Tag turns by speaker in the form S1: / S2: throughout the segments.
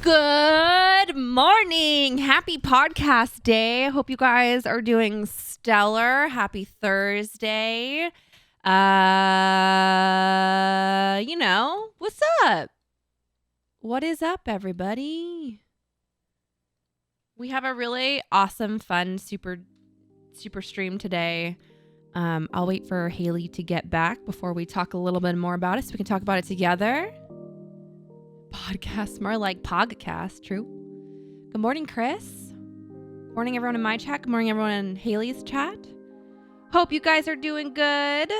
S1: Good morning. Happy podcast day. Hope you guys are doing stellar. Happy Thursday. What's up? What is up, everybody? We have a really awesome, fun, super stream today. I'll wait for Hayli to get back before we talk a little bit more about it so we can talk about it together. Podcast, more like podcast, true. Good morning, Chris. Good morning, everyone in my chat. Good morning, everyone in Hayli's chat. Hope you guys are doing good.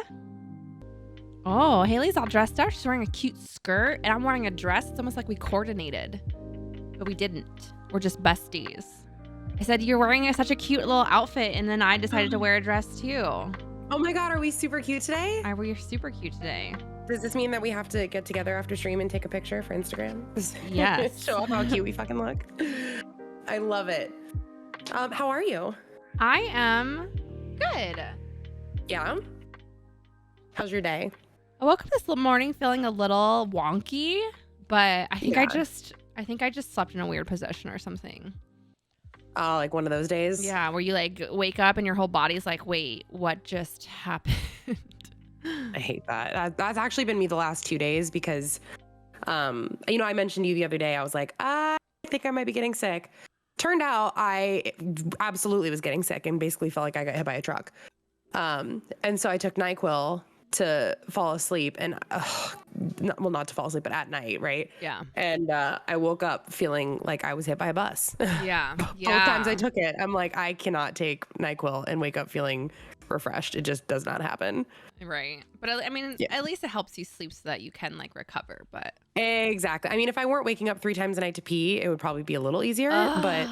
S1: Oh, Hayli's all dressed up. She's wearing a cute skirt, and I'm wearing a dress. It's almost like we coordinated, but we didn't. We're just besties. I said, you're wearing such a cute little outfit, and then I decided to wear a dress too.
S2: Oh my God, are we super cute today?
S1: We're super cute today.
S2: Does this mean that we have to get together after stream and take a picture for Instagram?
S1: Yes.
S2: Show off how cute we fucking look. I love it. How are you?
S1: I am good.
S2: Yeah? How's your day?
S1: I woke up this morning feeling a little wonky, but I think I just slept in a weird position or something.
S2: Oh, like one of those days?
S1: Yeah, where you like wake up and your whole body's like, wait, what just happened?
S2: I hate that. That's actually been me the last 2 days because, I mentioned to you the other day, I was like, I think I might be getting sick. Turned out I absolutely was getting sick and basically felt like I got hit by a truck. And so I took NyQuil to fall asleep and, not to fall asleep, but at night, right?
S1: Yeah.
S2: And I woke up feeling like I was hit by a bus.
S1: Yeah.
S2: Both times I took it, I'm like, I cannot take NyQuil and wake up feeling refreshed. It just does not happen.
S1: Right. But I mean,
S2: Yeah.
S1: At least it helps you sleep so that you can like recover. But
S2: Exactly. I mean, if I weren't waking up 3 times a night to pee, it would probably be a little easier. But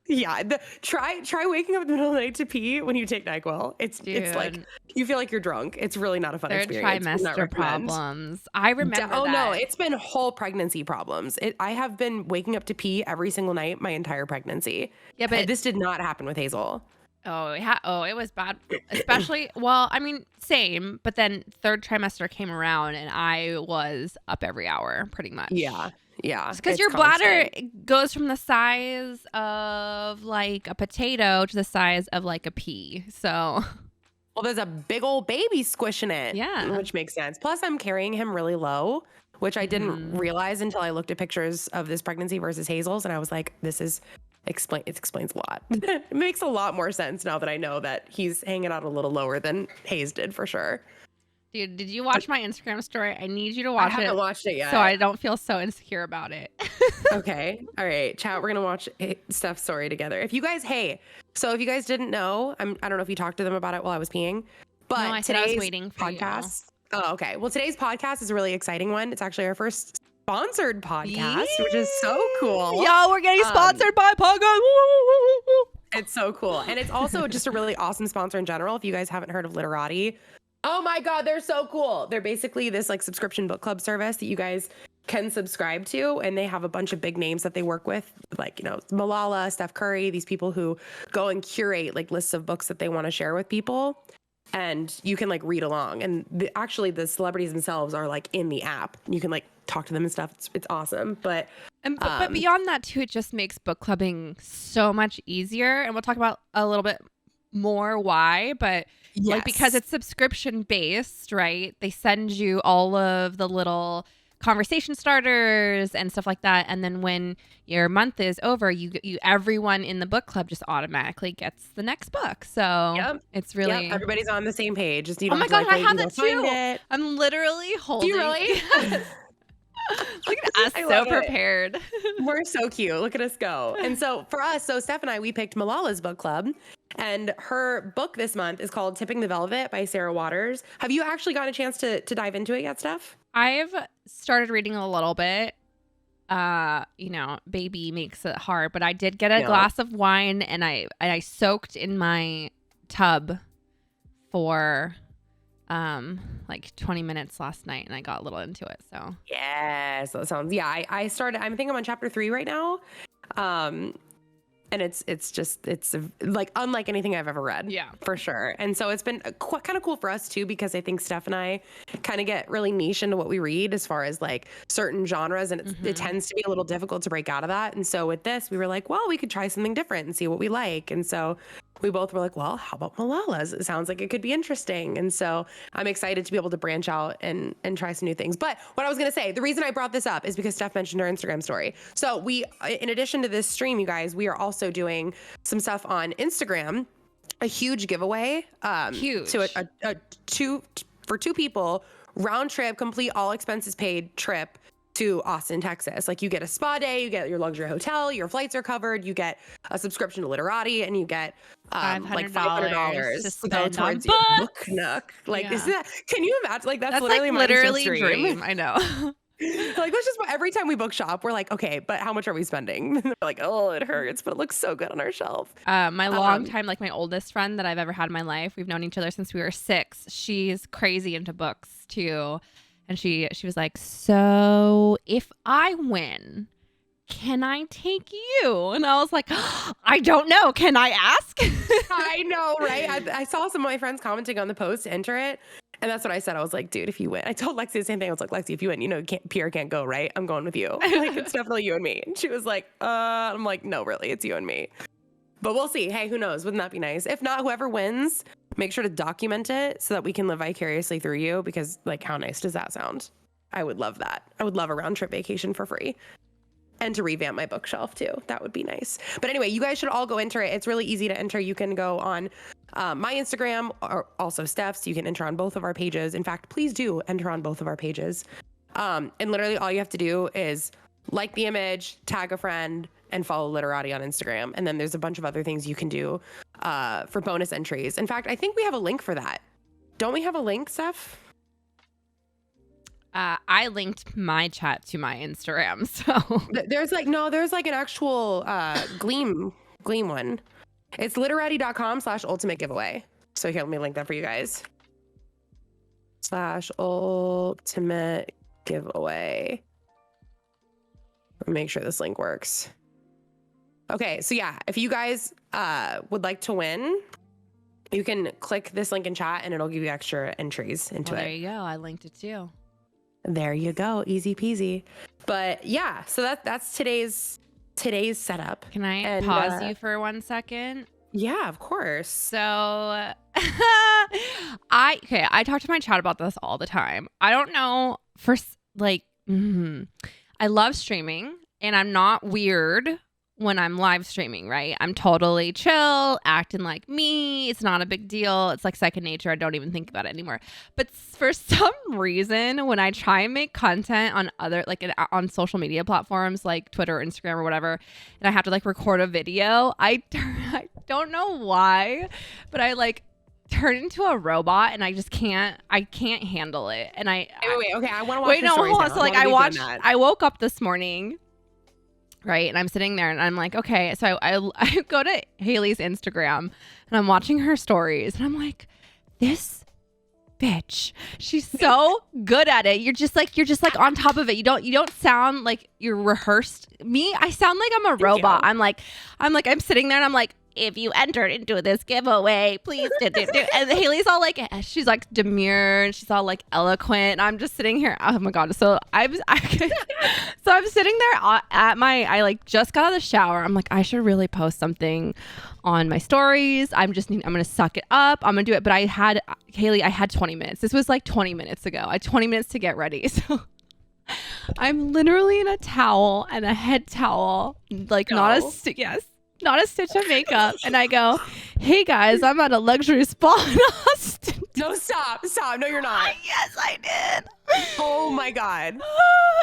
S2: yeah, try waking up in the middle of the night to pee when you take NyQuil. It's like you feel like you're drunk. It's really not a fun experience.
S1: Trimester problems. I remember.
S2: Oh no, it's been whole pregnancy problems. I have been waking up to pee every single night my entire pregnancy.
S1: Yeah, but
S2: this did not happen with Hazel.
S1: Oh, it was bad. Especially, well, I mean, same. But then third trimester came around and I was up every hour pretty much.
S2: Yeah.
S1: Because your bladder goes from the size of like a potato to the size of like a pea. So.
S2: Well, there's a big old baby squishing it.
S1: Yeah.
S2: Which makes sense. Plus, I'm carrying him really low, which I didn't realize until I looked at pictures of this pregnancy versus Hazel's. And I was like, it explains a lot. It makes a lot more sense now that I know that he's hanging out a little lower than Hayes did for sure.
S1: Dude, did you watch my Instagram story? I need you to watch it.
S2: I haven't watched it yet.
S1: So I don't feel so insecure about it.
S2: Okay. All right. Chat, we're going to watch Steph's story together. If you guys didn't know, I don't know if you talked to them about it while I was peeing, but
S1: no, I said I was waiting for
S2: podcast. Oh, okay. Well, today's podcast is a really exciting one. It's actually our first sponsored podcast, which is so cool.
S1: Yo, we're getting sponsored by podcast.
S2: It's so cool. And it's also just a really awesome sponsor in general. If you guys haven't heard of Literati, oh my God, they're so cool. They're basically this like subscription book club service that you guys can subscribe to. And they have a bunch of big names that they work with, like, Malala, Steph Curry, these people who go and curate like lists of books that they want to share with people. And you can like read along. And the celebrities themselves are like in the app. You can like talk to them and stuff. It's awesome. But
S1: beyond that too, it just makes book clubbing so much easier. And we'll talk about a little bit more why, but like because it's subscription based, right? They send you all of the little conversation starters and stuff like that, and then when your month is over, you everyone in the book club just automatically gets the next book. So it's really
S2: everybody's on the same page. Just,
S1: oh my God, I have that too. I'm literally holding.
S2: Do you really?
S1: Look at us, so prepared.
S2: We're so cute. Look at us go. And so for us, Steph and I, we picked Malala's book club, and her book this month is called Tipping the Velvet by Sarah Waters. Have you actually gotten a chance to dive into it yet, Steph?
S1: I've started reading a little bit. Baby makes it hard, but I did get a glass of wine and I soaked in my tub for like 20 minutes last night, and I got a little into it. So yes,
S2: that sounds, I started, I think I'm on chapter 3 right now. And it's like unlike anything I've ever read.
S1: Yeah.
S2: For sure. And so it's been kind of cool for us too, because I think Steph and I kind of get really niche into what we read as far as like certain genres, and it tends to be a little difficult to break out of that. And so with this, we were like, well, we could try something different and see what we like. And so we both were like, well, how about Malala's? It sounds like it could be interesting. And so I'm excited to be able to branch out and try some new things. But what I was going to say, the reason I brought this up is because Steph mentioned her Instagram story. So we, in addition to this stream, you guys, we are also doing some stuff on Instagram, a huge giveaway,
S1: Huge.
S2: to for two people, round trip, complete, all expenses paid trip to Austin, Texas. Like you get a spa day, you get your luxury hotel, your flights are covered, you get a subscription to Literati, and you get like $500 to go towards your book nook. Like, isn't that, can you imagine? Like that's literally
S1: like
S2: my
S1: literally
S2: dream.
S1: I know.
S2: Like that's just every time we book shop, we're like, okay, but how much are we spending? They're like, oh, it hurts, but it looks so good on our shelf.
S1: My long time, like my oldest friend that I've ever had in my life, we've known each other since we were 6. She's crazy into books too. And she was like, so if I win, can I take you? And I was like, I don't know. Can I ask?
S2: I know, right? I saw some of my friends commenting on the post to enter it. And that's what I said. I was like, dude, if you win, I told Lexi the same thing. I was like, Lexi, if you win, you know, Pierre can't go, right? I'm going with you. Like, it's definitely you and me. And she was like, I'm like, no, really, it's you and me. But we'll see. Hey, who knows? Wouldn't that be nice? If not, whoever wins, make sure to document it so that we can live vicariously through you, because like, how nice does that sound? I would love that. I would love a round trip vacation for free. And to revamp my bookshelf too. That would be nice. But anyway, you guys should all go enter it. It's really easy to enter. You can go on my Instagram or also Steph's. You can enter on both of our pages. In fact, please do enter on both of our pages. And literally all you have to do is like the image, tag a friend, and follow Literati on Instagram. And then there's a bunch of other things you can do for bonus entries. In fact, I think we have a link for that. Don't we have a link, Steph?
S1: I linked my chat to my Instagram, so
S2: there's like an actual Gleam one. It's literati.com/ultimate giveaway. So here, let me link that for you guys. /ultimate giveaway. Make sure this link works. Okay, so yeah, if you guys would like to win, you can click this link in chat and it'll give you extra entries into it.
S1: There you go. I linked it too.
S2: There you go. Easy peasy. But yeah, so that's today's setup.
S1: Can I pause you for 1 second?
S2: Yeah, of course.
S1: So I talk to my chat about this all the time. I don't know, I love streaming and I'm not weird when I'm live streaming, right? I'm totally chill, acting like me. It's not a big deal. It's like second nature. I don't even think about it anymore. But for some reason, when I try and make content on other, like on social media platforms like Twitter or Instagram or whatever, and I have to like record a video, I don't know why, but I like turn into a robot and I can't handle it. And wait,
S2: okay, I want to watch the stories now.
S1: So like I woke up this morning, right? And I'm sitting there and I'm like, okay. So I go to Hayli's Instagram and I'm watching her stories and I'm like, this bitch, she's so good at it. You're just like on top of it. You don't sound like you're rehearsed. Me, I sound like I'm a robot. I'm sitting there and I'm like, if you entered into this giveaway, please do. And Hayli's all like, she's like demure and she's all like eloquent. And I'm just sitting here. Oh my God. So I'm sitting there I like just got out of the shower. I'm like, I should really post something on my stories. I'm going to suck it up. I'm going to do it. But Hayli, I had 20 minutes. This was like 20 minutes ago. I had 20 minutes to get ready. So I'm literally in a towel and a head towel, like not a stitch of makeup. And I go, hey guys, I'm at a luxury spa in Austin.
S2: No, stop. No, you're not.
S1: Yes, I did.
S2: Oh my God.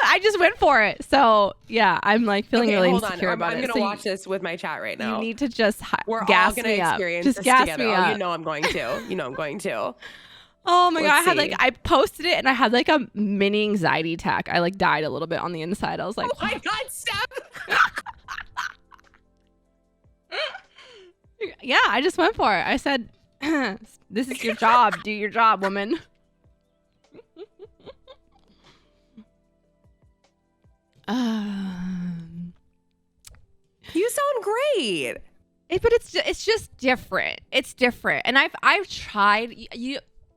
S1: I just went for it. So yeah, I'm like feeling really insecure about it.
S2: I'm going to watch this with my chat right now.
S1: You need to just
S2: We're
S1: gas
S2: all going to
S1: me up.
S2: experience
S1: Just
S2: this
S1: gas
S2: together.
S1: me up.
S2: You know I'm going to.
S1: Oh my God. I posted it and I had like a mini anxiety attack. I like died a little bit on the inside. I was like,
S2: oh my God, Steph.
S1: Yeah, I just went for it. I said, this is your job. Do your job, woman. You
S2: sound great.
S1: But it's just different. It's different. And I've tried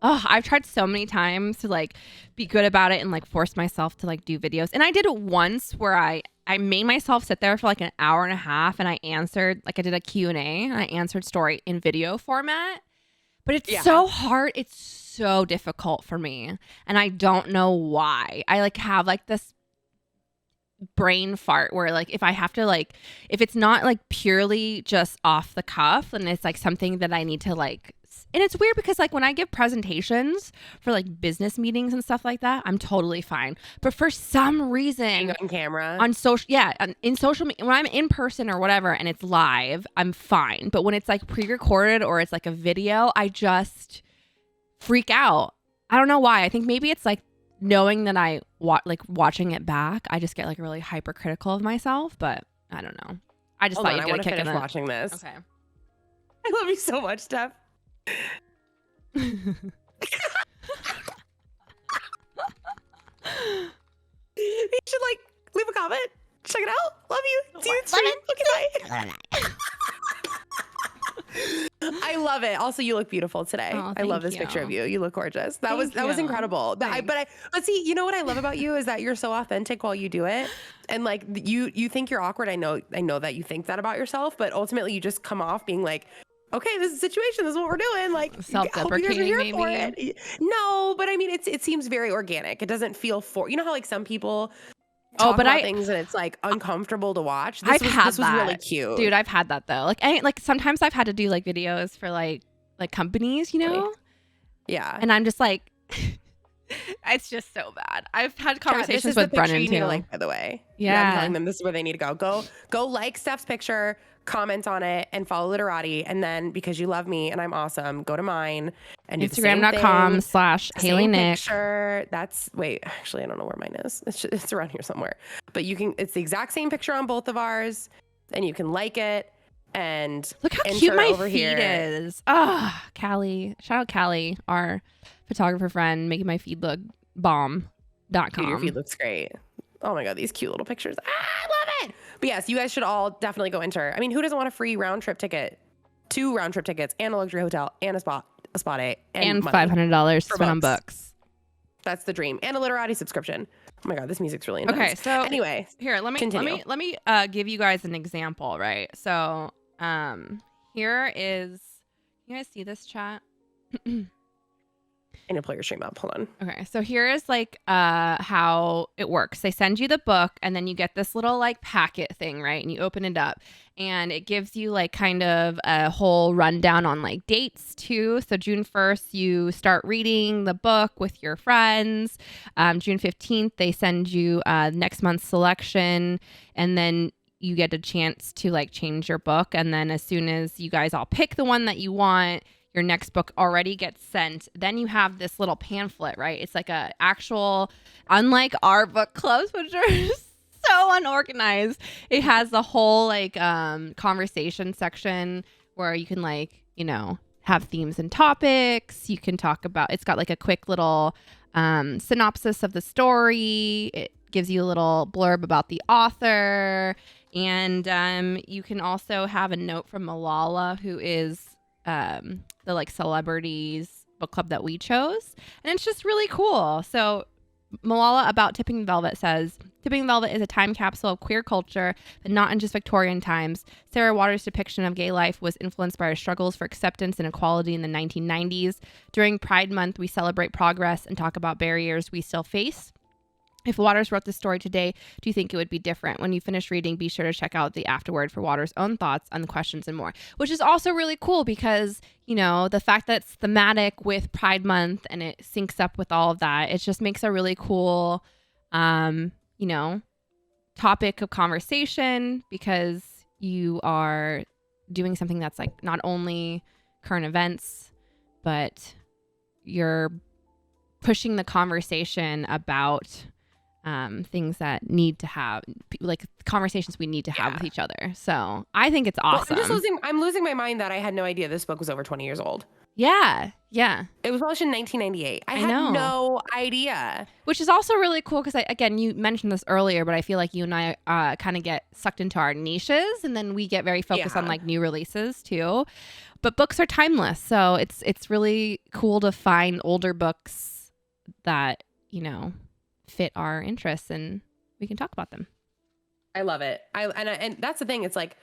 S1: I've tried so many times to like be good about it and like force myself to like do videos. And I did it once where I made myself sit there for like an hour and a half and I answered, like I did a Q&A and I answered story in video format. But it's so hard. It's so difficult for me. And I don't know why. I like have like this brain fart where like if I have to like, if it's not like purely just off the cuff, and it's like something that I need to like, and it's weird because like when I give presentations for like business meetings and stuff like that, I'm totally fine. But for some reason
S2: on camera
S1: on social, in social, when I'm in person or whatever and it's live, I'm fine. But when it's like pre-recorded or it's like a video, I just freak out. I don't know why. I think maybe it's like knowing that I watching it back, I just get like really hypercritical of myself. But I don't know. I just thought you'd get a kick in it.
S2: Watching this.
S1: Okay.
S2: I love you so much, Steph. You should like leave a comment. Check it out. Love you. See you stream. Okay, bye. I love it. Also, you look beautiful today.
S1: Oh,
S2: I love this picture of you. You look gorgeous. That was incredible. But see, you know what I love about you is that you're so authentic while you do it. And like you think you're awkward. I know that you think that about yourself, but ultimately you just come off being like, okay, this is the situation. This is what we're doing. Like,
S1: self-deprecating, maybe.
S2: No, but I mean, it seems very organic. It doesn't feel you know how like some people talk about things and it's like uncomfortable to watch. This was really cute,
S1: dude. I've had that though. Like sometimes I've had to do like videos for like companies, you know.
S2: Yeah,
S1: and I'm just like, it's just so bad. I've had conversations with Brennan too.
S2: Like, by the way,
S1: yeah,
S2: I'm telling them this is where they need to go. Go like Steph's picture, comment on it, and follow Literati. And then because you love me and I'm awesome, go to mine and
S1: Instagram.com/Hayli Nick.
S2: Picture. Actually, I don't know where mine is. It's around here somewhere. But it's the exact same picture on both of ours, and you can like it. And
S1: look how cute my feed is. Ah, Callie. Shout out Callie, our photographer friend, making my feed look bomb.com.
S2: Dude, your feed looks great. Oh my God, these cute little pictures. I love it. But yes, you guys should all definitely go enter. I mean, who doesn't want a free round trip ticket? 2 round trip tickets and a luxury hotel and a spot day
S1: and $500 to spend on books.
S2: That's the dream. And a Literati subscription. Oh my God, this music's really intense.
S1: Okay, so
S2: anyway,
S1: here, let me give you guys an example, right? So, here is, you guys see this chat?
S2: I need to pull your stream up. Hold on.
S1: Okay, so here is like how it works. They send you the book and then you get this little like packet thing, right? And you open it up and it gives you like kind of a whole rundown on like dates too. So June 1st, you start reading the book with your friends. June 15th, they send you next month's selection, and then you get a chance to like change your book. And then as soon as you guys all pick the one that you want, your next book already gets sent. Then you have this little pamphlet, right? It's like a actual, unlike our book clubs, which are so unorganized. It has the whole like conversation section where you can like, you know, have themes and topics. You can talk about, it's got like a quick little synopsis of the story. It gives you a little blurb about the author. And you can also have a note from Malala, who is the like celebrities book club that we chose, and it's just really cool. So Malala about Tipping Velvet says, Tipping Velvet is a time capsule of queer culture, but not in just Victorian times. Sarah Waters' depiction of gay life was influenced by our struggles for acceptance and equality in the 1990s. During Pride Month, we celebrate progress and talk about barriers we still face. If Waters wrote this story today, do you think it would be different? When you finish reading, be sure to check out the afterword for Waters' own thoughts on the questions and more, which is also really cool because, you know, the fact that it's thematic with Pride Month and it syncs up with all of that, it just makes a really cool, you know, topic of conversation because you are doing something that's like not only current events, but you're pushing the conversation about things that need to have, like conversations we need to have with each other. So I think it's awesome.
S2: Well, I'm losing my mind that I had no idea this book was over 20 years old.
S1: Yeah. Yeah.
S2: It was published in 1998. I had
S1: know.
S2: no idea.
S1: Which is also really cool because, again, you mentioned this earlier, but I feel like you and I kind of get sucked into our niches, and then we get very focused on like new releases too. But books are timeless, so it's really cool to find older books that, you know, fit our interests, and we can talk about them.
S2: I love it. And that's the thing. It's like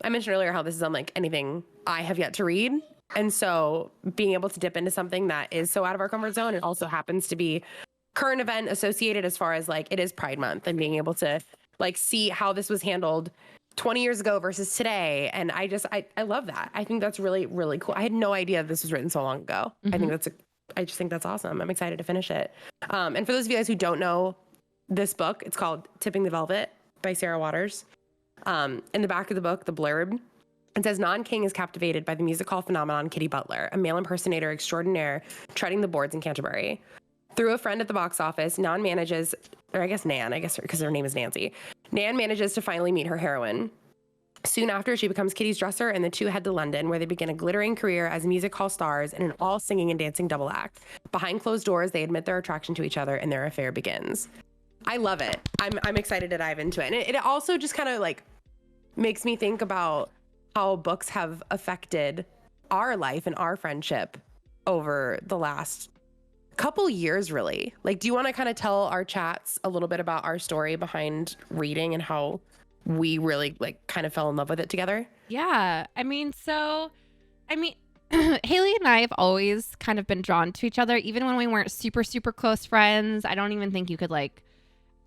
S2: I mentioned earlier how this is unlike anything I have yet to read. And so being able to dip into something that is so out of our comfort zone, it also happens to be current event associated as far as like it is Pride Month, and being able to like see how this was handled 20 years ago versus today. And I love that. I think that's really, really cool. I had no idea this was written so long ago.
S1: Mm-hmm.
S2: I just think that's awesome. I'm excited to finish it. And for those of you guys who don't know this book, it's called Tipping the Velvet by Sarah Waters. In the back of the book, the blurb, it says, Non-King is captivated by the music hall phenomenon Kitty Butler, a male impersonator extraordinaire treading the boards in Canterbury. Through a friend at the box office, Nan, because her name is Nancy, Nan manages to finally meet her heroine. Soon after, she becomes Kitty's dresser, and the two head to London, where they begin a glittering career as music hall stars in an all-singing and dancing double act. Behind closed doors, they admit their attraction to each other, and their affair begins. I love it. I'm excited to dive into it. And it also just kind of like makes me think about how books have affected our life and our friendship over the last couple years, really. Like, do you want to kind of tell our chats a little bit about our story behind reading and how we really like kind of fell in love with it together?
S1: Yeah. Hayli and I have always kind of been drawn to each other, even when we weren't super, super close friends. I don't even think you could like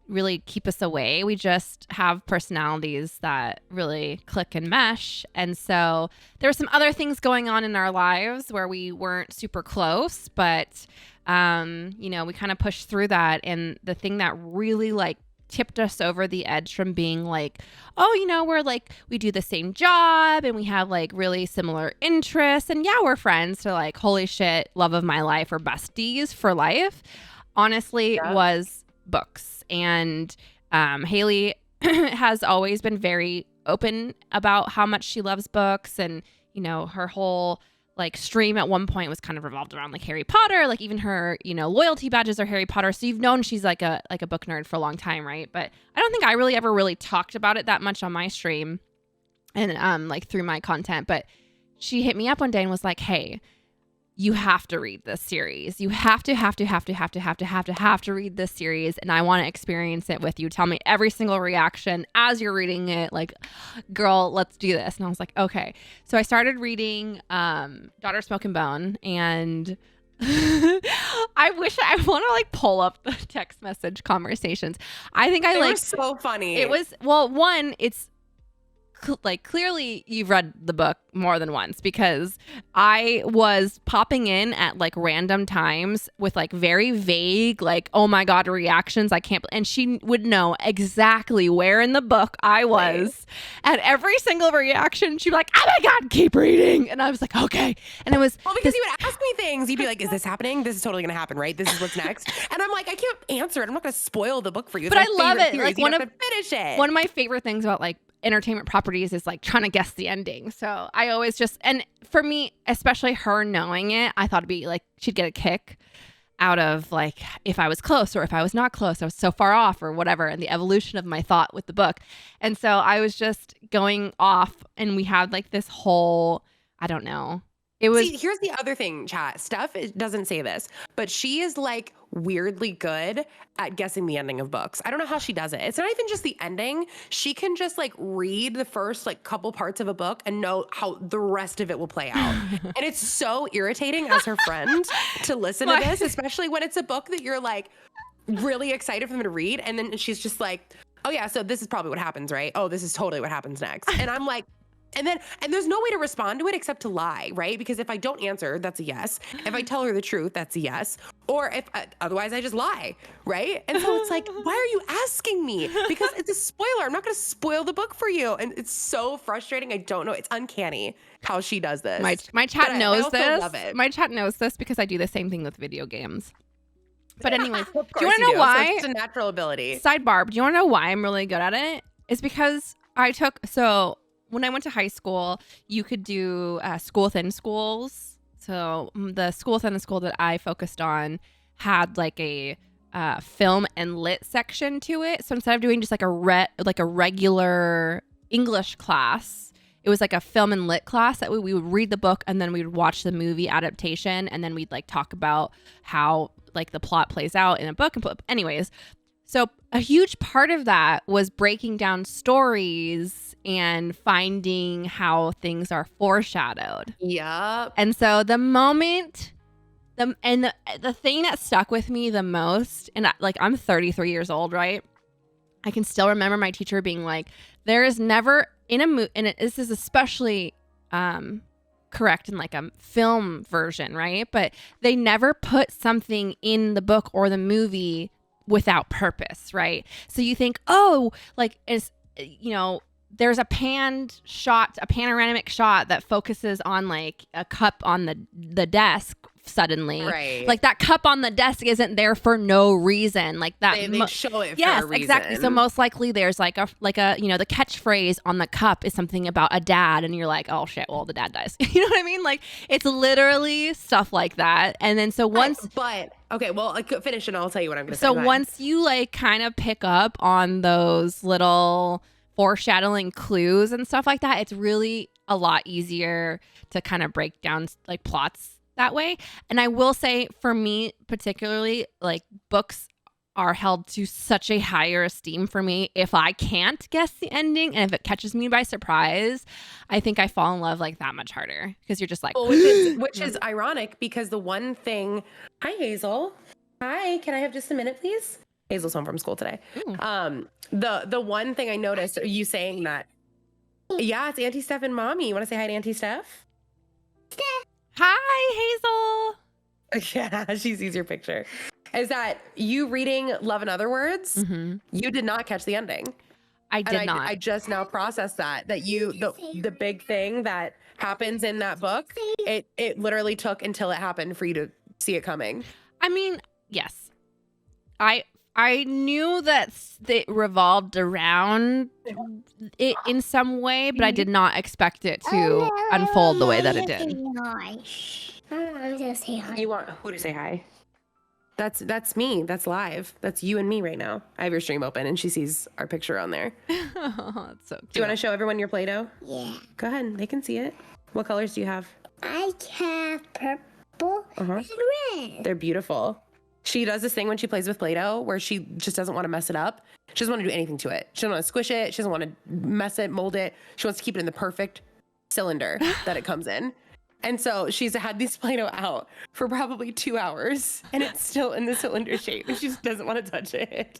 S1: really keep us away. We just have personalities that really click and mesh. And so there were some other things going on in our lives where we weren't super close, but you know, we kind of pushed through that. And the thing that really like tipped us over the edge from being like, oh, you know, we're like, we do the same job and we have like really similar interests, and yeah, we're friends, to like, holy shit, love of my life, or besties for life, honestly, was books. And Hayli has always been very open about how much she loves books, and you know, her whole like stream at one point was kind of revolved around like Harry Potter. Like even her, you know, loyalty badges are Harry Potter. So you've known she's like a book nerd for a long time, right? But I don't think I really ever talked about it that much on my stream and like through my content. But she hit me up one day and was like, hey, you have to read this series. You have to read this series, and I want to experience it with you. Tell me every single reaction as you're reading it. Like, girl, let's do this. And I was like, okay. So I started reading Daughter Smoke and Bone, and I want to like pull up the text message conversations. I think
S2: They were so funny.
S1: It was, well, one, it's like clearly you've read the book more than once, because I was popping in at like random times with like very vague like, oh my god, reactions. I can't, and she would know exactly where in the book I was at every single reaction. She'd be like, oh my god, keep reading. And I was like, okay. And it was,
S2: well, because you would ask me things. You'd be like, is this happening? This is totally gonna happen, right? This is what's next. And I'm like, I can't answer it. I'm not gonna spoil the book for you.
S1: But I love it. Like
S2: one of
S1: my favorite things about like entertainment properties is like trying to guess the ending. So I always just, and for me, especially her knowing it, I thought it'd be like, she'd get a kick out of like, if I was close or if I was not close, I was so far off or whatever, and the evolution of my thought with the book. And so I was just going off, and we had like this whole, I don't know. It was.
S2: See, here's the other thing, chat. Steph doesn't say this, but she is like weirdly good at guessing the ending of books. I don't know how she does it. It's not even just the ending. She can just like read the first like couple parts of a book and know how the rest of it will play out. And it's so irritating as her friend to listen to this, especially when it's a book that you're like really excited for them to read. And then she's just like, oh yeah, so this is probably what happens, right? Oh, this is totally what happens next. And I'm like, and there's no way to respond to it except to lie, right? Because if I don't answer, that's a yes. If I tell her the truth, that's a yes. Or if otherwise I just lie, right? And so it's like, why are you asking me? Because it's a spoiler. I'm not going to spoil the book for you. And it's so frustrating. I don't know. It's uncanny how she does this.
S1: My chat knows this.
S2: Love it.
S1: My chat knows this because I do the same thing with video games. But anyways, do
S2: you
S1: want to know why?
S2: So it's a natural ability.
S1: Sidebar, do you want to know why I'm really good at it? It's because when I went to high school, you could do school within schools So the school within the school that I focused on had like a film and lit section to it. So instead of doing just like a regular English class, it was like a film and lit class that we would read the book and then we would watch the movie adaptation and then we'd like talk about how like the plot plays out in a book. Anyways, so a huge part of that was breaking down stories and finding how things are foreshadowed.
S2: Yep.
S1: And so the moment the thing that stuck with me the most, and like I'm 33 years old, right? I can still remember my teacher being like, there is never in a movie, and this is especially correct in like a film version, right? But they never put something in the book or the movie without purpose, right? So you think, oh, like it's, you know, there's a panoramic shot that focuses on like a cup on the desk suddenly.
S2: Right.
S1: Like that cup on the desk isn't there for no reason. Like that.
S2: They show it
S1: yes,
S2: for a reason.
S1: Exactly. So most likely there's like a, you know, the catchphrase on the cup is something about a dad and you're like, oh shit, well the dad dies. You know what I mean? Like it's literally stuff like that. And then so once.
S2: Okay, well, I could finish and I'll tell you what I'm going to say.
S1: So once you like kind of pick up on those little foreshadowing clues and stuff like that, it's really a lot easier to kind of break down like plots that way. And I will say for me particularly, like books are held to such a higher esteem for me if I can't guess the ending and if it catches me by surprise. I think I fall in love like that much harder because you're just like,
S2: well, which is ironic because the one thing. Hi Hazel. Hi, can I have just a minute please? Hazel's home from school today. The one thing I noticed, you saying that, yeah, it's Auntie Steph and Mommy. You want to say hi to Auntie Steph?
S1: hi Hazel.
S2: Yeah, she sees your picture. Is that you reading Love in Other Words?
S1: Mm-hmm.
S2: You did not catch the ending.
S1: I did not.
S2: I just now processed that you the big thing that happens in that book. It literally took until it happened for you to see it coming.
S1: I mean, yes, I knew that it revolved around it in some way, but I did not expect it to unfold the way that it did.
S2: I'm gonna say hi. You want who to say hi? That's me. That's live. That's you and me right now. I have your stream open and she sees our picture on there.
S1: Oh, that's so cute.
S2: Do you want to show everyone your Play-Doh?
S3: Yeah.
S2: Go ahead. They can see it. What colors do you have?
S3: I have purple and red.
S2: They're beautiful. She does this thing when she plays with Play-Doh where she just doesn't want to mess it up. She doesn't want to do anything to it. She doesn't want to squish it. She doesn't want to mess it, mold it. She wants to keep it in the perfect cylinder that it comes in. And so she's had these Play-Doh out for probably 2 hours and it's still in the cylinder shape. And she just doesn't want to touch it.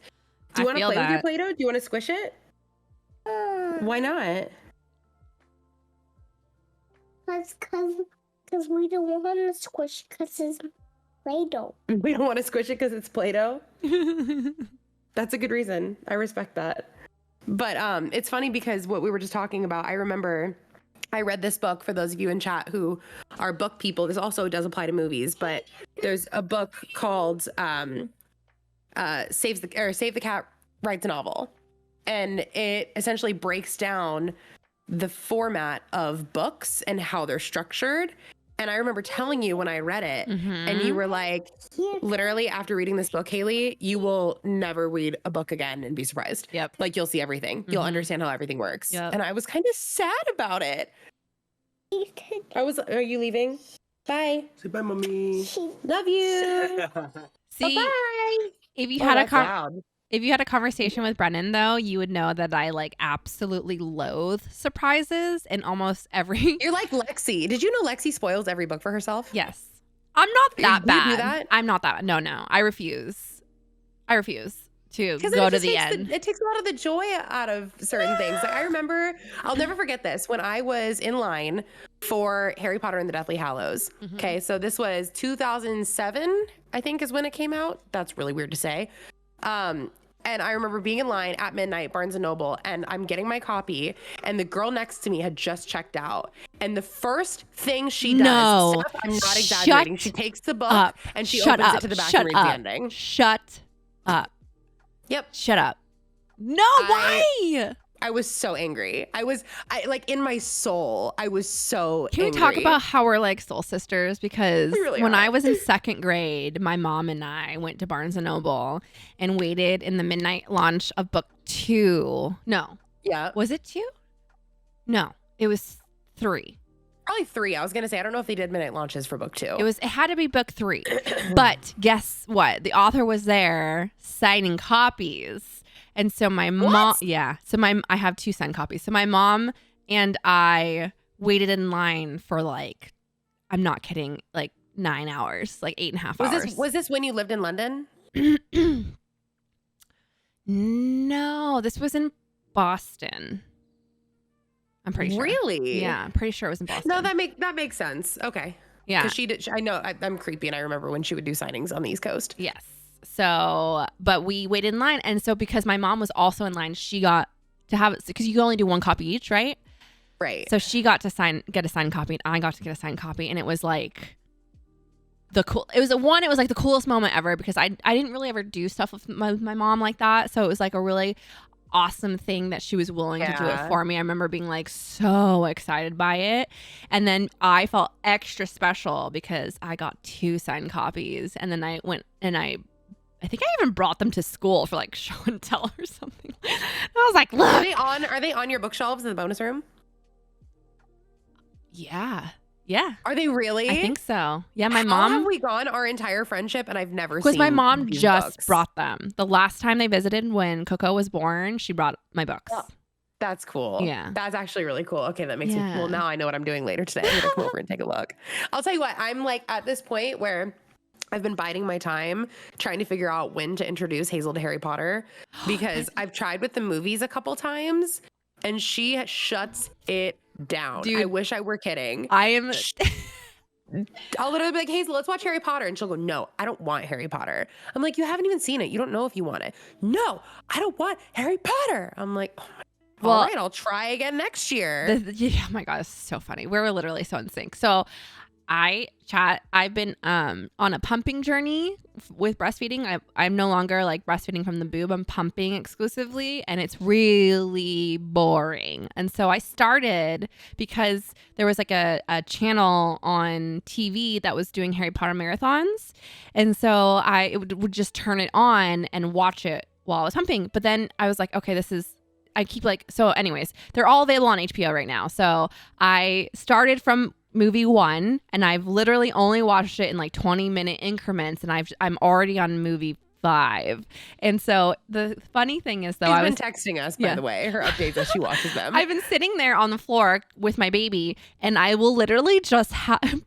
S2: Do you want to play with your Play-Doh? Do you want to squish it? Why not?
S3: Because we don't want to squish because it's Play-Doh.
S2: We don't want to squish it because it's Play-Doh? That's a good reason. I respect that. But it's funny because what we were just talking about, I remember I read this book for those of you in chat who are book people. This also does apply to movies, but there's a book called Save the Cat Writes a Novel. And it essentially breaks down the format of books and how they're structured. And I remember telling you when I read it, and you were like, literally after reading this book, Hayli, you will never read a book again and be surprised.
S1: Yep.
S2: Like you'll see everything. You'll understand how everything works.
S1: Yep.
S2: And I was kind of sad about it. Are you leaving? Bye.
S4: Say bye, mommy.
S2: Love you.
S1: See,
S2: Bye.
S1: if you
S2: Oh,
S1: had
S2: that's loud.
S1: if you had a conversation with Brennan though, you would know that I like absolutely loathe surprises in almost every.
S2: You're like Lexi. Did you know Lexi spoils every book for herself?
S1: Yes, I'm not that
S2: You
S1: bad.
S2: do that?
S1: I'm not that. No, I refuse. To go to the end.
S2: It takes a lot of the joy out of certain things. Like I remember, I'll never forget this, when I was in line for Harry Potter and the Deathly Hallows. Okay, so this was 2007, I think is when it came out. That's really weird to say. And I remember being in line at midnight, Barnes & Noble, and I'm getting my copy, and the girl next to me had just checked out. And the first thing she does, Steph, I'm not exaggerating, she takes the book and she opens it to the back and reads the ending.
S1: Shut up.
S2: Yep.
S1: Shut up. No, why?
S2: I was so angry. I like in my soul, I was so
S1: Can
S2: angry.
S1: we talk about how we're like soul sisters? Because
S2: We really
S1: when
S2: are.
S1: I was in second grade, my mom and I went to Barnes & Noble and waited in the midnight launch of book 2. No.
S2: Yeah.
S1: Was it 2? No. It was 3.
S2: Probably 3. I was going to say, I don't know if they did midnight launches for book 2.
S1: It had to be book 3. But guess what? The author was there signing copies. And so my mom, I have 2 signed copies. So my mom and I waited in line for like, I'm not kidding, like 9 hours, like 8.5 hours.
S2: Was this when you lived in London?
S1: No, this was in Boston. I'm pretty sure.
S2: Really?
S1: Yeah, I'm pretty sure it was in Boston.
S2: No, that makes sense. Okay.
S1: Yeah.
S2: Because she did. I know I'm creepy, and I remember when she would do signings on the East Coast.
S1: Yes. So, but we waited in line, and so because my mom was also in line, she got to have it because you can only do 1 copy each, right?
S2: Right.
S1: So she got to get a signed copy, and I got to get a signed copy, and it was like it was like the coolest moment ever because I didn't really ever do stuff with my mom like that, so it was like a really awesome thing that she was willing to do it for me. I remember being like so excited by it, and then I felt extra special because I got 2 signed copies, and then I went and I think I even brought them to school for like show and tell or something. I was like, look,
S2: Are they on your bookshelves in the bonus room?
S1: Yeah.
S2: Are they really?
S1: I think so. Yeah, my
S2: How
S1: mom.
S2: have we gone our entire friendship and I've never seen
S1: Because my mom
S2: these
S1: just
S2: books?
S1: brought them. The last time they visited when Coco was born, she brought my books.
S2: Oh, that's cool.
S1: Yeah.
S2: That's actually really cool. Okay, that makes me
S1: Yeah.
S2: cool. Now I know what I'm doing later today. I'm gonna come over and take a look. I'll tell you what, I'm like at this point where I've been biding my time trying to figure out when to introduce Hazel to Harry Potter because I've tried with the movies a couple times and she shuts it down.
S1: Dude,
S2: I wish I were kidding.
S1: I am.
S2: I'll literally be like, Hazel, let's watch Harry Potter. And she'll go, no, I don't want Harry Potter. I'm like, you haven't even seen it. You don't know if you want it. No, I don't want Harry Potter. I'm like, oh my, all right, I'll try again next year.
S1: Oh my God, it's so funny. We're literally so in sync. So I've been on a pumping journey with breastfeeding. I'm no longer like breastfeeding from the boob. I'm pumping exclusively, and it's really boring. And so I started because there was like a channel on TV that was doing Harry Potter marathons. And so I would just turn it on and watch it while I was pumping. But then I was like, okay, so anyways, they're all available on HBO right now. So I started from movie 1, and I've literally only watched it in like 20-minute increments, and I'm already on movie 5. And so the funny thing is, though,
S2: She's been texting us, by the way, her updates as she watches them.
S1: I've been sitting there on the floor with my baby, and I will literally just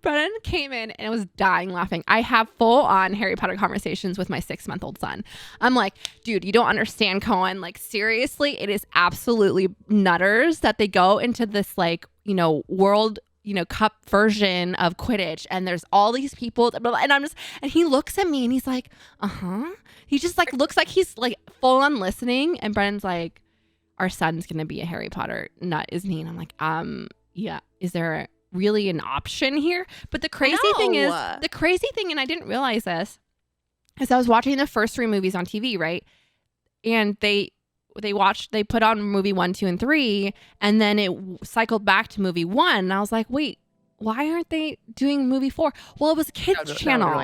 S1: Brennan came in and was dying laughing. I have full on Harry Potter conversations with my 6-month-old son. I'm like, dude, you don't understand, Cohen. Like, seriously, it is absolutely nutters that they go into this like, world cup version of Quidditch, and there's all these people and he looks at me and he's like, he just like looks like he's like full on listening, and Brennan's like, our son's gonna be a Harry Potter nut, isn't he? And I'm like, yeah, is there really an option here? But the crazy thing, and I didn't realize this, is I was watching the first 3 movies on TV, right? And they put on movie 1, 2, and 3, and then it cycled back to movie 1. And I was like, wait, why aren't they doing movie 4? Well, it was a kids channel.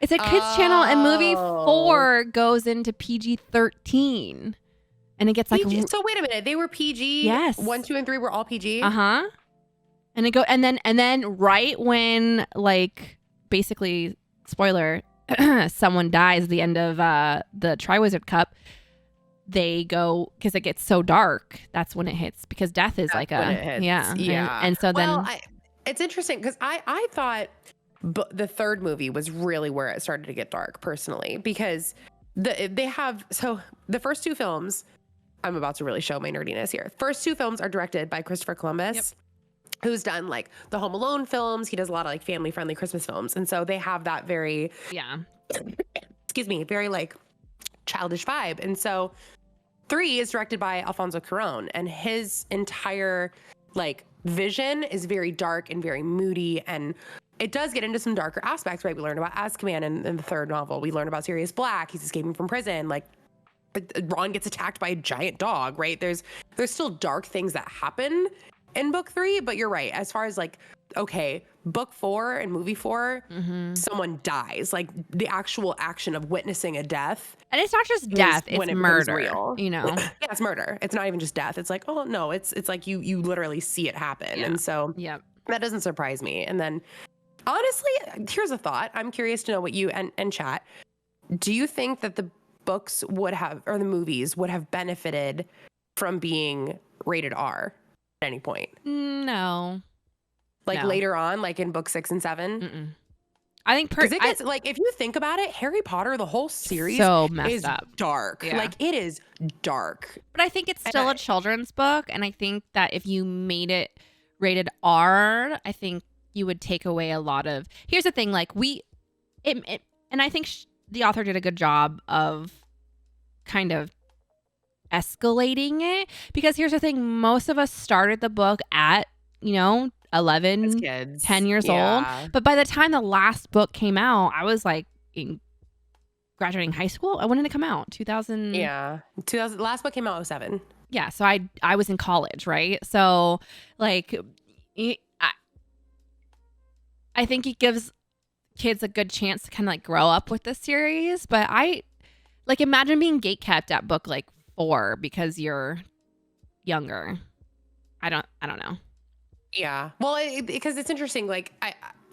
S1: It's a kids channel, and movie 4 goes into PG-13, and it gets like.
S2: So wait a minute, they were PG.
S1: Yes.
S2: 1, 2, and 3 were all PG.
S1: And and then right when like basically spoiler, someone dies at the end of the Triwizard Cup. They go, because it gets so dark, that's when it hits, because death is like yeah. And so then
S2: it's interesting because I thought the third movie was really where it started to get dark personally, because the first 2 films, I'm about to really show my nerdiness here. First 2 films are directed by Christopher Columbus, who's done like the Home Alone films. He does a lot of like family friendly Christmas films. And so they have that very, very like childish vibe. And so 3 is directed by Alfonso Cuarón, and his entire like vision is very dark and very moody, and it does get into some darker aspects, right? We learned about Azkaban in the 3rd novel. We learned about Sirius Black. He's escaping from prison. Like, Ron gets attacked by a giant dog, right? There's still dark things that happen in book 3, but you're right. As far as like, okay, book 4 and movie 4, someone dies. Like the actual action of witnessing a death.
S1: And it's not just death, it's
S2: when it becomes
S1: murder,
S2: real.
S1: you know?
S2: Yeah, it's murder. It's not even just death. It's like, oh no, it's like you literally see it happen.
S1: Yeah.
S2: And so that doesn't surprise me. And then honestly, here's a thought. I'm curious to know what you and chat. Do you think that the books would have, or the movies would have benefited from being rated R at any point?
S1: No.
S2: Like
S1: No.
S2: later on, like in book 6 and 7?
S1: Mm-mm. I think
S2: Because it gets, like, if you think about it, Harry Potter, the whole series
S1: so messed
S2: is
S1: up.
S2: dark.
S1: Yeah.
S2: Like it is dark.
S1: But I think it's still a children's book, and I think that if you made it rated R, I think you would take away a lot of. Here's the thing, like and I think the author did a good job of kind of escalating it, because here's the thing, most of us started the book at 11
S2: As kids.
S1: 10 years old, but by the time the last book came out, I was like graduating high school. When did it come out? 2000.
S2: Yeah, 2000. Last book came out in 07.
S1: Yeah, so I was in college, right? So like I think it gives kids a good chance to kind of like grow up with this series. But I like imagine being gatekept at book like 4 because you're younger. I don't know.
S2: Yeah. Well, because it's interesting. Like,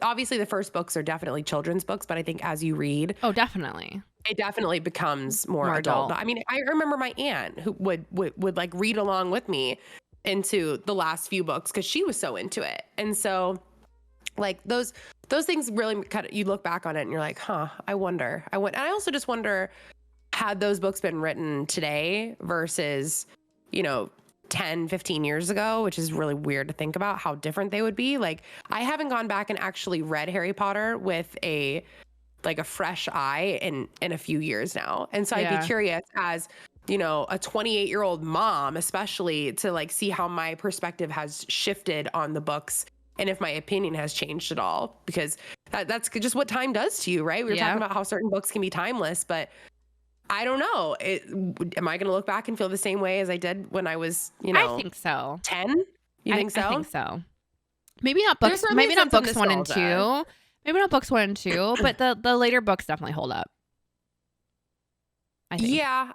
S2: obviously the first books are definitely children's books, but I think as you read,
S1: Oh, definitely.
S2: it definitely becomes more
S1: More
S2: adult.
S1: adult.
S2: I mean, I remember my aunt who would like read along with me into the last few books because she was so into it. And so like those things really kind of, you look back on it and you're like, huh, I wonder. And I also just wonder, had those books been written today versus, 10, 15 years ago, which is really weird to think about how different they would be. Like, I haven't gone back and actually read Harry Potter with a fresh eye in a few years now. And so I'd be curious as, a 28-year-old mom, especially, to like see how my perspective has shifted on the books and if my opinion has changed at all, because that's just what time does to you, right? We were talking about how certain books can be timeless, but I don't know. Am I going to look back and feel the same way as I did when I was,
S1: I think so.
S2: 10? You think so?
S1: I think so. Maybe not books. Maybe not books 1 and 2. Maybe not books 1 and 2, but the later books definitely hold up. I think.
S2: Yeah.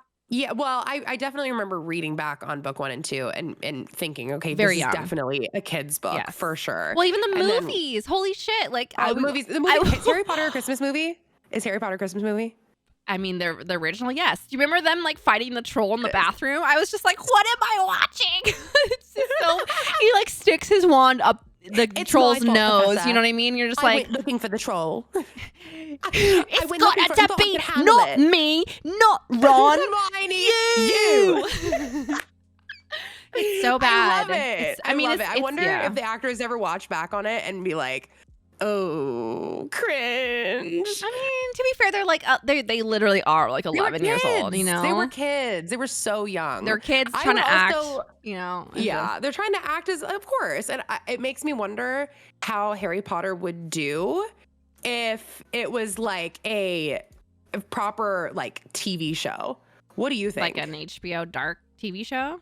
S2: Well, I definitely remember reading back on book 1 and 2 and thinking, okay,
S1: Very
S2: this
S1: young.
S2: is definitely a kid's book for sure.
S1: Well, even the movies. Holy shit! Like
S2: the movie. Is Harry Potter a Christmas movie? Is Harry Potter a Christmas movie?
S1: I mean, the original, yes. Do you remember them like fighting the troll in the bathroom? I was just like, what am I watching? It's just so he like sticks his wand up the troll's nose. Professor. You know what I mean? You're just
S2: I went looking for the troll.
S1: It's got to be not me, not Ron.
S2: You.
S1: It's so bad.
S2: I love it. I love it. I wonder if the actors ever watch back on it and be like, oh, cringe.
S1: I mean, to be fair, they're like they literally are like 11 years old. You know,
S2: they were kids. They were so young.
S1: They're kids trying to act. They're trying to act as, of course. And it makes me wonder how Harry Potter would do if it was like a proper like TV show. What do you think? Like an HBO dark TV show?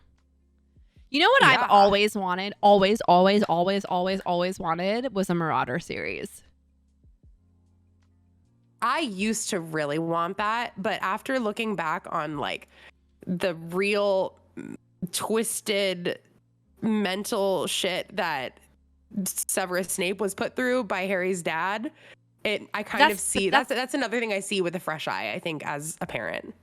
S1: You know what I've always wanted? Always wanted was a Marauder series.
S2: I used to really want that, but after looking back on like the real twisted mental shit that Severus Snape was put through by Harry's dad, I kind of see that's another thing I see with a fresh eye, I think, as a parent.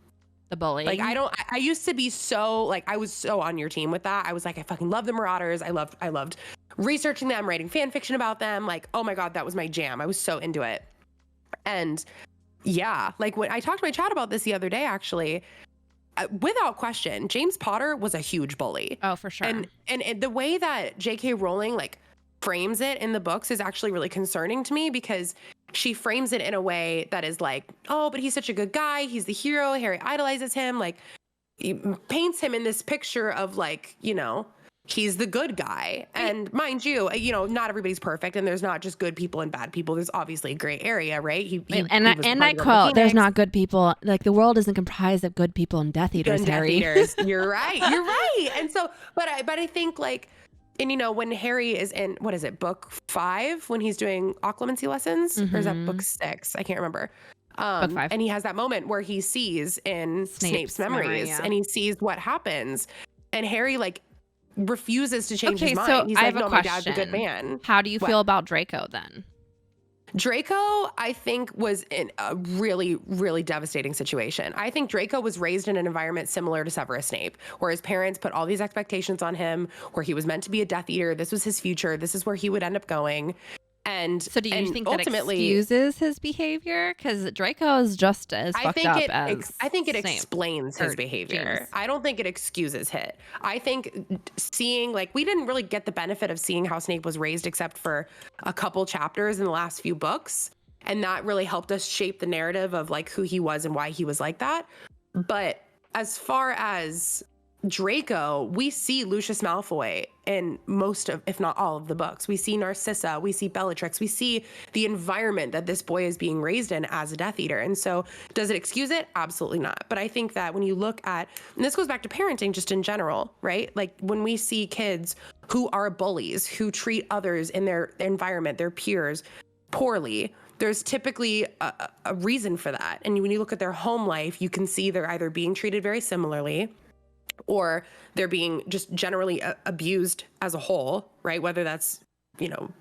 S1: The bully.
S2: Like I used to be so like, I was so on your team with that. I was like, I fucking love the Marauders. I loved researching them, writing fan fiction about them. Like, oh my God, that was my jam. I was so into it. And yeah, like when I talked to my chat about this the other day, actually, without question, James Potter was a huge bully.
S1: Oh, for sure.
S2: And the way that J.K. Rowling like frames it in the books is actually really concerning to me, because she frames it in a way that is like, oh, but he's such a good guy. He's the hero. Harry idolizes him. Like, he paints him in this picture of like, he's the good guy. And mind you, not everybody's perfect, and there's not just good people and bad people. There's obviously a gray area, right? He was
S1: I
S2: part of the
S1: quote,
S2: Phoenix.
S1: there's not good people. Like, the world isn't comprised of good people and Death Eaters,
S2: And Death
S1: Harry.
S2: Eaters. You're right. You're right. And so, but I think like, and when Harry is in, what is it, book 5, when he's doing occlumency lessons, or is that book 6? I can't remember.
S1: Book 5.
S2: And he has that moment where he sees in Snape's memories,
S1: yeah.
S2: and he sees what happens, and Harry like refuses to change his mind.
S1: So
S2: He's
S1: I
S2: like,
S1: have a
S2: no,
S1: question.
S2: my dad's a good man.
S1: How do you feel about Draco then?
S2: Draco, I think, was in a really, really devastating situation. I think Draco was raised in an environment similar to Severus Snape, where his parents put all these expectations on him, where he was meant to be a Death Eater. This was his future. This is where he would end up going. And
S1: so do you think
S2: ultimately,
S1: that excuses his behavior? Because Draco is just as fucked up as
S2: I think it
S1: Snape
S2: explains his behavior.
S1: James.
S2: I don't think it excuses it. I think seeing, like, we didn't really get the benefit of seeing how Snape was raised except for a couple chapters in the last few books. And that really helped us shape the narrative of like who he was and why he was like that. But as far as Draco, we see Lucius Malfoy in most of, if not all of the books. We see Narcissa, we see Bellatrix, we see the environment that this boy is being raised in as a Death Eater. And so does it excuse it? Absolutely not. But I think that when you look at, and this goes back to parenting just in general, right? Like when we see kids who are bullies, who treat others in their environment, their peers, poorly, there's typically a reason for that. And when you look at their home life, you can see they're either being treated very similarly, or they're being just generally abused as a whole, right? Whether that's,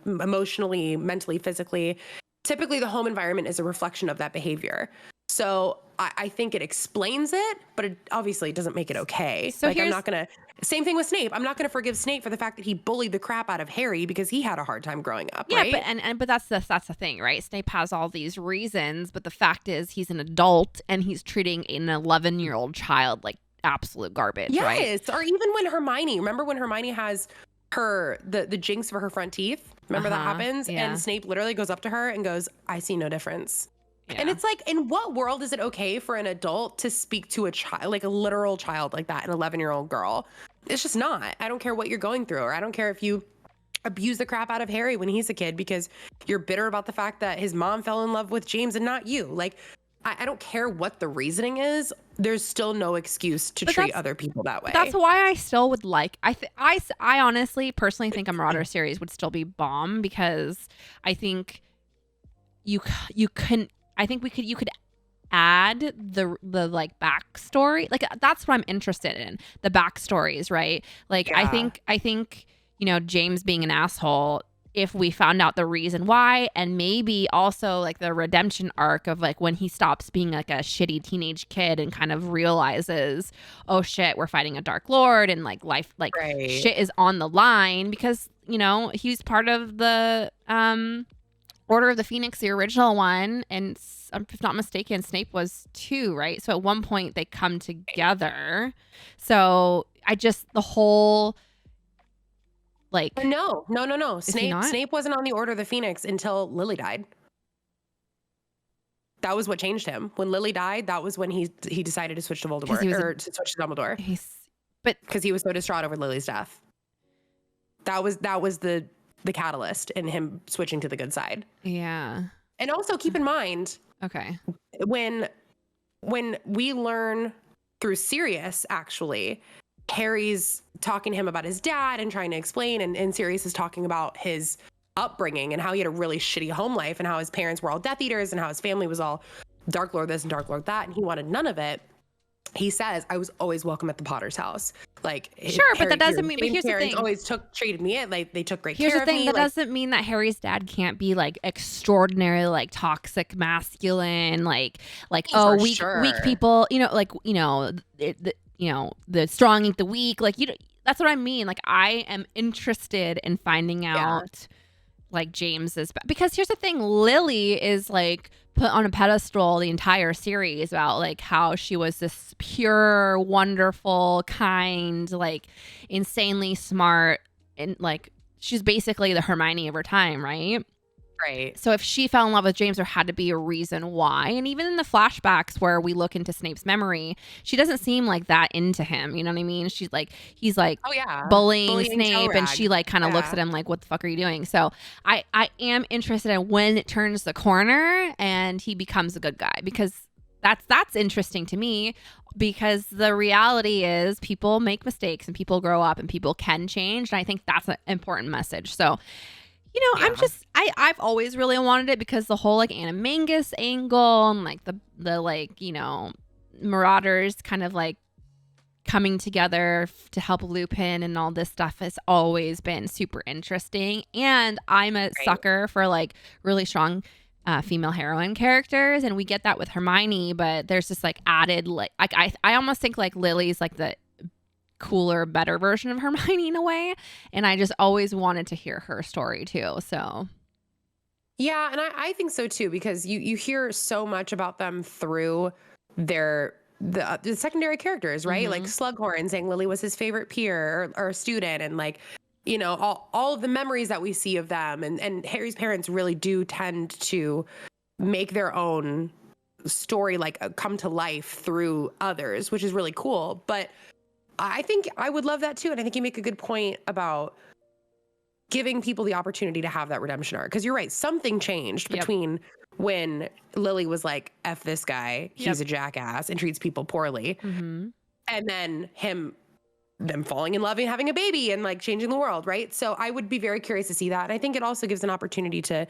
S2: emotionally, mentally, physically. Typically, the home environment is a reflection of that behavior. So I think it explains it, but it obviously doesn't make it okay.
S1: So
S2: like, I'm not going to, same thing with Snape. I'm not going to forgive Snape for the fact that he bullied the crap out of Harry because he had a hard time growing up,
S1: yeah,
S2: right?
S1: but that's the thing, right? Snape has all these reasons, but the fact is he's an adult and he's treating an 11-year-old child like absolute garbage, right?
S2: Yes, or even when remember when Hermione has the jinx for her front teeth? Remember that happens?
S1: Yeah.
S2: And Snape literally goes up to her and goes, I see no difference.
S1: Yeah.
S2: And it's like, in what world is it okay for an adult to speak to a child, like a literal child like that, an 11-year-old girl? It's just not. I don't care what you're going through, or I don't care if you abuse the crap out of Harry when he's a kid because you're bitter about the fact that his mom fell in love with James and not you. Like, I don't care what the reasoning is. There's still no excuse to treat other people that way.
S1: That's why I still would like. I honestly, personally think a Marauder series would still be bomb, because I think you can. I think you could add the like backstory. Like, that's what I'm interested in, the backstories, right? Like, yeah. I think James being an asshole, if we found out the reason why, and maybe also like the redemption arc of like when he stops being like a shitty teenage kid and kind of realizes, oh shit, we're fighting a Dark Lord, and like life, like shit is on the line, because he's part of the Order of the Phoenix, the original one, and if not mistaken, Snape was too, right? So at one point they come together. So the whole like
S2: no. Snape wasn't on the Order of the Phoenix until Lily died. That was what changed him. When Lily died, that was when he decided to switch to Voldemort, to switch to Dumbledore. Because he was so distraught over Lily's death. That was the catalyst in him switching to the good side.
S1: Yeah.
S2: And also keep in mind,
S1: okay,
S2: when we learn through Sirius, actually, Harry's talking to him about his dad and trying to explain, and Sirius is talking about his upbringing and how he had a really shitty home life and how his parents were all Death Eaters and how his family was all Dark Lord this and Dark Lord that, and he wanted none of it. He says, I was always welcome at the Potter's house. Like,
S1: sure, but that doesn't mean, but here's the thing.
S2: Always treated me in, like, they took great
S1: care of me.
S2: Here's the thing,
S1: that doesn't mean that Harry's dad can't be like extraordinarily like toxic masculine, like weak people, the strong eat the weak. Like, that's what I mean. Like, I am interested in finding out like James is back. Because here's the thing, Lily is like put on a pedestal the entire series about like how she was this pure, wonderful, kind, like insanely smart, and like she's basically the Hermione of her time, right?
S2: Right.
S1: So if she fell in love with James, there had to be a reason why. And even in the flashbacks where we look into Snape's memory, she doesn't seem like that into him. You know what I mean? She's like, he's like
S2: Oh yeah.
S1: bullying
S2: Bullying
S1: Snape, and
S2: Rag.
S1: she like kind of looks
S2: Yeah.
S1: at him like, what the fuck are you doing? So I am interested in when it turns the corner and he becomes a good guy, because that's interesting to me, because the reality is people make mistakes and people grow up and people can change. And I think that's an important message. So, you know,
S2: Yeah.
S1: I've always really wanted it, because the whole like Animangus angle and like the like, you know, Marauders kind of like coming together to help Lupin and all this stuff has always been super interesting. And I'm a sucker for like really strong female heroine characters, and we get that with Hermione, but there's this like added like I almost think like Lily's like the cooler, better version of Hermione in a way, and I just always wanted to hear her story too. So
S2: Yeah, and I think so too, because you hear so much about them through the secondary characters, right? Like Slughorn saying Lily was his favorite peer or student, and like, you know, all of the memories that we see of them, and Harry's parents really do tend to make their own story like come to life through others, which is really cool. But I think I would love that too, and I think you make a good point about giving people the opportunity to have that redemption arc. Because you're right, something changed between when Lily was like, F this guy, he's a jackass and treats people poorly. And then them falling in love and having a baby and like changing the world, right? So I would be very curious to see that. And I think it also gives an opportunity to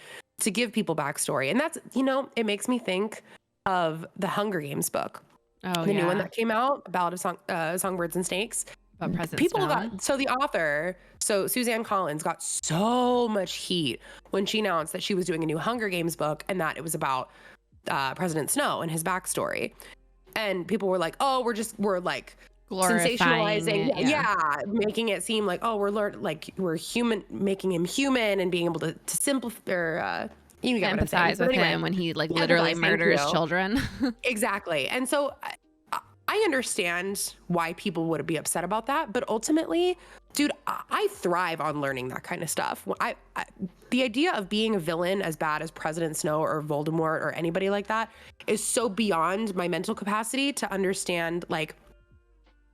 S2: give people backstory. And that's, you know, it makes me think of the Hunger Games book.
S1: the
S2: New one that came out, Ballad of Songbirds and Snakes. People got, so the author, so Suzanne Collins, got so much heat when she announced that she was doing a new Hunger Games book and that it was about President Snow and his backstory. And people were like, oh, we're like sensationalizing it, making it seem like, oh, we're human, making him human and being able to simplify or you get
S1: empathize with him when he like literally murders children.
S2: Exactly. And so I understand why people would be upset about that, but ultimately, dude, I thrive on learning that kind of stuff. The idea of being a villain as bad as President Snow or Voldemort or anybody like that is so beyond my mental capacity to understand like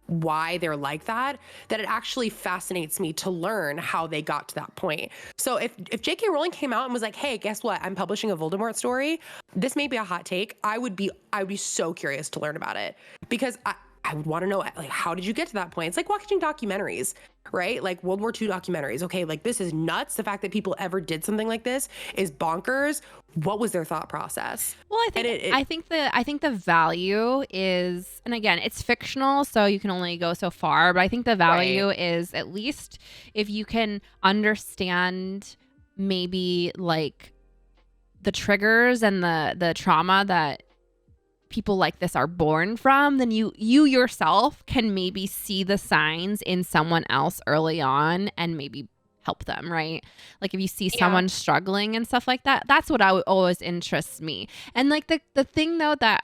S2: why they're like that it actually fascinates me to learn how they got to that point. So if J.K. Rowling came out and was like, hey, guess what? I'm publishing a Voldemort story. This may be a hot take. I would be so curious to learn about it, because I would want to know, like, how did you get to that point? It's like watching documentaries, right? Like World War II documentaries. Okay, like this is nuts. The fact that people ever did something like this is bonkers. What was their thought process?
S1: Well, I think the value is, and again, it's fictional, so you can only go so far, but I think the value is, at least if you can understand maybe like the triggers and the trauma that people like this are born from, then you yourself can maybe see the signs in someone else early on and maybe help them, right? Like if you see someone struggling and stuff like that, that's what always interests me. And like the thing though that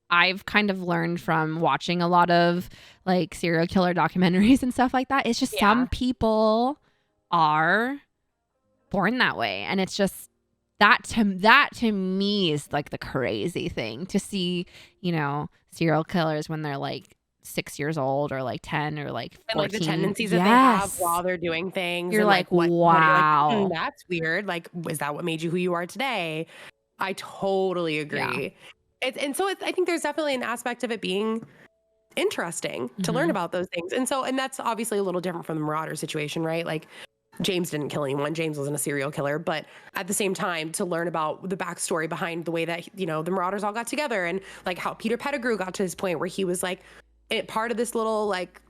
S1: I've kind of learned from watching a lot of like serial killer documentaries and stuff like that, is just some people are born that way, and it's just that to me is like the crazy thing to see, you know, serial killers when they're like 6 years old or like 10 or like 14.
S2: And like the tendencies that they have while they're doing things.
S1: You're
S2: and
S1: like,
S2: what,
S1: wow,
S2: you're like, that's weird. Like, is that what made you who you are today? I totally agree. And so I think there's definitely an aspect of it being interesting to learn about those things. And that's obviously a little different from the Marauder situation, right? Like James didn't kill anyone. James wasn't a serial killer, but at the same time, to learn about the backstory behind the way that, you know, the Marauders all got together, and like how Peter Pettigrew got to his point where he was like part of this little like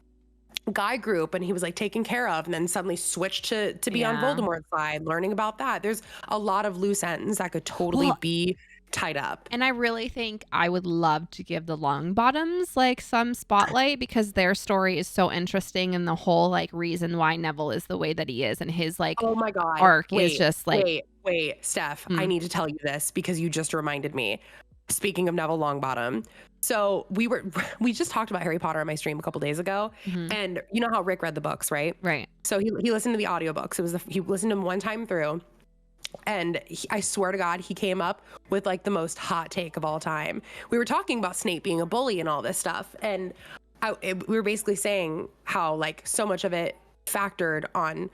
S2: guy group and he was like taken care of, and then suddenly switched to be on Voldemort's side, learning about that. There's a lot of loose ends that could totally be tied up.
S1: And I really think I would love to give the Longbottoms like some spotlight, because their story is so interesting, and the whole like reason why Neville is the way that he is, and his like
S2: oh my god
S1: arc is just like
S2: wait Steph, I need to tell you this because you just reminded me. Speaking of Neville Longbottom, so we just talked about Harry Potter on my stream a couple days ago, and you know how Rick read the books, right?
S1: Right.
S2: So he listened to the audiobooks. He listened to them one time through. And I swear to God, he came up with like the most hot take of all time. We were talking about Snape being a bully and all this stuff. And we were basically saying how like so much of it factored on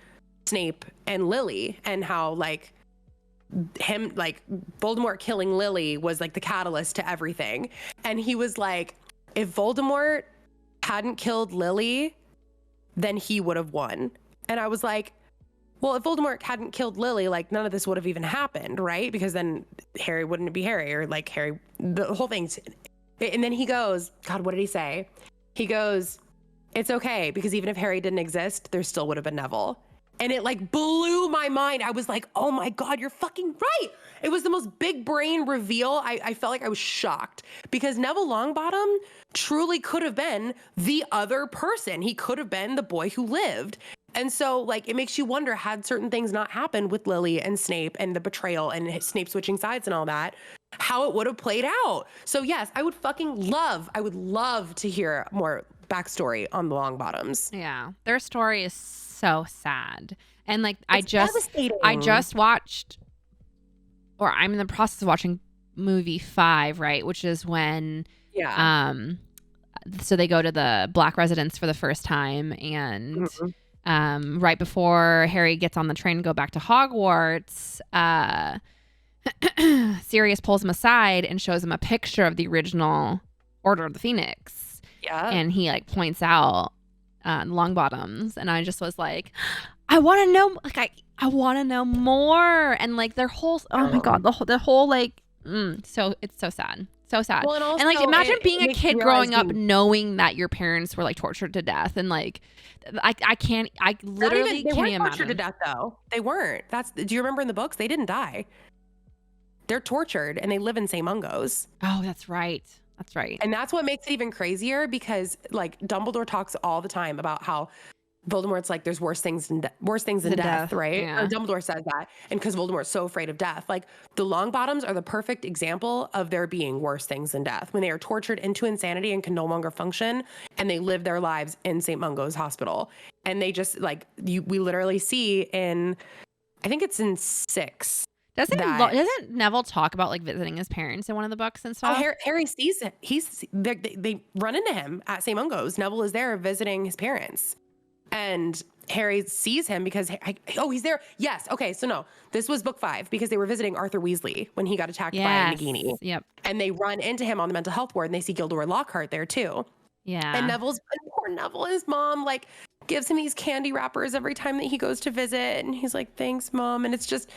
S2: Snape and Lily, and how like him, like Voldemort killing Lily was like the catalyst to everything. And he was like, if Voldemort hadn't killed Lily, then he would have won. And I was like, well, if Voldemort hadn't killed Lily, like none of this would have even happened, right? Because then Harry wouldn't be Harry, or like Harry, the whole thing. And then he goes, God, what did he say? He goes, it's okay, because even if Harry didn't exist, there still would have been Neville. And it like blew my mind. I was like, oh my God, you're fucking right. It was the most big brain reveal. I felt like I was shocked, because Neville Longbottom truly could have been the other person. He could have been the boy who lived. And so like, it makes you wonder, had certain things not happened with Lily and Snape and the betrayal and Snape switching sides and all that, how it would have played out. So yes, I would love to hear more backstory on the Longbottoms.
S1: Yeah. Their story is so sad. And like,
S2: It's devastating.
S1: I just watched, or I'm in the process of watching movie 5, right? Which is when, so they go to the Black residence for the first time, and right before Harry gets on the train to go back to Hogwarts, Sirius pulls him aside and shows him a picture of the original Order of the Phoenix.
S2: Yeah.
S1: And he like points out Longbottoms, and I just was like, I want to know, like I want to know more. And like their whole, oh my God, the whole like, so it's so sad. So sad.
S2: Well, and also,
S1: like imagine being a
S2: makes
S1: kid
S2: you
S1: growing
S2: realize
S1: up knowing that your parents were like tortured to death, and like I literally
S2: they
S1: can't
S2: weren't
S1: even
S2: tortured
S1: imagine.
S2: to death though. They weren't. Do you remember in the books? They didn't die. They're tortured and they live in St. Mungo's.
S1: Oh, that's right. That's right.
S2: And that's what makes it even crazier, because like Dumbledore talks all the time about how Voldemort's like, there's worse things than death, right?
S1: Yeah.
S2: Or Dumbledore says that. And because Voldemort's so afraid of death, like the Longbottoms are the perfect example of there being worse things than death, when they are tortured into insanity and can no longer function, and they live their lives in St. Mungo's hospital. And they just like, we literally see in, I think it's in 6.
S1: Doesn't Neville talk about like visiting his parents in one of the books and stuff?
S2: Harry sees it. They run into him at St. Mungo's. Neville is there visiting his parents, and Harry sees him because he's there. Yes. Okay. So no, this was book 5, because they were visiting Arthur Weasley when he got attacked by Nagini.
S1: Yep.
S2: And they run into him on the mental health ward, and they see Gilderoy Lockhart there too.
S1: Yeah.
S2: And poor Neville, his mom like gives him these candy wrappers every time that he goes to visit, and he's like, "Thanks, Mom." And it's just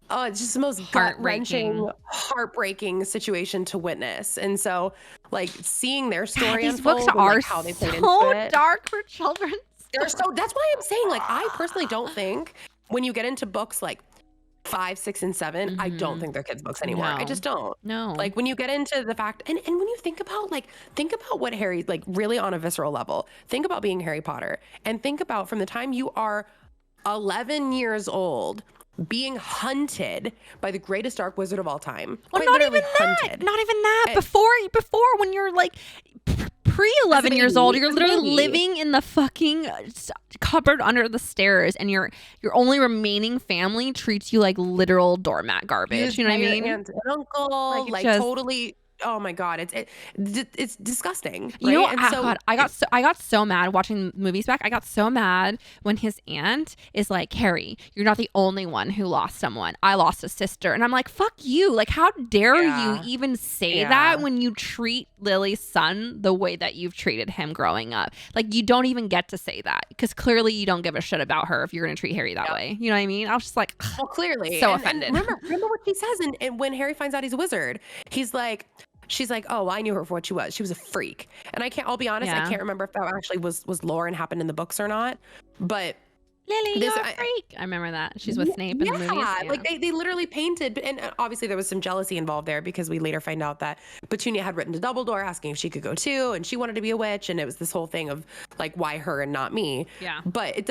S2: the most gut-wrenching, heartbreaking situation to witness. And so, like, seeing their story
S1: these
S2: unfold,
S1: books
S2: and,
S1: are
S2: like, how they played
S1: so
S2: into it.
S1: dark for children.
S2: That's why I'm saying, like, I personally don't think when you get into books like 5, 6, and 7, I don't think they're kids' books anymore.
S1: No.
S2: I just don't.
S1: No.
S2: Like, when you get into the fact, and when you think about what Harry, like, really on a visceral level, think about being Harry Potter, and think about from the time you are 11 years old, being hunted by the greatest dark wizard of all time.
S1: Well, not even that. Before when you're like pre-11 years old, you're literally living in the fucking cupboard under the stairs, and your only remaining family treats you like literal doormat garbage. You know what I mean?
S2: Aunt and uncle, like totally. Oh my God, it's disgusting. Right?
S1: You know, I got so mad watching movies back. I got so mad when his aunt is like, Harry, you're not the only one who lost someone. I lost a sister. And I'm like, fuck you. Like, how dare you even say that when you treat Lily's son the way that you've treated him growing up? Like, you don't even get to say that, because clearly you don't give a shit about her if you're going to treat Harry that way. You know what I mean? I was just like,
S2: well, clearly.
S1: So offended.
S2: And remember what he says and when Harry finds out he's a wizard, he's like, she's like, oh, well, I knew her for what she was. She was a freak. And I'll be honest, I can't remember if that actually was lore and happened in the books or not. But
S1: Lily, you're a freak. I remember that. She's with Snape in the movies. Yeah,
S2: like they literally painted, and obviously there was some jealousy involved there, because we later find out that Petunia had written to Dumbledore asking if she could go too, and she wanted to be a witch, and it was this whole thing of like, why her and not me?
S1: Yeah.
S2: But it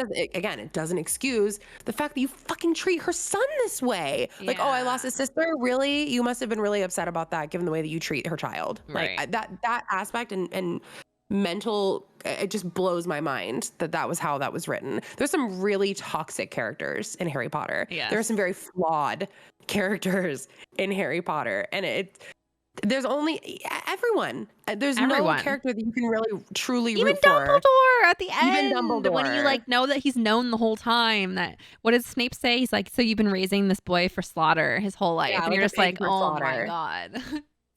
S2: doesn't excuse the fact that you fucking treat her son this way. Like, oh, I lost a sister? Really? You must have been really upset about that, given the way that you treat her child.
S1: Right.
S2: Like that aspect, and mental, it just blows my mind that that was how that was written. There's some really toxic characters in Harry Potter.
S1: Yes.
S2: There are some very flawed characters in Harry Potter, and there's only everyone. There's
S1: Everyone.
S2: no character that you can really truly
S1: Even
S2: root for.
S1: Dumbledore at the
S2: Even
S1: end, when you
S2: Dumbledore.
S1: like know that he's known the whole time. That what does Snape say? He's like, so you've been raising this boy for slaughter his whole life,
S2: Yeah,
S1: and
S2: like
S1: you're
S2: a
S1: just like,
S2: pig for
S1: oh my
S2: slaughter.
S1: god,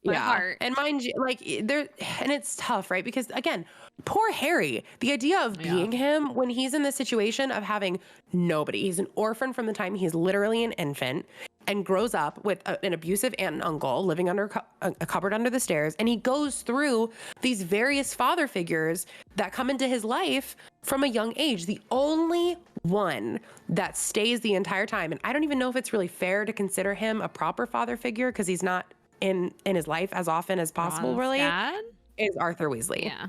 S1: my heart.
S2: And mind you, like there, and it's tough, right? Because again, poor Harry. The idea of being him when he's in the situation of having nobody. He's an orphan from the time he's literally an infant, and grows up with an abusive aunt and uncle living under a cupboard under the stairs. And he goes through these various father figures that come into his life from a young age. The only one that stays the entire time, and I don't even know if it's really fair to consider him a proper father figure because he's not in his life as often as possible,
S1: Ron's
S2: really,
S1: dad?
S2: is Arthur Weasley.
S1: Yeah.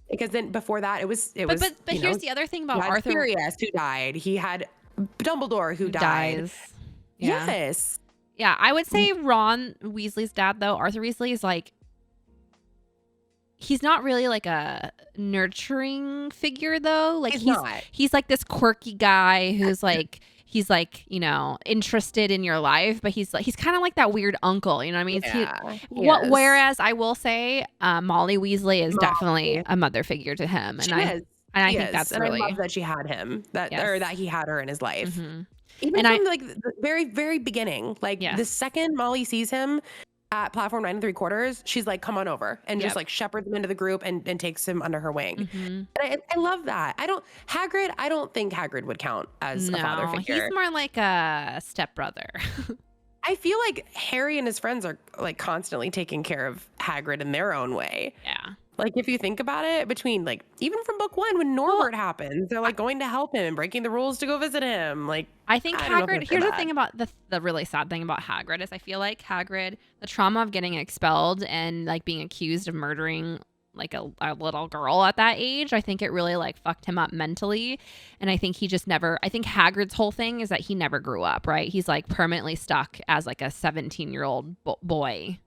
S2: Because then before that, it was.
S1: But here's the other thing about Arthur.
S2: Sirius, who died. He had Dumbledore, who died.
S1: Dies. Yeah.
S2: Yes.
S1: Yeah, I would say Ron Weasley's dad, though, Arthur Weasley, is like, he's not really like a nurturing figure, though. Like he's like this quirky guy who's like, he's like, you know, interested in your life, but he's kind of like that weird uncle, you know what I mean?
S2: Yeah,
S1: whereas I will say Molly Weasley is definitely a mother figure to him. And I think that's really,
S2: I love that she had him, or that he had her in his life.
S1: Mm-hmm.
S2: Even from like the very, very beginning, like the second Molly sees him at platform 9 3/4, she's like, come on over, and just like shepherds him into the group and takes him under her wing.
S1: Mm-hmm.
S2: And I love that. I don't think Hagrid would count as a father figure.
S1: He's more like a stepbrother.
S2: I feel like Harry and his friends are like constantly taking care of Hagrid in their own way.
S1: Yeah.
S2: Like if you think about it, between like even from book 1 when Norbert happens, they're like going to help him and breaking the rules to go visit him. Like
S1: I think Hagrid. Here's the thing about the really sad thing about Hagrid is I feel like Hagrid, the trauma of getting expelled and like being accused of murdering like a little girl at that age, I think it really like fucked him up mentally. And I think he just never. I think Hagrid's whole thing is that he never grew up. Right? He's like permanently stuck as like a 17-year-old boy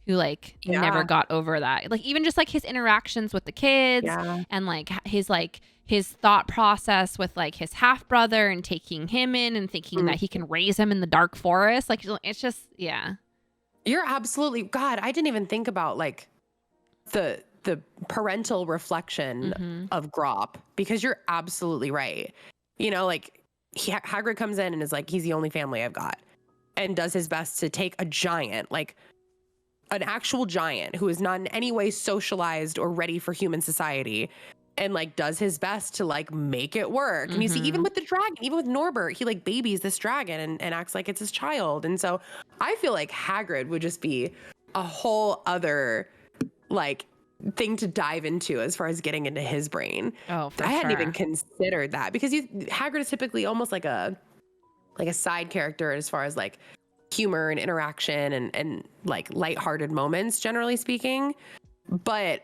S1: who like never got over that. Like even just like his interactions with the kids and like his thought process with like his half brother and taking him in and thinking that he can raise him in the dark forest. Like it's just,
S2: You're absolutely, God, I didn't even think about like the parental reflection of Grop, because you're absolutely right. You know, like Hagrid comes in and is like, he's the only family I've got, and does his best to take a giant, like an actual giant who is not in any way socialized or ready for human society, and like does his best to like make it work. And you see, even with the dragon, even with Norbert, he like babies this dragon and acts like it's his child. And so I feel like Hagrid would just be a whole other like thing to dive into as far as getting into his brain.
S1: Oh, for
S2: I hadn't
S1: sure.
S2: even considered that, because Hagrid is typically almost like a side character as far as like humor and interaction and like lighthearted moments, generally speaking. But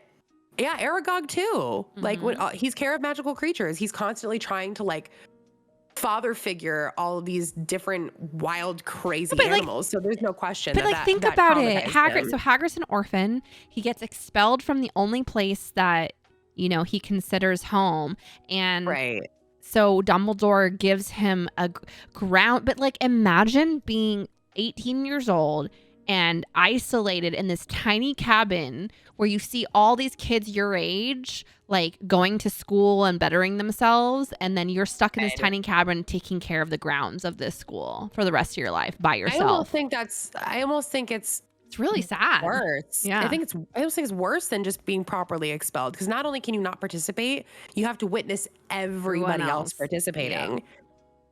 S2: yeah, Aragog too. Like when he's care of magical creatures, he's constantly trying to like father figure all of these different wild, crazy animals. So there's no question.
S1: But
S2: that
S1: think
S2: that
S1: about it.
S2: traumatized him.
S1: So Hagrid's an orphan. He gets expelled from the only place that, you know, he considers home. And so Dumbledore gives him a ground. But like imagine being 18 years old and isolated in this tiny cabin where you see all these kids your age like going to school and bettering themselves, and then you're stuck in this tiny cabin taking care of the grounds of this school for the rest of your life by yourself.
S2: I almost think it's
S1: really sad.
S2: Worse.
S1: Yeah.
S2: I almost think it's worse than just being properly expelled, because not only can you not participate, you have to witness everybody else participating. Yeah.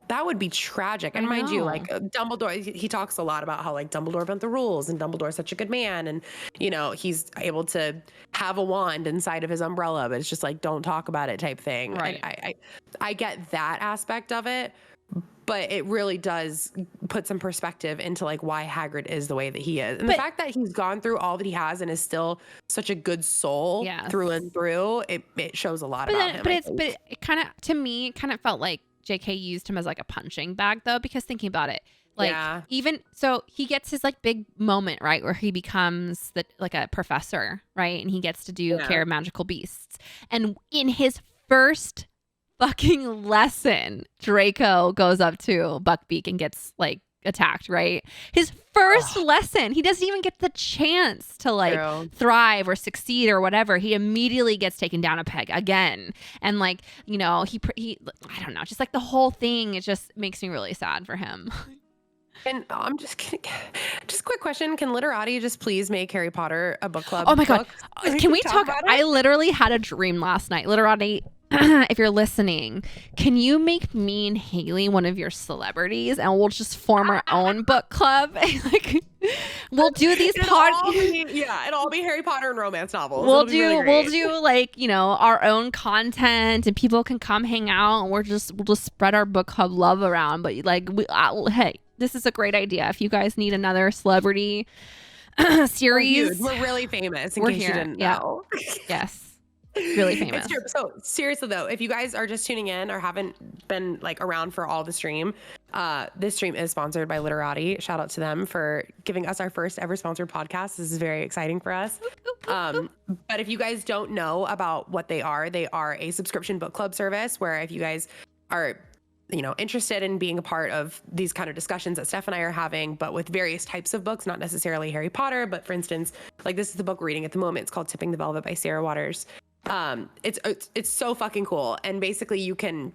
S2: That would be tragic. And mind you, like Dumbledore, he talks a lot about how like Dumbledore bent the rules and Dumbledore's such a good man. And, you know, he's able to have a wand inside of his umbrella, but it's just like, don't talk about it type thing.
S1: Right.
S2: I get that aspect of it, but it really does put some perspective into like why Hagrid is the way that he is. And the fact that he's gone through all that he has and is still such a good soul through and through, it shows a lot about him.
S1: But it kind of, to me, it kind of felt like JK used him as like a punching bag, though, because thinking about it, Like
S2: Yeah.
S1: even so he gets his like big moment, right? Where he becomes like a professor, right? And he gets to do care of magical beasts. And in his first fucking lesson, Draco goes up to Buckbeak and gets like attacked, right? His first lesson, he doesn't even get the chance to like thrive or succeed or whatever. He immediately gets taken down a peg again. And like, you know, he I don't know, just like the whole thing, it just makes me really sad for him.
S2: And I'm just kidding. Just a quick question. Can Literati just please make Harry Potter a book club?
S1: Oh my God.
S2: book?
S1: Can we talk?
S2: about it?
S1: I literally had a dream last night. Literati, if you're listening, can you make me and Hayli one of your celebrities and we'll just form our own book club? Like, we'll do these
S2: it'll all be Harry Potter and romance novels.
S1: We'll
S2: It'll be really
S1: we'll
S2: great.
S1: do like, you know, our own content and people can come hang out and we'll just spread our book club love around. But like, hey, this is a great idea. If you guys need another celebrity series,
S2: We're really famous. In
S1: we're
S2: case
S1: here.
S2: you didn't know.
S1: Yes. Really famous.
S2: It's true. So seriously though, if you guys are just tuning in or haven't been like around for all the stream, this stream is sponsored by Literati. Shout out to them for giving us our first ever sponsored podcast. This is very exciting for us. But if you guys don't know about what they are a subscription book club service where if you guys are, you know, interested in being a part of these kind of discussions that Steph and I are having, but with various types of books, not necessarily Harry Potter, but for instance, like this is the book we're reading at the moment. It's called Tipping the Velvet by Sarah Waters. It's so fucking cool. And basically you can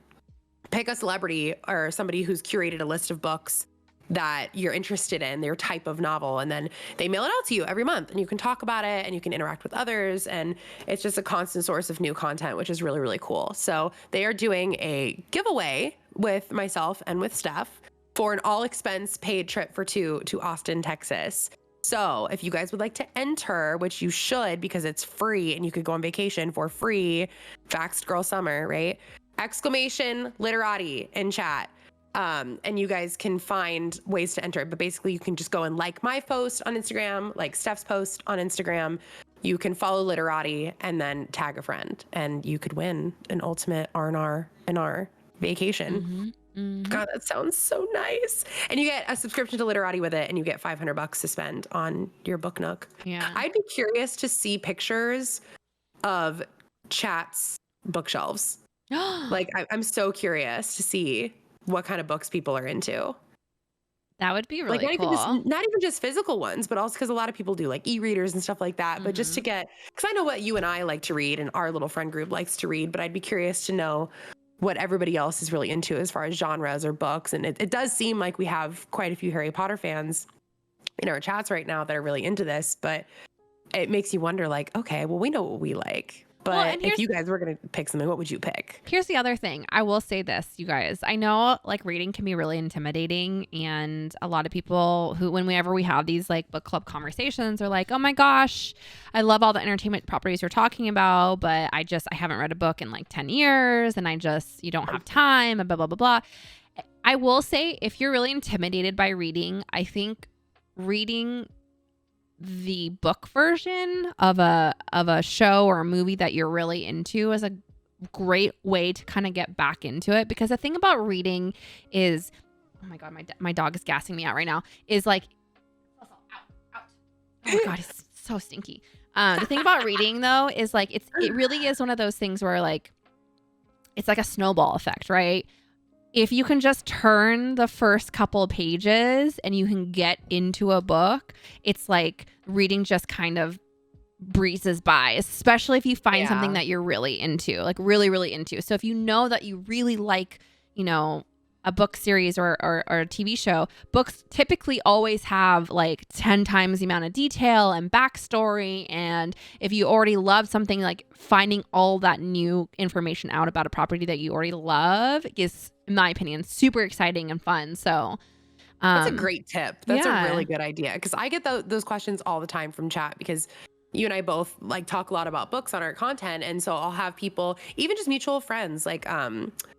S2: pick a celebrity or somebody who's curated a list of books that you're interested in, their type of novel, and then they mail it out to you every month and you can talk about it and you can interact with others, and it's just a constant source of new content, which is really, really cool. So they are doing a giveaway with myself and with Steph for an all expense paid trip for two to Austin, Texas. So if you guys would like to enter, which you should because it's free and you could go on vacation for free, Vaxxed Girl Summer, right? Exclamation Literati in chat. And you guys can find ways to enter it. But basically you can just go and like my post on Instagram, like Steph's post on Instagram. You can follow Literati and then tag a friend and you could win an ultimate R&R vacation. God, that sounds so nice. And you get a subscription to Literati with it and you get $500 to spend on your book nook.
S1: Yeah.
S2: I'd be curious to see pictures of Chat's bookshelves. Like I'm so curious to see what kind of books people are into.
S1: That would be really
S2: like
S1: cool.
S2: not even just physical ones, but also because a lot of people do like e-readers and stuff like that. But just to get, because I know what you and I like to read and our little friend group likes to read, but I'd be curious to know what everybody else is really into as far as genres or books. And it does seem like we have quite a few Harry Potter fans in our chats right now that are really into this, but it makes you wonder like, okay, well, we know what we like. But if you guys were going to pick something, what would you pick?
S1: Here's the other thing. I will say this, you guys. I know like reading can be really intimidating. And a lot of people who, whenever we have these like book club conversations are like, oh my gosh, I love all the entertainment properties you're talking about. But I haven't read a book in like 10 years and you don't have time and blah, blah, blah, blah. I will say if you're really intimidated by reading, I think reading the book version of a show or a movie that you're really into is a great way to kind of get back into it, because the thing about reading is, oh my god, my dog is gassing me out right now, is like, out. Oh my god, it's so stinky. The thing about reading though is like it really is one of those things where like it's like a snowball effect, right? If you can just turn the first couple of pages and you can get into a book, it's like reading just kind of breezes by, especially if you find something that you're really into, like really, really into. So if you know that you really like, you know, a book series or a TV show, books typically always have like 10 times the amount of detail and backstory. And if you already love something, like finding all that new information out about a property that you already love is, in my opinion, super exciting and fun. So
S2: that's a great tip. That's a really good idea, because I get those questions all the time from chat, because you and I both like talk a lot about books on our content. And so I'll have people, even just mutual friends, like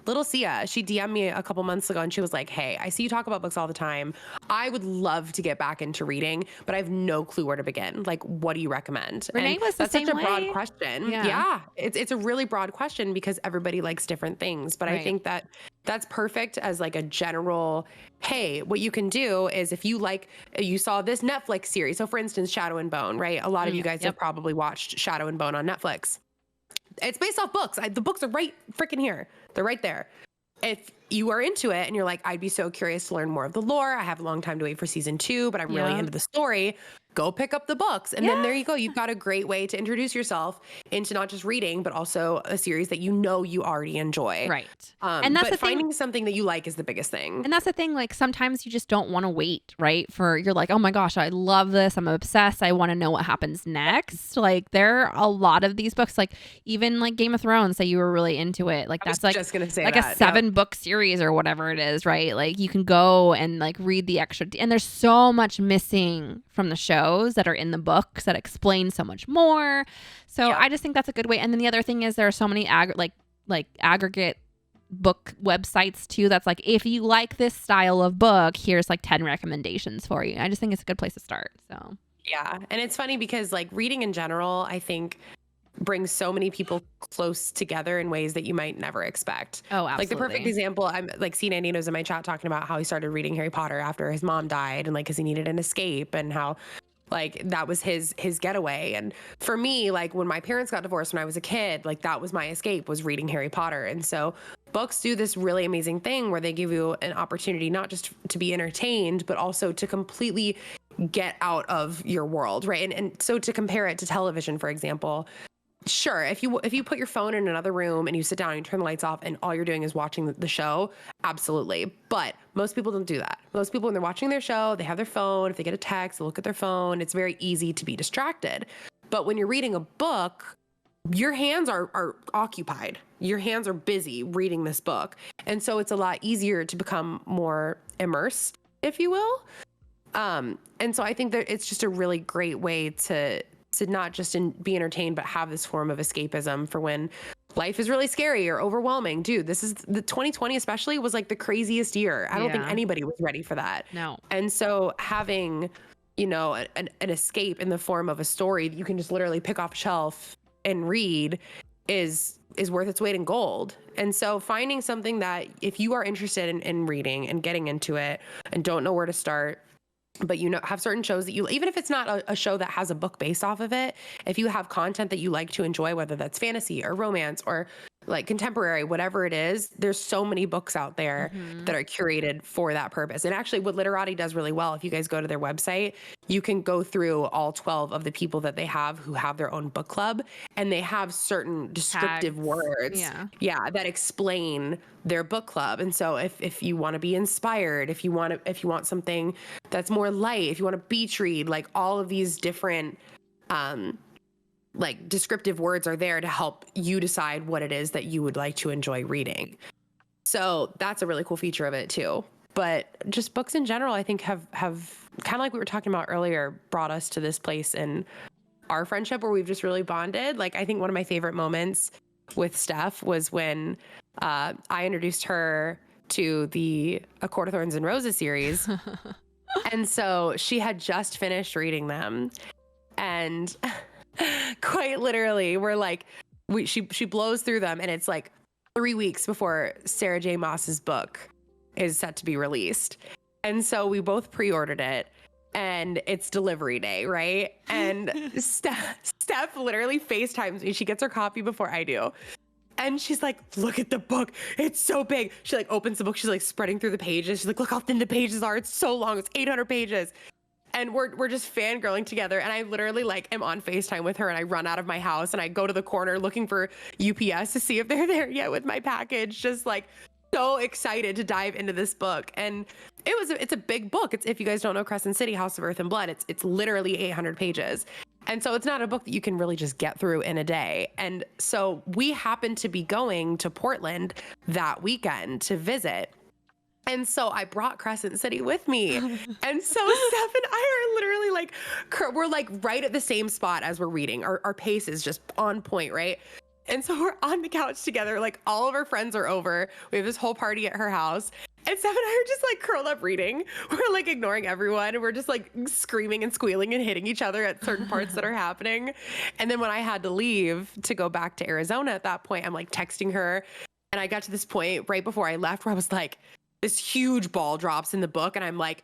S2: little Sia, she DM'd me a couple months ago and she was like, hey, I see you talk about books all the time. I would love to get back into reading, but I have no clue where to begin. Like, what do you recommend?
S1: Renee
S2: and
S1: was the
S2: that's
S1: same
S2: such a
S1: way.
S2: broad question. Yeah. It's a really broad question because everybody likes different things. But I think that That's perfect as like a general, hey, what you can do is if you saw this Netflix series. So for instance, Shadow and Bone, right? A lot of you guys have probably watched Shadow and Bone on Netflix. It's based off books. The books are right freaking here. They're right there. If you are into it and you're like, I'd be so curious to learn more of the lore. I have a long time to wait for season 2, but I'm really into the story. Go pick up the books. And then there you go. You've got a great way to introduce yourself into not just reading, but also a series that you know you already enjoy.
S1: Right. And that's
S2: but
S1: the thing.
S2: finding something that you like is the biggest thing.
S1: And that's the thing, like sometimes you just don't want to wait, right? You're like, oh my gosh, I love this. I'm obsessed. I want to know what happens next. Like there are a lot of these books, like even like Game of Thrones, say you were really into it. Like that's like,
S2: just gonna say
S1: like
S2: that.
S1: a 7-book series or whatever it is, right? Like you can go and like read the extra, and there's so much missing from the shows that are in the books that explain so much more. So I just think that's a good way. And then the other thing is there are so many aggregate book websites too that's like, if you like this style of book, here's like 10 recommendations for you. I just think it's a good place to start. So
S2: yeah. And it's funny because like reading in general, I think brings so many people close together in ways that you might never expect.
S1: Oh, absolutely.
S2: Like the perfect example, I'm like seeing Andy knows in my chat talking about how he started reading Harry Potter after his mom died and like because he needed an escape and how like that was his getaway. And for me, like when my parents got divorced when I was a kid, like that was my escape, was reading Harry Potter. And so books do this really amazing thing where they give you an opportunity not just to be entertained, but also to completely get out of your world, right? And so to compare it to television, for example, sure, if you put your phone in another room and you sit down and you turn the lights off and all you're doing is watching the show, absolutely. But most people don't do that. Most people, when they're watching their show, they have their phone. If they get a text, they look at their phone. It's very easy to be distracted. But when you're reading a book, your hands are occupied. Your hands are busy reading this book. And so it's a lot easier to become more immersed, if you will. And so I think that it's just a really great way to not just be entertained, but have this form of escapism for when life is really scary or overwhelming. Dude, this is the 2020 especially was like the craziest year. I don't think anybody was ready for that.
S1: No.
S2: And so having, an escape in the form of a story that you can just literally pick off a shelf and read is worth its weight in gold. And so finding something that if you are interested in reading and getting into it and don't know where to start, but have certain shows that even if it's not a show that has a book based off of it, if you have content that you like to enjoy, whether that's fantasy or romance or like contemporary, whatever it is, there's so many books out there that are curated for that purpose. And actually what Literati does really well, if you guys go to their website, you can go through all 12 of the people that they have who have their own book club, and they have certain descriptive
S1: Tags.
S2: words that explain their book club. And so if you want to be inspired, if you want something that's more light, if you want a beach read, like all of these different like descriptive words are there to help you decide what it is that you would like to enjoy reading. So that's a really cool feature of it too. But just books in general, I think have kind of like we were talking about earlier, brought us to this place in our friendship where we've just really bonded. Like I think one of my favorite moments with Steph was when I introduced her to the A Court of Thorns and Roses series. And so she had just finished reading them. And quite literally, we're like, she blows through them, and it's like 3 weeks before Sarah J. Maas's book is set to be released. And so we both pre-ordered it, and it's delivery day, right? And Steph literally FaceTimes me. She gets her copy before I do. And she's like, look at the book. It's so big. She like opens the book. She's like spreading through the pages. She's like, look how thin the pages are. It's so long. It's 800 pages. And we're just fangirling together. And I literally like am on FaceTime with her, and I run out of my house and I go to the corner looking for UPS to see if they're there yet with my package. Just like so excited to dive into this book. And it's a big book. It's, if you guys don't know Crescent City, House of Earth and Blood, it's literally 800 pages. And so it's not a book that you can really just get through in a day. And so we happened to be going to Portland that weekend to visit. And so I brought Crescent City with me. And so Steph and I are literally like, we're like right at the same spot as we're reading. Our pace is just on point, right? And so we're on the couch together, like all of our friends are over. We have this whole party at her house. And Steph and I are just like curled up reading. We're like ignoring everyone. And we're just like screaming and squealing and hitting each other at certain parts that are happening. And then when I had to leave to go back to Arizona at that point, I'm like texting her. And I got to this point right before I left where I was like, this huge ball drops in the book. And I'm like,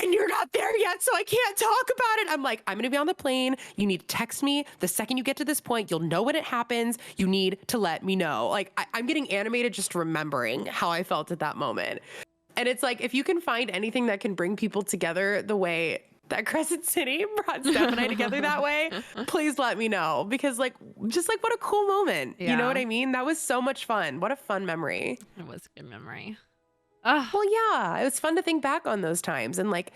S2: and you're not there yet, so I can't talk about it. I'm like, I'm going to be on the plane. You need to text me. The second you get to this point, you'll know when it happens. You need to let me know. Like, I'm getting animated just remembering how I felt at that moment. And it's like, if you can find anything that can bring people together the way that Crescent City brought Steph and I together that way, please let me know. Because like, just like what a cool moment.
S1: Yeah.
S2: You know what I mean? That was so much fun. What a fun memory.
S1: It was a good memory.
S2: Well, yeah, it was fun to think back on those times. And like,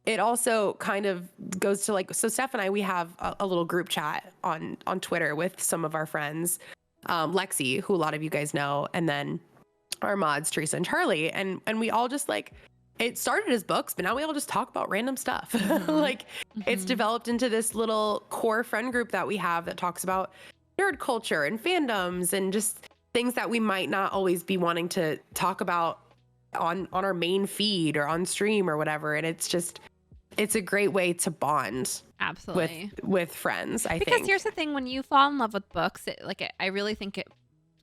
S2: it also kind of goes to like, so Steph and I, we have a little group chat on Twitter with some of our friends, Lexi, who a lot of you guys know, and then our mods, Teresa and Charlie. And we all just like, it started as books, but now we all just talk about random stuff. Like it's developed into this little core friend group that we have that talks about nerd culture and fandoms and just things that we might not always be wanting to talk about on our main feed or on stream or whatever. And it's a great way to bond
S1: Absolutely.
S2: with friends, I think.
S1: Because here's the thing, when you fall in love with books, I really think it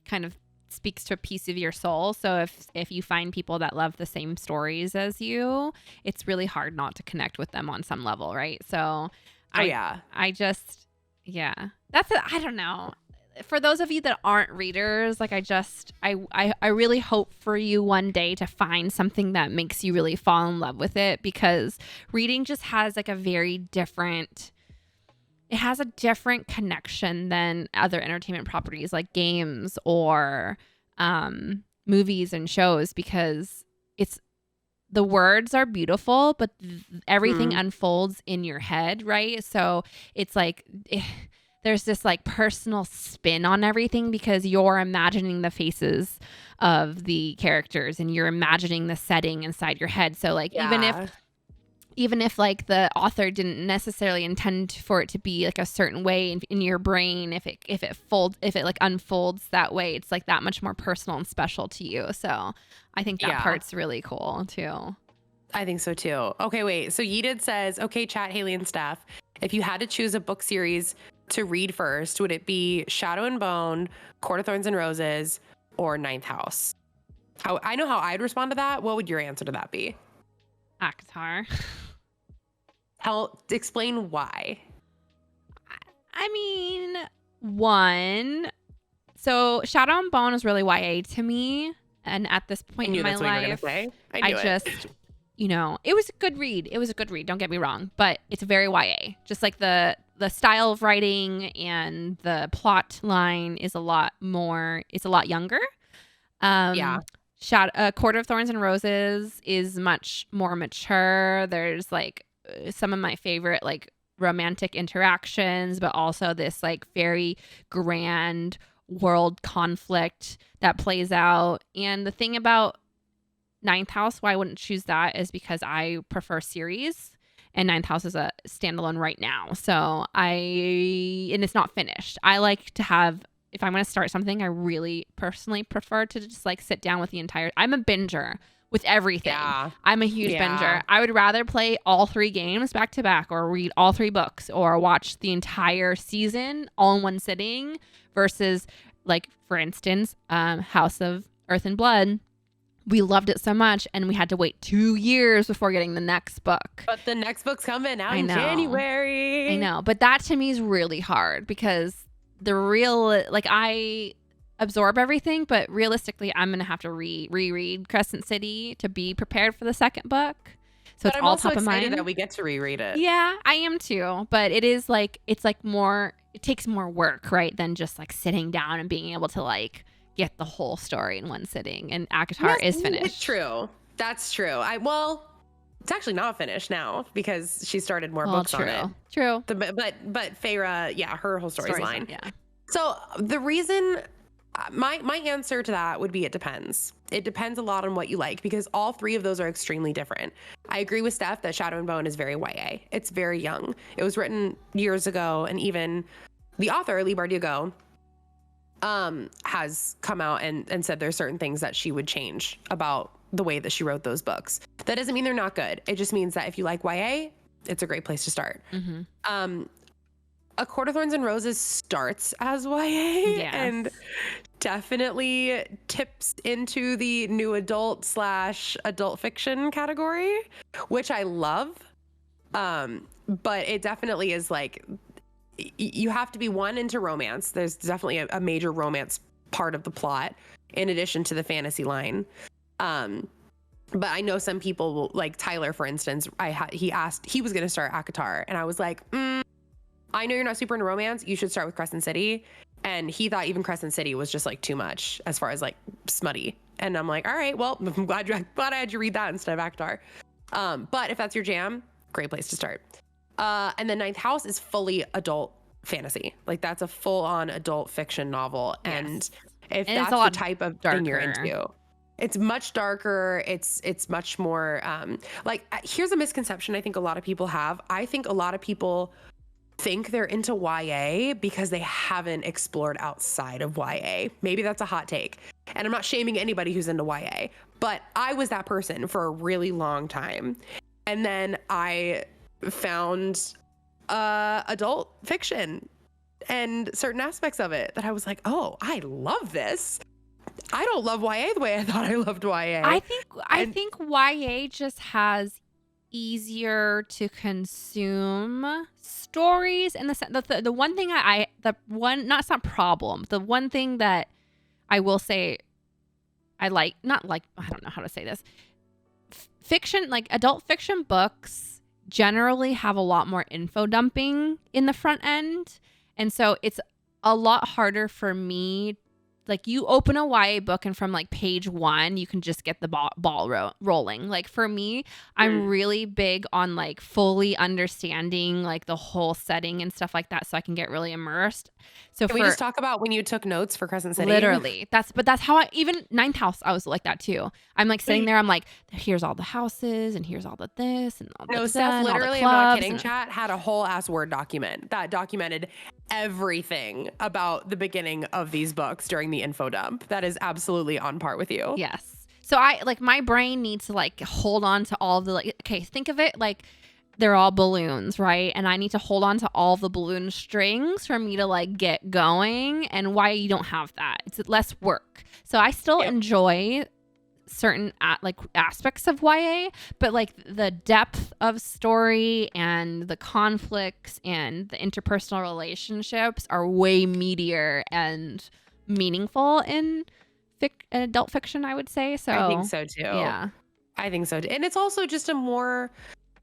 S1: kind of speaks to a piece of your soul. So if you find people that love the same stories as you, it's really hard not to connect with them on some level, right? So I don't know. For those of you that aren't readers, like I really hope for you one day to find something that makes you really fall in love with it, because reading just has like a different connection than other entertainment properties like games or movies and shows, because the words are beautiful, but everything unfolds in your head, right? So it's like there's this like personal spin on everything, because you're imagining the faces of the characters and you're imagining the setting inside your head. So like even if like the author didn't necessarily intend for it to be like a certain way in your brain, if it like unfolds that way, it's like that much more personal and special to you. So I think that part's really cool too.
S2: I think so too. Okay, wait. So Yeeted says, okay, chat, Hayli and Steph, if you had to choose a book series to read first, would it be Shadow and Bone, Court of Thorns and Roses, or Ninth House? I know how I'd respond to that. What would your answer to that be?
S1: ACOTAR.
S2: Explain why.
S1: I mean, one, so Shadow and Bone is really YA to me, and at this point in my life, it was a good read. It was a good read. Don't get me wrong, but it's very YA. Just like the style of writing and the plot line is a lot younger. Court of Thorns and Roses is much more mature. There's like some of my favorite like romantic interactions, but also this like very grand world conflict that plays out. And the thing about Ninth House, why I wouldn't choose that, is because I prefer series, and Ninth House is a standalone right now. So and it's not finished. I like to have, if I'm going to start something, I really personally prefer to just like sit down with the entire, I'm a binger with everything. Yeah. I'm a huge binger. I would rather play all 3 games back to back, or read all 3 books, or watch the entire season all in one sitting, versus like, for instance, House of Earth and Blood. We loved it so much, and we had to wait 2 years before getting the next book.
S2: But the next book's coming out in January.
S1: I know. But that to me is really hard, because I absorb everything, but realistically, I'm going to have to reread Crescent City to be prepared for the second book. So it's all top of mind. I'm excited
S2: that we get to reread it.
S1: Yeah, I am too. But it is like, it's like more, it takes more work, right? Than just like sitting down and being able to like get the whole story in one sitting. And ACOTAR is finished.
S2: It's true. That's true. It's actually not finished now, because she started more books on it.
S1: True.
S2: But Feyre, her whole story's line.
S1: Yeah.
S2: So the reason, my answer to that would be it depends. It depends a lot on what you like, because all 3 of those are extremely different. I agree with Steph that Shadow and Bone is very YA. It's very young. It was written years ago, and even the author, Leigh Bardugo, has come out and said there's certain things that she would change about the way that she wrote those books. That doesn't mean they're not good. It just means that if you like YA, it's a great place to start. A Court of Thorns and Roses starts as YA, and definitely tips into the new adult/adult fiction category, which I love. But it definitely is like you have to be into romance. There's definitely a major romance part of the plot in addition to the fantasy line. But I know some people will, like Tyler, for instance, he was going to start ACOTAR, and I was like, I know you're not super into romance. You should start with Crescent City. And he thought even Crescent City was just like too much as far as like smutty. And I'm like, all right, well, I'm glad I had you read that instead of ACOTAR. But if that's your jam, great place to start. And the Ninth House is fully adult fantasy. Like that's a full on adult fiction novel. Yes. And if that's the type of thing you're into, it's much darker. It's much more here's a misconception I think a lot of people have. I think a lot of people think they're into YA because they haven't explored outside of YA. Maybe that's a hot take. And I'm not shaming anybody who's into YA, but I was that person for a really long time. And then I found adult fiction and certain aspects of it that I was like, oh, I love this. I don't love YA the way I thought I loved YA.
S1: I think YA just has easier to consume stories, and the one thing it's not problem. The one thing that I will say I like, not like, I don't know how to say this. Fiction, like adult fiction books generally have a lot more info dumping in the front end. And so it's a lot harder for me. Like you open a YA book and from like page 1, you can just get the ball rolling. Like for me, I'm really big on like fully understanding like the whole setting and stuff like that, so I can get really immersed. So
S2: can we just talk about when you took notes for Crescent City?
S1: Literally, that's how even Ninth House, I was like that too. I'm like sitting there, I'm like, here's all the houses and here's all the this and all the
S2: no, Steph, literally, I'm not kidding. Chat had a whole ass Word document that documented everything about the beginning of these books during the info dump. That is absolutely on par with you.
S1: Yes. So I like my brain needs to like hold on to all the like, okay, think of it like they're all balloons, right? And I need to hold on to all the balloon strings for me to like get going. And why you don't have that? It's less work. So I still enjoy certain like aspects of YA, but like the depth of story and the conflicts and the interpersonal relationships are way meatier and meaningful in adult fiction, I would say. So
S2: I think so too.
S1: Yeah,
S2: I think so too. And it's also just a more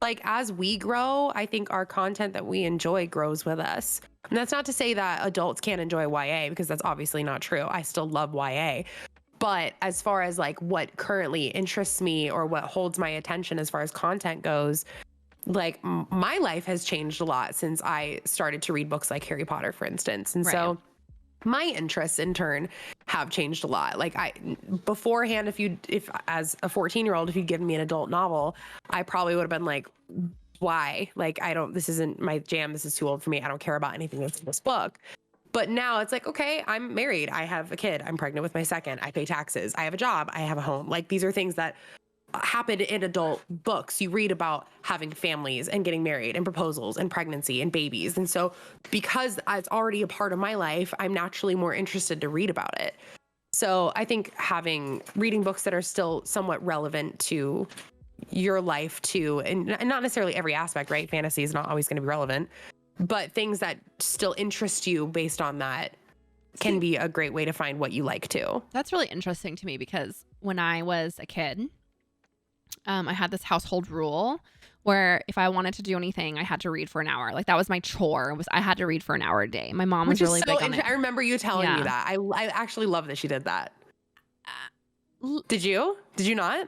S2: like, as we grow, I think our content that we enjoy grows with us. And that's not to say that adults can't enjoy YA, because that's obviously not true. I still love YA. But as far as like what currently interests me or what holds my attention as far as content goes, like my life has changed a lot since I started to read books like Harry Potter, for instance. And so my interests in turn have changed a lot. Like beforehand, if as a 14-year-old, if you'd given me an adult novel, I probably would have been like, why? Like, this isn't my jam. This is too old for me. I don't care about anything that's in this book. But now it's like, okay, I'm married. I have a kid. I'm pregnant with my second. I pay taxes. I have a job. I have a home. Like, these are things that happen in adult books. You read about having families and getting married and proposals and pregnancy and babies. And so because it's already a part of my life, I'm naturally more interested to read about it. So I think reading books that are still somewhat relevant to your life too, and not necessarily every aspect, right? Fantasy is not always going to be relevant, but things that still interest you based on that can be a great way to find what you like too.
S1: That's really interesting to me, because when I was a kid, I had this household rule where if I wanted to do anything, I had to read for an hour. Like that was my chore. I had to read for an hour a day. My mom was really big on it.
S2: I remember you telling me that. I actually love that she did that. Did you? Did you not?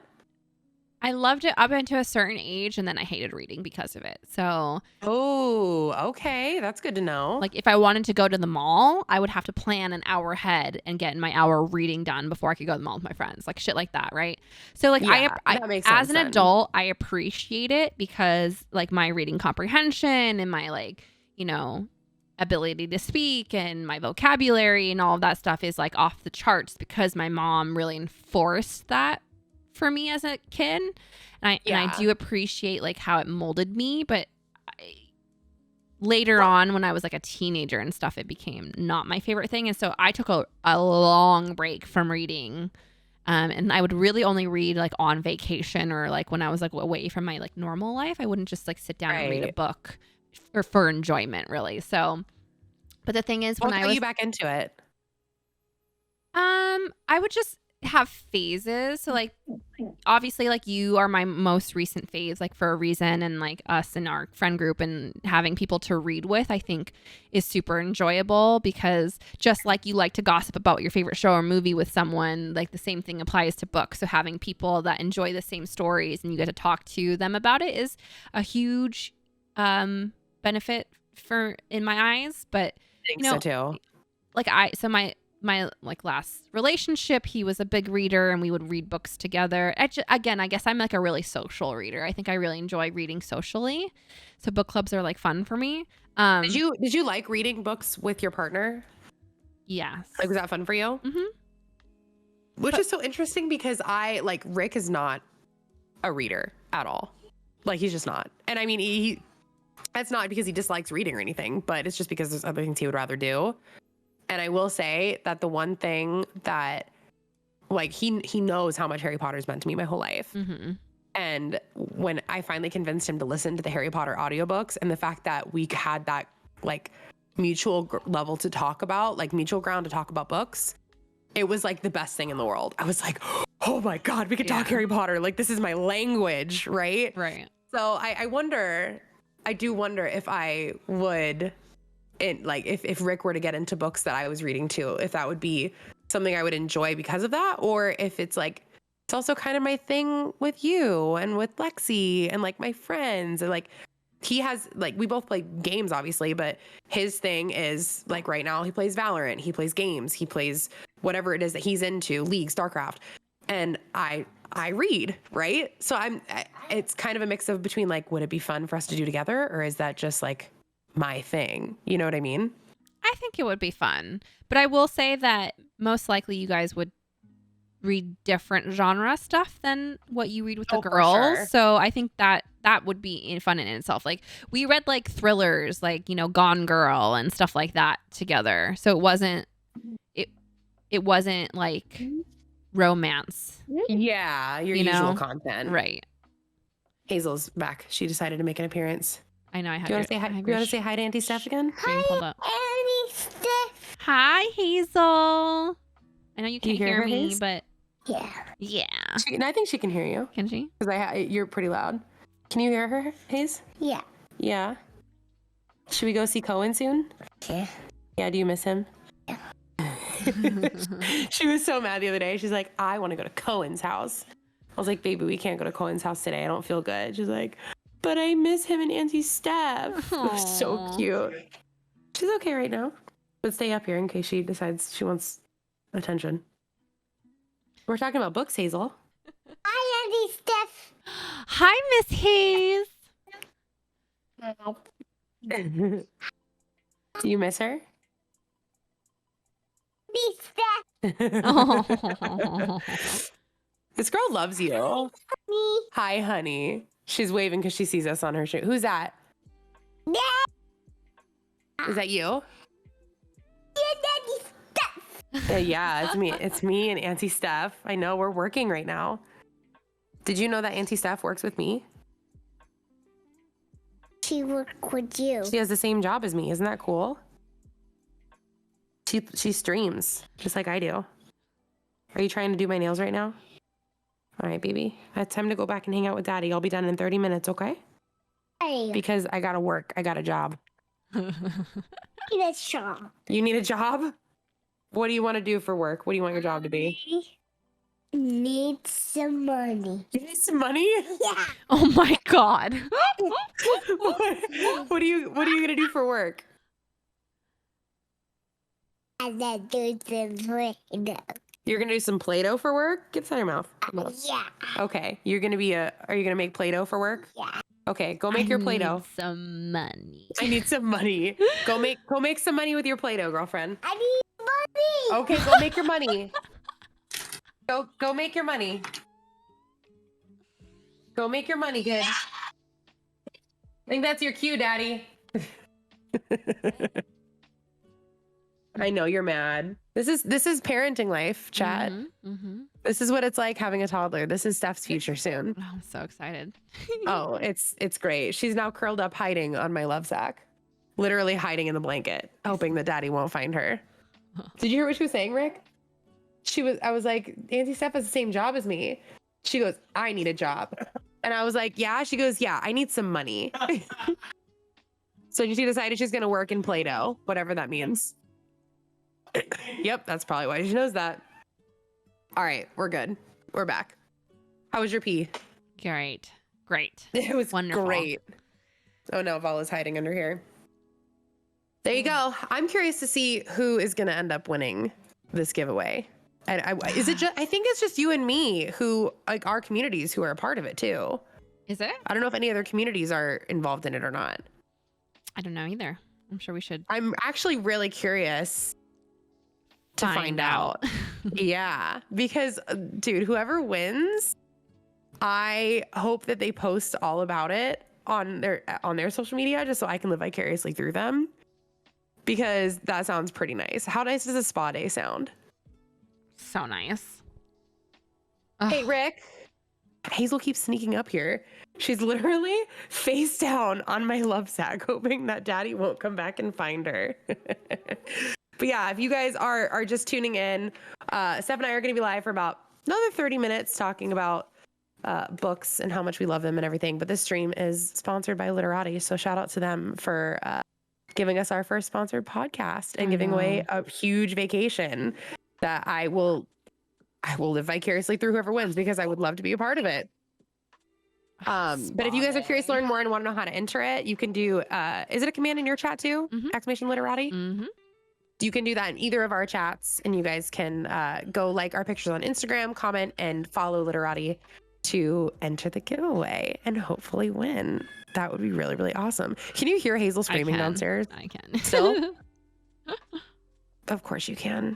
S1: I loved it up until a certain age, and then I hated reading because of it. So,
S2: okay, that's good to know.
S1: Like if I wanted to go to the mall, I would have to plan an hour ahead and get my hour reading done before I could go to the mall with my friends, like shit like that, right? So like
S2: that makes sense
S1: as an adult, I appreciate it because like my reading comprehension and my like, ability to speak and my vocabulary and all of that stuff is like off the charts because my mom really enforced that for me as a kid, and I do appreciate like how it molded me, but later on when I was like a teenager and stuff, it became not my favorite thing. And so I took a long break from reading. And I would really only read like on vacation or like when I was like away from my like normal life. I wouldn't just like sit down and read a book for enjoyment, really. So, but the thing is, when I was
S2: you back into it,
S1: I would just have phases. So like obviously like you are my most recent phase, like for a reason, and like us and our friend group and having people to read with, I think is super enjoyable, because just like you like to gossip about your favorite show or movie with someone, like the same thing applies to books. So having people that enjoy the same stories and you get to talk to them about it is a huge benefit for in my eyes. But
S2: I think
S1: you know,
S2: so too.
S1: like my like last relationship, he was a big reader and we would read books together. Again, I guess I'm like a really social reader. I think I really enjoy reading socially. So book clubs are like fun for me.
S2: Did you like reading books with your partner?
S1: Yes.
S2: Like, was that fun for you?
S1: Mm-hmm.
S2: Which is so interesting, because Rick is not a reader at all. Like, he's just not. And I mean, that's not because he dislikes reading or anything, but it's just because there's other things he would rather do. And I will say that the one thing that, like, he knows how much Harry Potter's meant to me my whole life.
S1: Mm-hmm.
S2: And when I finally convinced him to listen to the Harry Potter audiobooks, and the fact that we had that like mutual level to talk about, like mutual ground to talk about books, it was like the best thing in the world. I was like, oh my God, we could talk Harry Potter. Like, this is my language, right?
S1: Right.
S2: So I do wonder if I would, if Rick were to get into books that I was reading too, if that would be something I would enjoy because of that, or if it's like, it's also kind of my thing with you and with Lexi and like my friends, and like he has, like, we both play games obviously, but his thing is like right now he plays Valorant, he plays games, he plays whatever it is that he's into, League, StarCraft, and I read, right? So it's kind of a mix of between like, would it be fun for us to do together, or is that just like my thing? You know what I mean?
S1: I think it would be fun, but I will say that most likely you guys would read different genre stuff than what you read with the girls.
S2: Sure.
S1: So I think that would be fun in itself. Like, we read like thrillers, like, you know, Gone Girl and stuff like that together. So it wasn't like romance.
S2: Yeah, your
S1: You
S2: usual
S1: know?
S2: content.
S1: Right.
S2: Hazel's back. She decided to make an appearance.
S1: I know. I have.
S2: Do you want to say hi? Do you want to say hi to Auntie Steph again?
S1: Screen pulled up.
S3: Auntie Steph.
S1: Hi, Hazel. I know you can't
S2: hear
S1: hear
S2: her,
S1: me,
S2: Haze?
S1: but
S3: Yeah.
S1: yeah.
S2: And I think she can hear you,
S1: Can she?
S2: because you're pretty loud. Can you hear her, Hayes?
S3: Yeah.
S2: Yeah. Should we go see Cohen soon?
S3: Yeah.
S2: Yeah. Do you miss him?
S3: Yeah.
S2: She was so mad the other day. She's like, I want to go to Cohen's house. I was like, baby, we can't go to Cohen's house today. I don't feel good. She's like, but I miss him and Auntie Steph. It was so
S1: Aw.
S2: cute. She's okay right now, but stay up here in case she decides she wants attention. We're talking about books, Hazel.
S3: Hi, Auntie Steph.
S1: Hi, Miss Hayes.
S2: Do you miss her?
S3: Auntie Steph.
S1: Oh.
S2: This girl loves you.
S3: Me.
S2: Hi, honey. She's waving because she sees us on her shoe. Who's that?
S3: Yeah.
S2: Is that you?
S3: Auntie Steph.
S2: Yeah, it's me. It's me and Auntie Steph. I know, we're working right now. Did you know that Auntie Steph works with me?
S3: She worked with you.
S2: She has the same job as me. Isn't that cool? She streams just like I do. Are you trying to do my nails right now? All right, baby. It's time to go back and hang out with Daddy. I'll be done in 30 minutes, okay?
S3: Hey.
S2: Because I gotta work. I got a job.
S3: Let's shop.
S2: You need a job? What do you want to do for work? What do you want your job to be?
S3: Need some money.
S2: You need some money?
S3: Yeah.
S1: Oh my God.
S2: What are you gonna do for work?
S3: And then do some Play-Doh.
S2: You're gonna do some Play-Doh for work? Get this out of your mouth.
S3: Yeah.
S2: Okay. Are you gonna make Play-Doh for work?
S3: Yeah.
S2: Okay, go make your Play-Doh.
S1: Need some money.
S2: I need some money. Go make some money with your Play-Doh, girlfriend.
S3: I need money.
S2: Okay, go make your money. Go make your money. Go make your money, kid. I think that's your cue, Daddy. I know you're mad. This is parenting life, chat. This is what it's like having a toddler. This is Steph's future soon.
S1: Oh, I'm so excited.
S2: Oh, it's great. She's now curled up hiding on my love sack. Literally hiding in the blanket, hoping that daddy won't find her. Did you hear what she was saying, Rick? I was like, Auntie Steph has the same job as me. She goes, I need a job. And I was like, yeah. She goes, yeah, I need some money. So she decided she's going to work in Play-Doh, whatever that means. Yep, that's probably why she knows that. All right, we're good. We're back. How was your pee?
S1: Great.
S2: It was
S1: Wonderful.
S2: great. Oh no, Vala's hiding under here. There you go. I'm curious to see who is going to end up winning this giveaway. And is it just, I think it's just you and me who, like, our communities who are a part of it too.
S1: Is it?
S2: I don't know if any other communities are involved in it or not.
S1: I don't know either. I'm sure we should.
S2: I'm actually really curious to find out. Yeah, because dude, whoever wins, I hope that they post all about it on their social media, just so I can live vicariously through them, because that sounds pretty nice. How nice does a spa day sound?
S1: So nice.
S2: Hey, Rick. Hazel keeps sneaking up here. She's literally face down on my love sack, hoping that daddy won't come back and find her. But yeah, if you guys are just tuning in, Steph and I are going to be live for about another 30 minutes talking about books and how much we love them and everything. But this stream is sponsored by Literati, so shout out to them for giving us our first sponsored podcast and giving away a huge vacation that I will live vicariously through whoever wins, because I would love to be a part of it. But if you guys are curious to learn more and want to know how to enter it, you can do, is it a command in your chat too? Exclamation Literati? You can do that in either of our chats, and you guys can go like our pictures on Instagram, comment, and follow Literati to enter the giveaway and hopefully win. That would be really, really awesome. Can you hear Hazel screaming downstairs?
S1: I can.
S2: Still? Of course you can.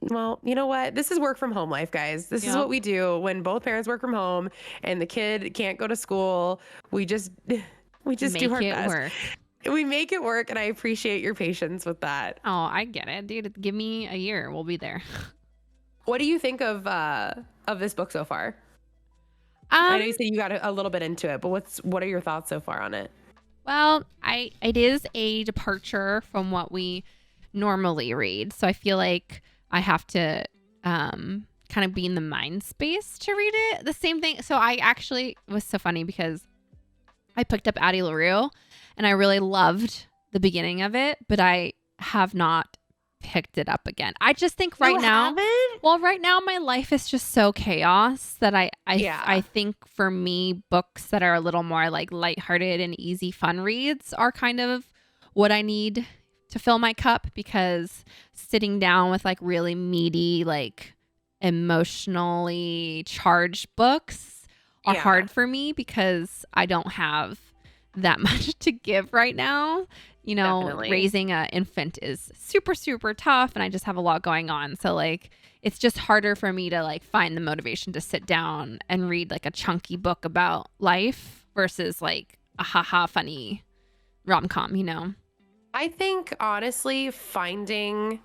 S2: Well, you know what? This is work from home life, guys. This is what we do when both parents work from home and the kid can't go to school. We just do our best.
S1: Work.
S2: We make it work, and I appreciate your patience with that.
S1: Oh, I get it, dude. Give me a year. We'll be there.
S2: What do you think of this book so far? I know you said you got a little bit into it, but what are your thoughts so far on it?
S1: Well, it is a departure from what we normally read, so I feel like I have to kind of be in the mind space to read it. The same thing. So I actually was so funny because I picked up Addie LaRue and I really loved the beginning of it, but I have not picked it up again. I just think right now my life is just so chaos that I think for me, books that are a little more like lighthearted and easy fun reads are kind of what I need to fill my cup, because sitting down with like really meaty, like emotionally charged books are hard for me, because I don't have that much to give right now. You know,
S2: Definitely.
S1: Raising an infant is super, super tough, and I just have a lot going on. So like, it's just harder for me to like find the motivation to sit down and read like a chunky book about life versus like a haha funny rom-com, you know?
S2: I think honestly, finding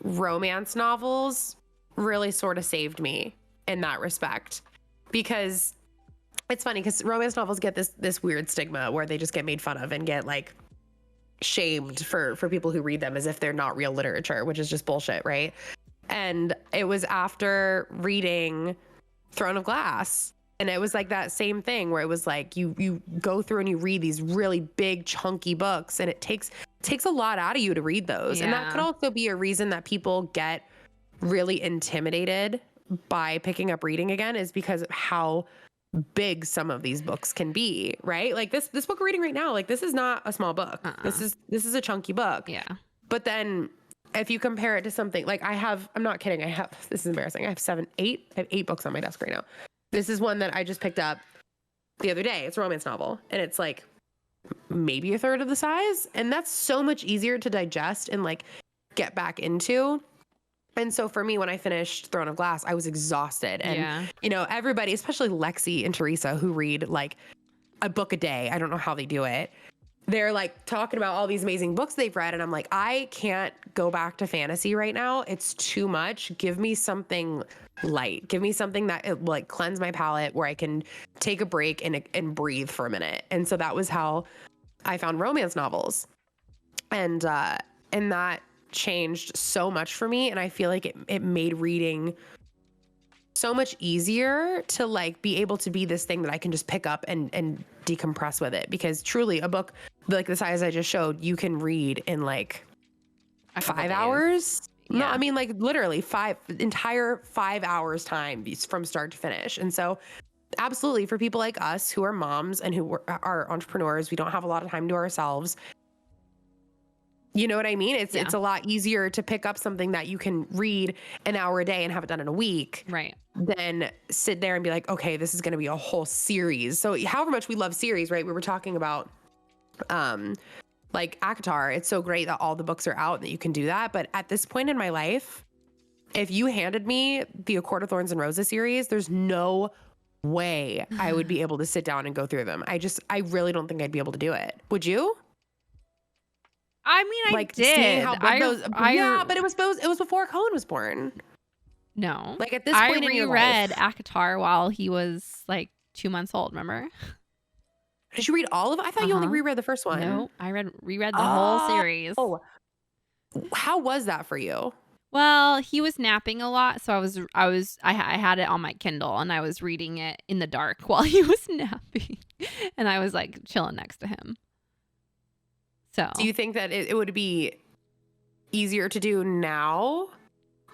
S2: romance novels really sort of saved me in that respect, because it's funny because romance novels get this weird stigma where they just get made fun of and get like shamed for people who read them as if they're not real literature, which is just bullshit, right? And it was after reading Throne of Glass, and it was like that same thing where it was like you go through and you read these really big chunky books, and it takes a lot out of you to read those. And that could also be a reason that people get really intimidated by picking up reading again, is because of how big some of these books can be, right? Like this book we're reading right now, like this is not a small book. This is a chunky book.
S1: Yeah.
S2: But then if you compare it to something like I'm not kidding, this is embarrassing. I have 8 books on my desk right now. This is one that I just picked up the other day. It's a romance novel, and it's like maybe a third of the size, and that's so much easier to digest and like get back into. And so for me, when I finished Throne of Glass, I was exhausted. And, you know, everybody, especially Lexi and Teresa, who read like a book a day, I don't know how they do it. they're like talking about all these amazing books they've read. And I'm like, I can't go back to fantasy right now. It's too much. Give me something light. Give me something that it, like cleanse my palate where I can take a break and breathe for a minute. And so that was how I found romance novels. And that changed so much for me. And I feel like it made reading so much easier to like be able to be this thing that I can just pick up and decompress with it. Because truly a book like the size I just showed, you can read in like 5 hours.
S1: Yeah.
S2: No, I mean like literally entire 5 hours time from start to finish. And so absolutely for people like us who are moms and who are entrepreneurs, we don't have a lot of time to ourselves. You know what I mean? It's a lot easier to pick up something that you can read an hour a day and have it done in a week.
S1: Right.
S2: Than sit there and be like, okay, this is going to be a whole series. So however much we love series, right? We were talking about like ACOTAR. It's so great that all the books are out and that you can do that. But at this point in my life, if you handed me the A Court of Thorns and Roses series, there's no way I would be able to sit down and go through them. I really don't think I'd be able to do it. Would you?
S1: I mean,
S2: like
S1: I did.
S2: Seeing how big but it was before Cohen was born.
S1: No.
S2: Like at this point in your
S1: reread
S2: life.
S1: ACOTAR while he was like 2 months old, remember?
S2: Did you read all of it? I thought you only reread the first one.
S1: No, I reread the whole series.
S2: Oh. How was that for you?
S1: Well, he was napping a lot, so I had it on my Kindle and I was reading it in the dark while he was napping. And I was like chilling next to him. So
S2: do you think that it would be easier to do now?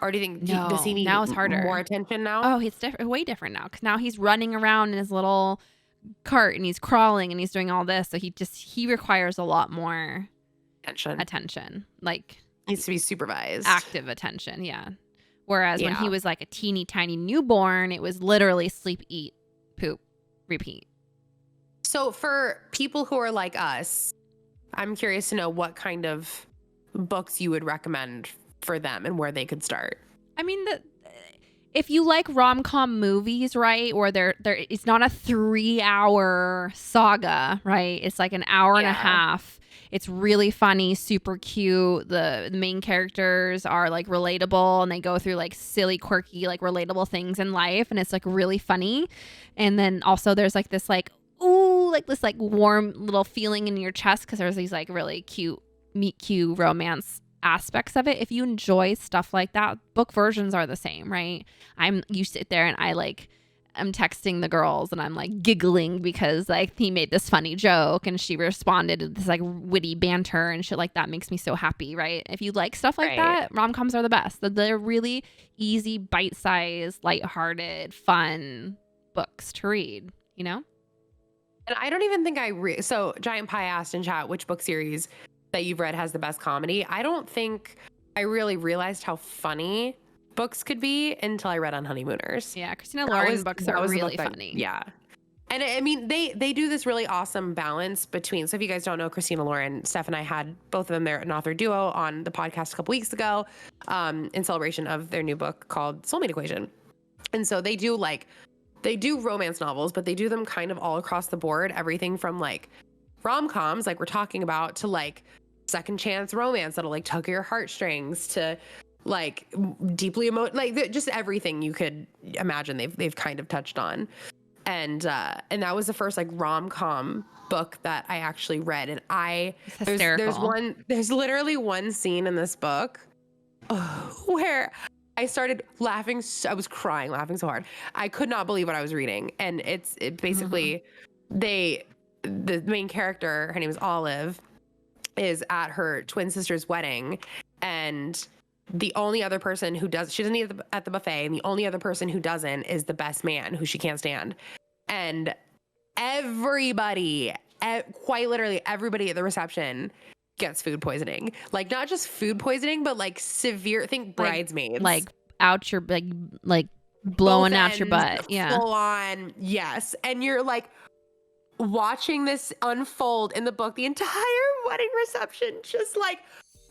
S2: Or do you think does he need
S1: now it's harder.
S2: More attention now?
S1: Oh, it's way different now because now he's running around in his little cart and he's crawling and he's doing all this. So he requires a lot more attention. Like
S2: needs to be supervised.
S1: Active attention, yeah. Whereas when he was like a teeny tiny newborn, it was literally sleep, eat, poop, repeat.
S2: So for people who are like us, I'm curious to know what kind of books you would recommend for them and where they could start.
S1: I mean, if you like rom-com movies, right, or it's not a 3-hour saga, right? It's like an hour and a half. It's really funny, super cute. The main characters are like relatable and they go through like silly, quirky, like relatable things in life. And it's like really funny. And then also there's like this like, ooh, like this like warm little feeling in your chest because there's these like really cute meet cute romance aspects of it. If you enjoy stuff like that, book versions are the same, right? You sit there and I'm texting the girls and I'm like giggling because like he made this funny joke and she responded to this like witty banter and shit like that makes me so happy, right? If you like stuff like that, rom-coms are the best. They're really easy, bite-sized, lighthearted, fun books to read, you know?
S2: And I don't even think so Giant Pie asked in chat which book series that you've read has the best comedy. I don't think I really realized how funny books could be until I read On Honeymooners.
S1: Yeah, Christina Lauren books are really funny.
S2: Yeah. And I mean, they do this really awesome balance between, so if you guys don't know Christina Lauren, Steph and I had both of them, they're an author duo on the podcast a couple weeks ago in celebration of their new book called Soulmate Equation. And so they do romance novels, but they do them kind of all across the board. Everything from like rom-coms, like we're talking about, to like second chance romance that'll like tug at your heartstrings, to like deeply like just everything you could imagine they've kind of touched on. And that was the first like rom-com book that I actually read. And there's literally one scene in this book where I started laughing. I was crying, laughing so hard. I could not believe what I was reading. And it basically, the main character, her name is Olive, is at her twin sister's wedding. And the only other person she doesn't eat at the buffet. And the only other person who doesn't is the best man who she can't stand. And everybody, quite literally everybody at the reception gets food poisoning. Like not just food poisoning, but like severe, think bridesmaids.
S1: Like out your, like blowing out your butt. Yeah.
S2: Full on. Yes. And you're like watching this unfold in the book, the entire wedding reception, just like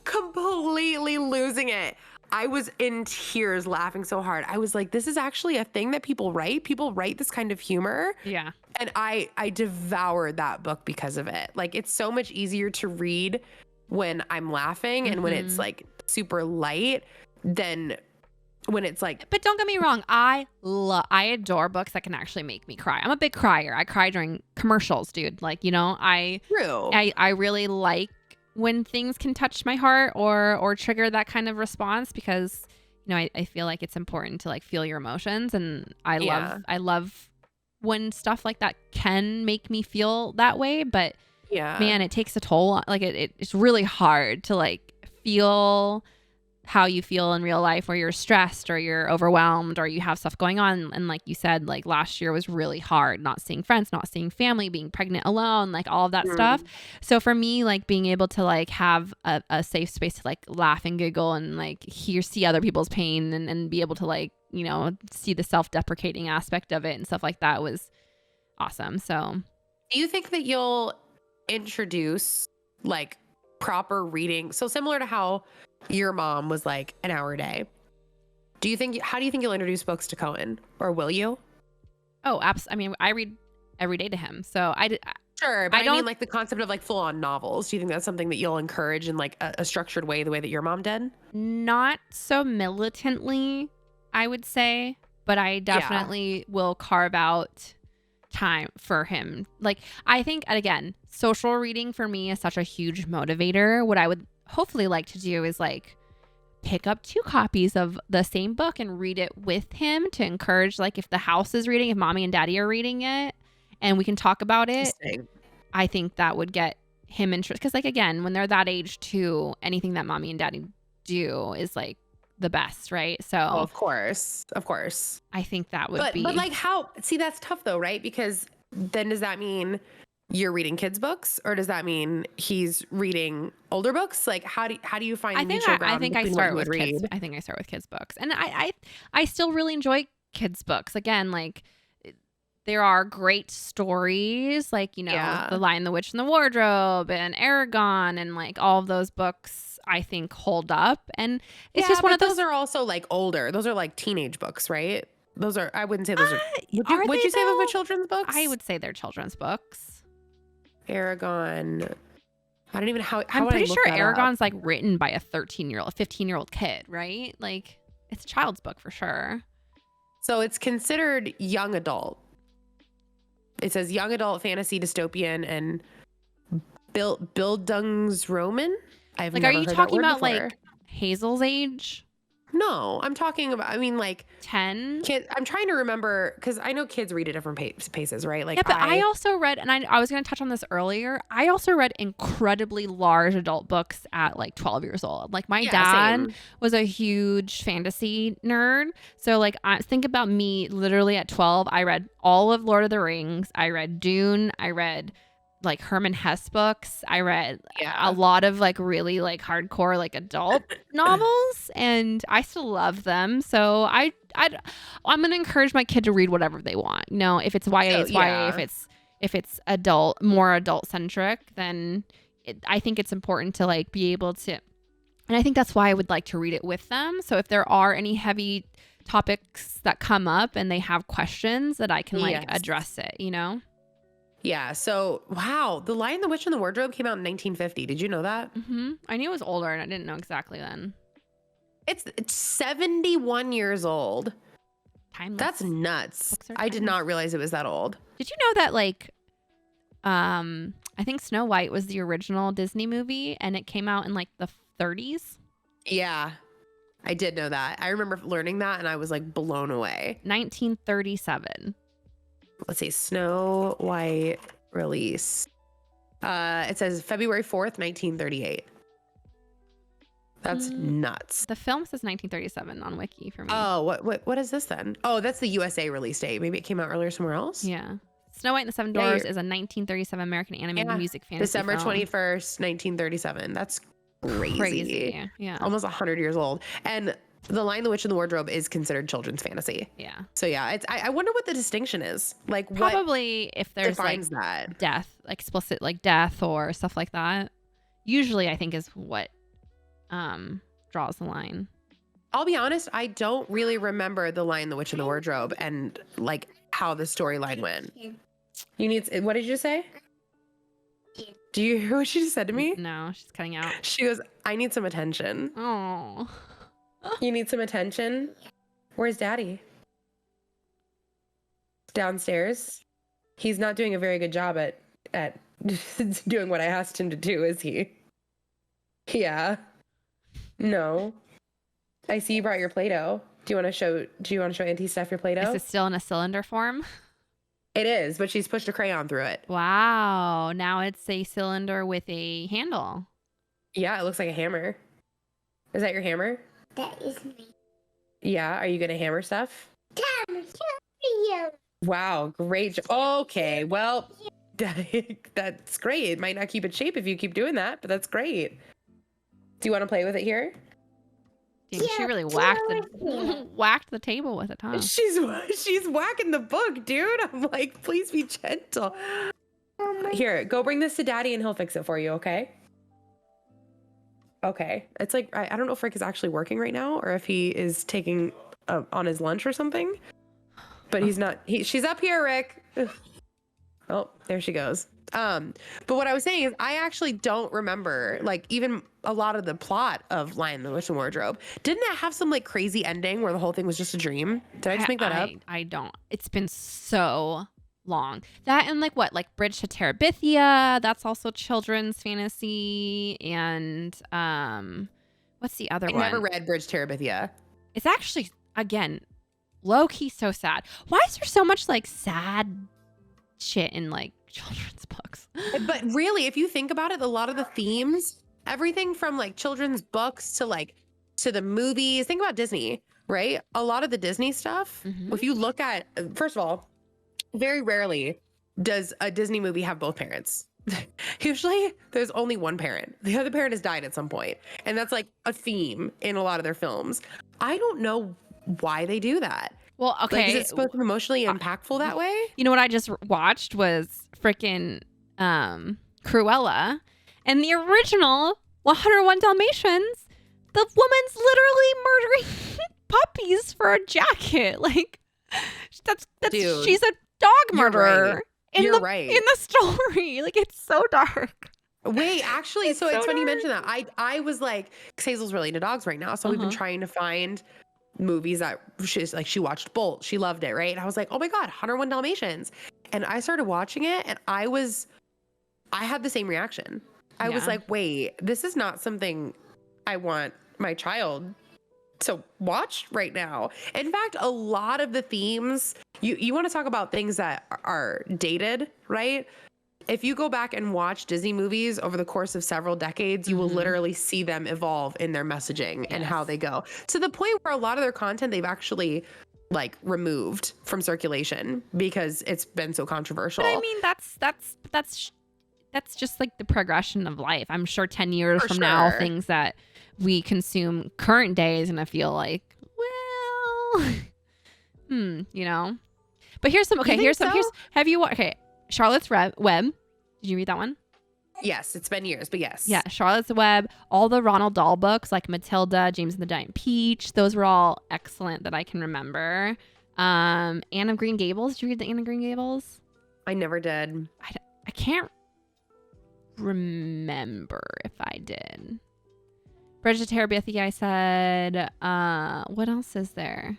S2: completely losing it. I was in tears laughing so hard. I was like, this is actually a thing that people write. People write this kind of humor.
S1: Yeah.
S2: And I devoured that book because of it. Like, it's so much easier to read when I'm laughing and when it's like super light than when it's like.
S1: But don't get me wrong, I adore books that can actually make me cry. I'm a big crier. I cry during commercials, dude. Like, you know,
S2: True.
S1: I really like when things can touch my heart or trigger that kind of response, because, you know, I feel like it's important to like feel your emotions, and I love when stuff like that can make me feel that way. But man, it takes a toll. Like it's really hard to like feel how you feel in real life, where you're stressed or you're overwhelmed or you have stuff going on. And like you said, like last year was really hard, not seeing friends, not seeing family, being pregnant alone, like all of that stuff. So for me, like being able to like have a safe space to like laugh and giggle and like see other people's pain and be able to like, you know, see the self-deprecating aspect of it and stuff like that was awesome. So
S2: do you think that you'll introduce like proper reading? So similar to how your mom was like an hour a day. How do you think you'll introduce books to Cohen, or will you?
S1: Oh, absolutely. I mean, I read every day to him. So
S2: Sure, but I mean like the concept of like full on novels. Do you think that's something that you'll encourage in like a structured way, the way that your mom did?
S1: Not so militantly, I would say, but I definitely will carve out time for him. Like, I think, and again, social reading for me is such a huge motivator. What I would hopefully like to do is like pick up 2 copies of the same book and read it with him to encourage, like if the house is reading, if mommy and daddy are reading it and we can talk about it, I think that would get him interested. Because like, again, when they're that age too, anything that mommy and daddy do is like the best, right? So
S2: of course
S1: I think that would be.
S2: But like that's tough though, right? Because then does that mean you're reading kids books, or does that mean he's reading older books? Like how do you find mutual ground?
S1: I think I start with kids. I think I start with kids books, and I still really enjoy kids books. Again, like there are great stories, like, you know, The Lion, the Witch, and the Wardrobe, and Aragon, and like all of those books I think hold up. And it's just one of those
S2: are also like older. Those are like teenage books, right? Those are, I wouldn't say those are. Would you say those are children's books?
S1: I would say they're children's books.
S2: Aragon. I don't even how
S1: I'm pretty sure Aragon's
S2: up?
S1: Like written by a 15-year-old kid, right? Like it's a child's book for sure.
S2: So it's considered young adult. It says young adult fantasy dystopian and Bildungsroman. I've
S1: like,
S2: never
S1: are you
S2: heard
S1: talking
S2: that word
S1: about
S2: before.
S1: like Hazel's age?
S2: No, I'm talking about, I mean, like
S1: 10.
S2: I'm trying to remember, because I know kids read at different paces, right? Like,
S1: yeah, but I also read, and I was going to touch on this earlier, I also read incredibly large adult books at like 12 years old. Like my dad was a huge fantasy nerd. So like, think about me literally at 12, I read all of Lord of the Rings. I read Dune. I read like Herman Hesse books. I read a lot of like really like hardcore like adult novels, and I still love them. So I'm gonna encourage my kid to read whatever they want. You know, if it's YA, it's YA. If it's adult, more adult centric, then I think it's important to like be able to. And I think that's why I would like to read it with them. So if there are any heavy topics that come up and they have questions, that I can like address it. You know.
S2: Yeah. So, wow. The Lion, the Witch, and the Wardrobe came out in 1950. Did you know that?
S1: Mm-hmm. I knew it was older, and I didn't know exactly then.
S2: It's 71 years old.
S1: Timeless.
S2: That's nuts. I did not realize it was that old.
S1: Did you know that like, I think Snow White was the original Disney movie, and it came out in like the 30s?
S2: Yeah. I did know that. I remember learning that, and I was like blown away.
S1: 1937.
S2: Let's see, Snow White release. It says February 4th, 1938. That's nuts.
S1: The film says 1937 on Wiki for me.
S2: Oh, what is this then? Oh, that's the USA release date. Maybe it came out earlier somewhere else.
S1: Yeah. Snow White and the Seven Dwarfs is a 1937 American animated music fantasy
S2: December
S1: film.
S2: 21st, 1937. That's crazy.
S1: Yeah.
S2: Almost 100 years old. And The Lion, the Witch, and the Wardrobe is considered children's fantasy.
S1: Yeah.
S2: So yeah, I wonder what the distinction is. Like
S1: probably if there's like
S2: that
S1: death, like explicit like death or stuff like that. Usually I think is what draws the line.
S2: I'll be honest, I don't really remember The Lion, the Witch, and the Wardrobe and like how the storyline went. You need, what did you say? Do you hear what she just said to me?
S1: No, she's cutting out.
S2: She goes, I need some attention.
S1: Oh.
S2: You need some attention? Where's Daddy? Downstairs. He's not doing a very good job at doing what I asked him to do, is he? Yeah. No. I see you brought your Play-Doh. Do you want to show Auntie Steph your Play-Doh?
S1: Is it still in a cylinder form?
S2: It is, but she's pushed a crayon through it.
S1: Wow. Now it's a cylinder with a handle.
S2: Yeah, it looks like a hammer. Is that your hammer?
S3: That is me.
S2: Yeah, are you gonna hammer stuff?
S3: Damn, you.
S2: Wow, great. Okay, well, that's great. It might not keep its shape if you keep doing that, but that's great. Do you want to play with it here?
S1: Damn, she really whacked the table with it, huh?
S2: She's whacking the book, dude. I'm like, please be gentle. Here, go bring this to Daddy and he'll fix it for you, okay? Okay. It's like, I don't know if Rick is actually working right now or if he is taking on his lunch or something. But he's not. She's up here, Rick. Ugh. Oh, there she goes. But what I was saying is I actually don't remember like even a lot of the plot of Lion, the Witch, and Wardrobe. Didn't it have some like crazy ending where the whole thing was just a dream? Did I just make that up?
S1: I don't. It's been so long. That and like what? Like Bridge to Terabithia. That's also children's fantasy. And what's the other one?
S2: I never read Bridge to Terabithia.
S1: It's actually, again, low-key so sad. Why is there so much like sad shit in like children's books?
S2: But really, if you think about it, a lot of the themes, everything from like children's books to the movies, think about Disney, right? A lot of the Disney stuff, if you look at, first of all, very rarely does a Disney movie have both parents. Usually there's only one parent. The other parent has died at some point. And that's like a theme in a lot of their films. I don't know why they do that.
S1: Well, okay.
S2: Like, is it supposed to be emotionally impactful that way?
S1: You know what I just watched was freaking Cruella. And the original 101 Dalmatians, the woman's literally murdering puppies for a jacket. Like, that's
S2: Dude,
S1: she's a dog murderer.
S2: You're right.
S1: In the story. Like, it's so dark.
S2: Wait, actually, it's funny you
S1: dark.
S2: mentioned that. I was like, 'cause Hazel's really into dogs right now. So we've been trying to find movies that she watched Bolt. She loved it, right? And I was like, oh my God, 101 Dalmatians. And I started watching it and I had the same reaction. I was like, wait, this is not something I want my child to watch right now. In fact, a lot of the themes, you want to talk about things that are dated, right? If you go back and watch Disney movies over the course of several decades, you will literally see them evolve in their messaging and how they go, to the point where a lot of their content they've actually like removed from circulation because it's been so controversial.
S1: But I mean, that's just like the progression of life. I'm sure 10 years from now, things that we consume current day is gonna feel like, well, you know. But here's some. Okay, here's have you watched? Okay, Charlotte's Web. Did you read that one?
S2: Yes, it's been years, but yes.
S1: Yeah, Charlotte's Web. All the Ronald Dahl books, like Matilda, James and the Giant Peach. Those were all excellent that I can remember. Anne of Green Gables. Did you read the Anne of Green Gables?
S2: I never did.
S1: I can't remember if I did. Bridge to Terabithia, I said. What else is there?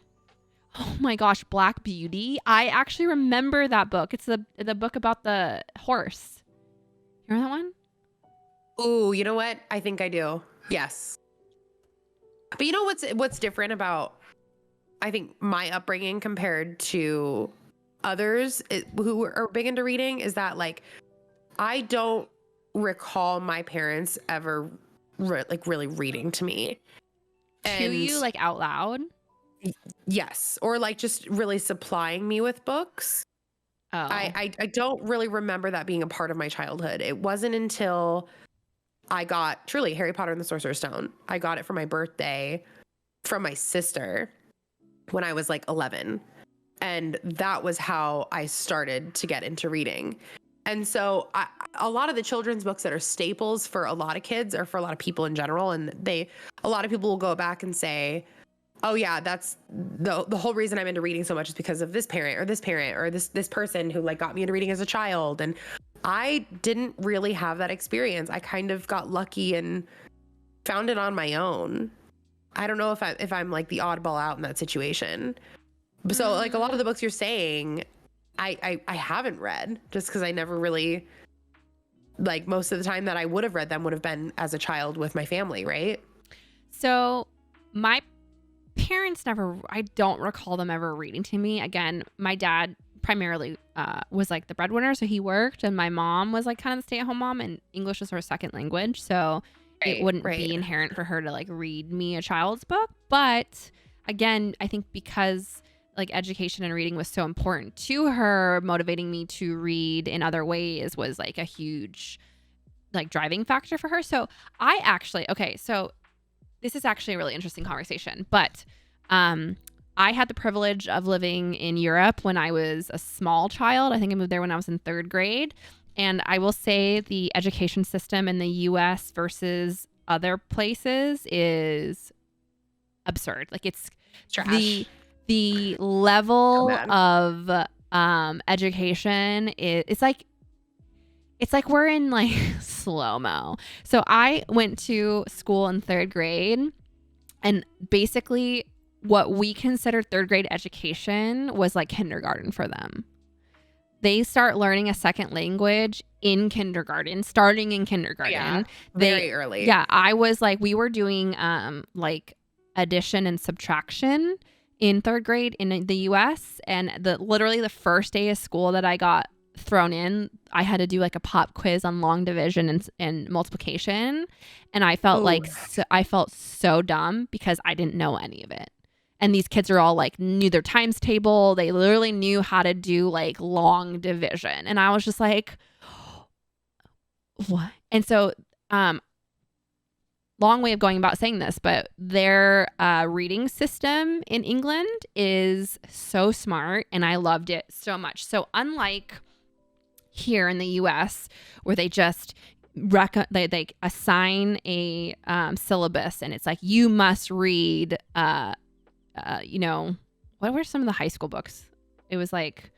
S1: Oh my gosh, Black Beauty. I actually remember that book. It's the book about the horse. You remember that one?
S2: Ooh, you know what? I think I do. Yes. But you know what's different about, I think, my upbringing compared to others who are big into reading is that, like, I don't recall my parents ever really reading to me.
S1: To you, like, out loud?
S2: Yes. Or like just really supplying me with books. Oh. I don't really remember that being a part of my childhood. It wasn't until I got truly Harry Potter and the Sorcerer's Stone. I got it for my birthday from my sister when I was like 11. And that was how I started to get into reading. And so a lot of the children's books that are staples for a lot of kids or for a lot of people in general, and a lot of people will go back and say, oh yeah, that's the whole reason I'm into reading so much is because of this parent or this person who like got me into reading as a child. And I didn't really have that experience. I kind of got lucky and found it on my own. I don't know if I'm like the oddball out in that situation. So like a lot of the books you're saying, I haven't read just because I never really, like, most of the time that I would have read them would have been as a child with my family, right?
S1: So my parents never, I don't recall them ever reading to me. Again, my dad primarily was like the breadwinner, so he worked, and my mom was like kind of the stay-at-home mom, and English was her second language, so it wouldn't be inherent for her to like read me a child's book. But again, I think because like education and reading was so important to her, motivating me to read in other ways was like a huge like driving factor for her. So I actually, okay, so this is actually a really interesting conversation, but I had the privilege of living in Europe when I was a small child. I think I moved there when I was in 3rd grade. And I will say the education system in the US versus other places is absurd. Like it's
S2: Trash.
S1: the level
S2: So bad.
S1: of education is, it's like we're in like slow-mo. So I went to school in 3rd grade, and basically what we considered 3rd grade education was like kindergarten for them. They start learning a second language in kindergarten, starting in kindergarten.
S2: Yeah, very early.
S1: Yeah, I was like, we were doing like addition and subtraction in 3rd grade in the US, and literally the first day of school that I got thrown in, I had to do like a pop quiz on long division and multiplication, and I felt I felt so dumb because I didn't know any of it. And these kids are all like knew their times table. They literally knew how to do like long division. And I was just like, what? And so, long way of going about saying this, but their reading system in England is so smart, and I loved it so much. So unlike here in the US, where they just they assign a syllabus, and it's like you must read you know, what were some of the high school books? It was like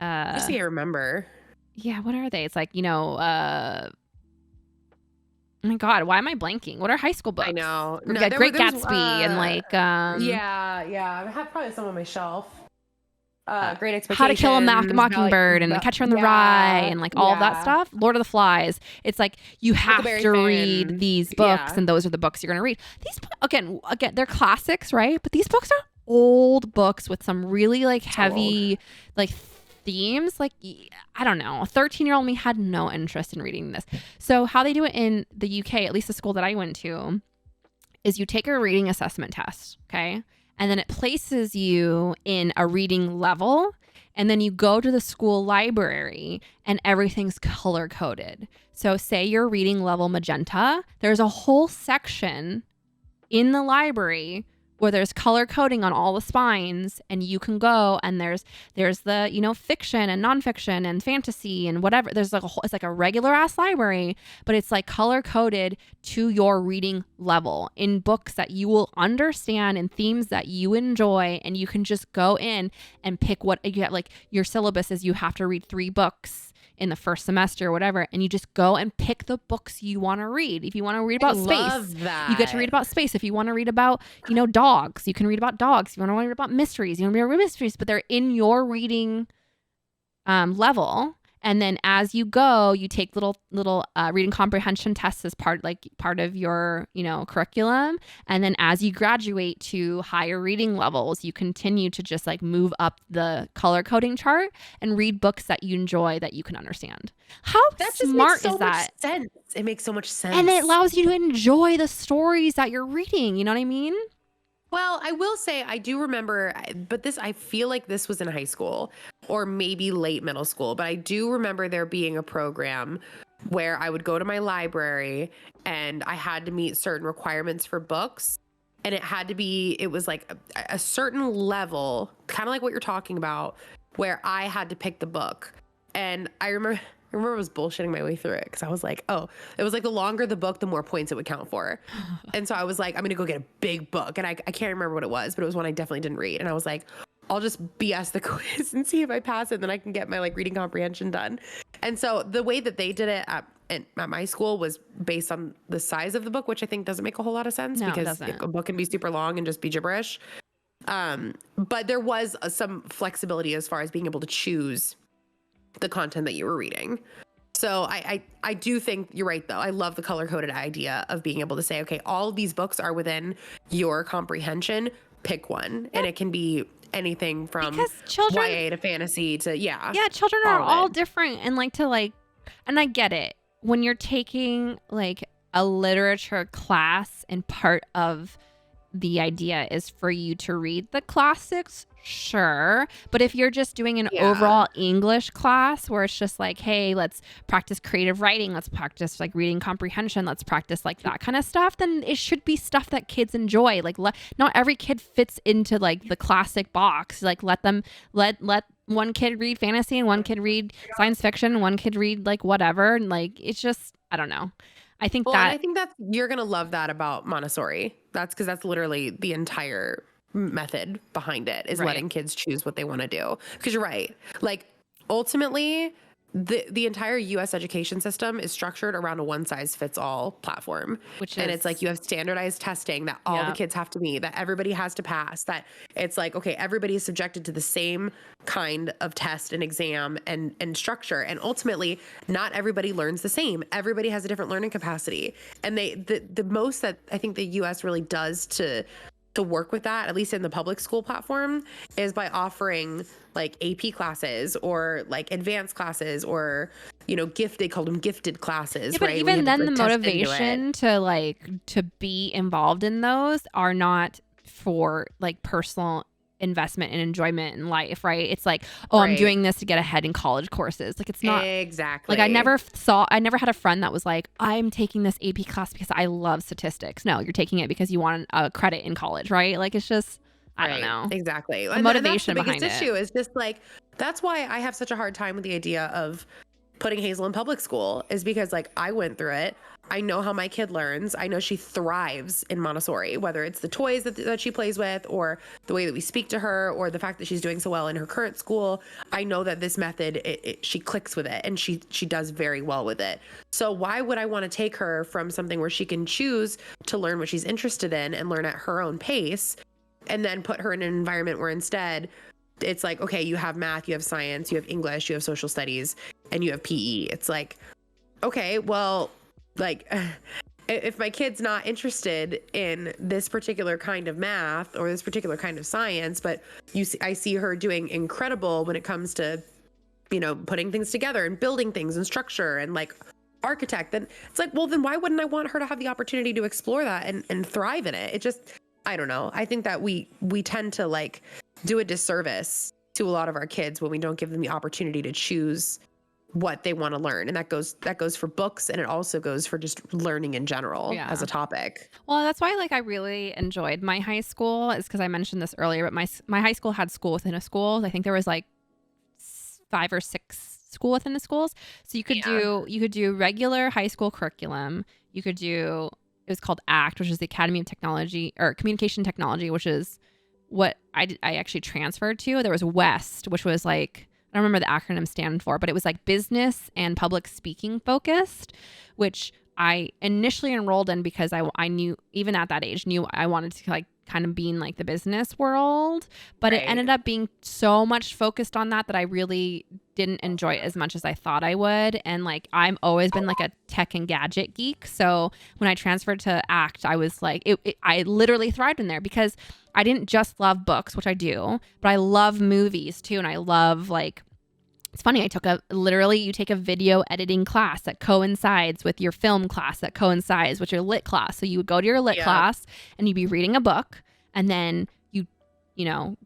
S2: I see, I remember.
S1: Yeah, what are they? It's like, you know, oh my God, why am I blanking? What are high school books?
S2: I know.
S1: No, Great Gatsby and like
S2: yeah, I have probably some on my shelf. Great Expectations,
S1: How to Kill a Mockingbird and Catcher in the Rye and like all of that stuff. Lord of the Flies. It's like you have to read these books, and those are the books you're going to read. These again, they're classics, right? But these books are old books with some really like heavy like themes. Like, I don't know, a 13-year-old me had no interest in reading this. So how they do it in the UK, at least the school that I went to, is you take a reading assessment test, okay? And then it places you in a reading level, and then you go to the school library and everything's color coded. So say you're reading level magenta, there's a whole section in the library where there's color coding on all the spines, and you can go and there's the, you know, fiction and nonfiction and fantasy and whatever. There's like it's like a regular ass library, but it's like color coded to your reading level in books that you will understand and themes that you enjoy, and you can just go in and pick what you get. Like your syllabus is you have to read 3 books in the first semester or whatever, and you just go and pick the books you want to read. If you want to read about space, you get to read about space. If you want to read about, you know, dogs, you can read about dogs. If you want to read about mysteries, you want to read about mysteries, but they're in your reading level. And then as you go, you take little reading comprehension tests as part of your, you know, curriculum. And then as you graduate to higher reading levels, you continue to just like move up the color coding chart and read books that you enjoy, that you can understand. How smart is that?
S2: Sense. It makes so much sense.
S1: And it allows you to enjoy the stories that you're reading. You know what I mean?
S2: Well, I will say I do remember, but I feel like this was in high school or maybe late middle school, but I do remember there being a program where I would go to my library and I had to meet certain requirements for books, and it was like a certain level, kind of like what you're talking about, where I had to pick the book. And I I remember I was bullshitting my way through it because I was like, oh, it was like the longer the book, the more points it would count for. And so I was like, I'm going to go get a big book. And I can't remember what it was, but it was one I definitely didn't read. And I was like, I'll just BS the quiz and see if I pass it. Then I can get my like reading comprehension done. And so the way that they did it at my school was based on the size of the book, which I think doesn't make a whole lot of sense because a book can be super long and just be gibberish. But there was some flexibility as far as being able to choose the content that you were reading. So I do think you're right, though. I love the color-coded idea of being able to say, okay, all of these books are within your comprehension. Pick one. And it can be anything from YA to fantasy to, yeah,
S1: children are all different and and I get it. When you're taking like a literature class and part of the idea is for you to read the classics, sure. But if you're just doing an overall English class where it's just like, hey, let's practice creative writing, let's practice like reading comprehension, let's practice like that kind of stuff, then it should be stuff that kids enjoy. Like not every kid fits into like the classic box. Like let one kid read fantasy and one kid read science fiction and one kid read like whatever. And like it's just, I don't know. I think that
S2: you're going to love that about Montessori. That's because that's literally the entire method behind it is letting kids choose what they want to do. Because you're right. Like ultimately the entire US education system is structured around a one size fits all platform, and it's like you have standardized testing that all the kids have to meet, that everybody has to pass, that it's like, okay, everybody is subjected to the same kind of test and exam and structure. And ultimately not everybody learns the same. Everybody has a different learning capacity. And the most that I think the US really does to work with that, at least in the public school platform, is by offering like AP classes or like advanced classes or, they call them gifted classes.
S1: But even then the motivation to be involved in those are not for like personal investment and enjoyment in life, right? It's like, I'm doing this to get ahead in college courses. Like it's not
S2: exactly
S1: like I never had a friend that was like, I'm taking this AP class because I love statistics. No, you're taking it because you want a credit in college, right? Like it's just, I don't know.
S2: Exactly.
S1: The motivation
S2: behind
S1: behind it.
S2: The biggest issue is just like, that's why I have such a hard time with the idea of putting Hazel in public school, is because like I went through it. I know how my kid learns. I know she thrives in Montessori, whether it's the toys that she plays with or the way that we speak to her or the fact that she's doing so well in her current school. I know that this method, she clicks with it and she does very well with it. So why would I want to take her from something where she can choose to learn what she's interested in and learn at her own pace, and then put her in an environment where instead it's like, okay, you have math, you have science, you have English, you have social studies, and you have PE. It's like, okay, well, like if my kid's not interested in this particular kind of math or this particular kind of science, but I see her doing incredible when it comes to, putting things together and building things and structure and like architect, then it's like, well, then why wouldn't I want her to have the opportunity to explore that and thrive in it? It just, I don't know. I think that we tend to like do a disservice to a lot of our kids when we don't give them the opportunity to choose what they want to learn. And that goes for books, and it also goes for just learning in general as a topic.
S1: Well, that's why like I really enjoyed my high school, is because I mentioned this earlier, but my high school had school within a school. I think there was like 5 or 6 school within the schools. So you could do regular high school curriculum. You could do, it was called ACT, which is the Academy of Technology or Communication Technology, which is what I actually transferred to. There was WEST, which was like, I don't remember the acronym stand for, but it was like business and public speaking focused, which I initially enrolled in because I knew, even at that age, I wanted to like kind of be in like the business world, but it ended up being so much focused on that I really didn't enjoy it as much as I thought I would. And like, I've always been like a tech and gadget geek. So when I transferred to ACT, I was like, I literally thrived in there because I didn't just love books, which I do, but I love movies too. And I love like, it's funny, you take a video editing class that coincides with your film class that coincides with your lit class. So you would go to your lit class and you'd be reading a book, and then you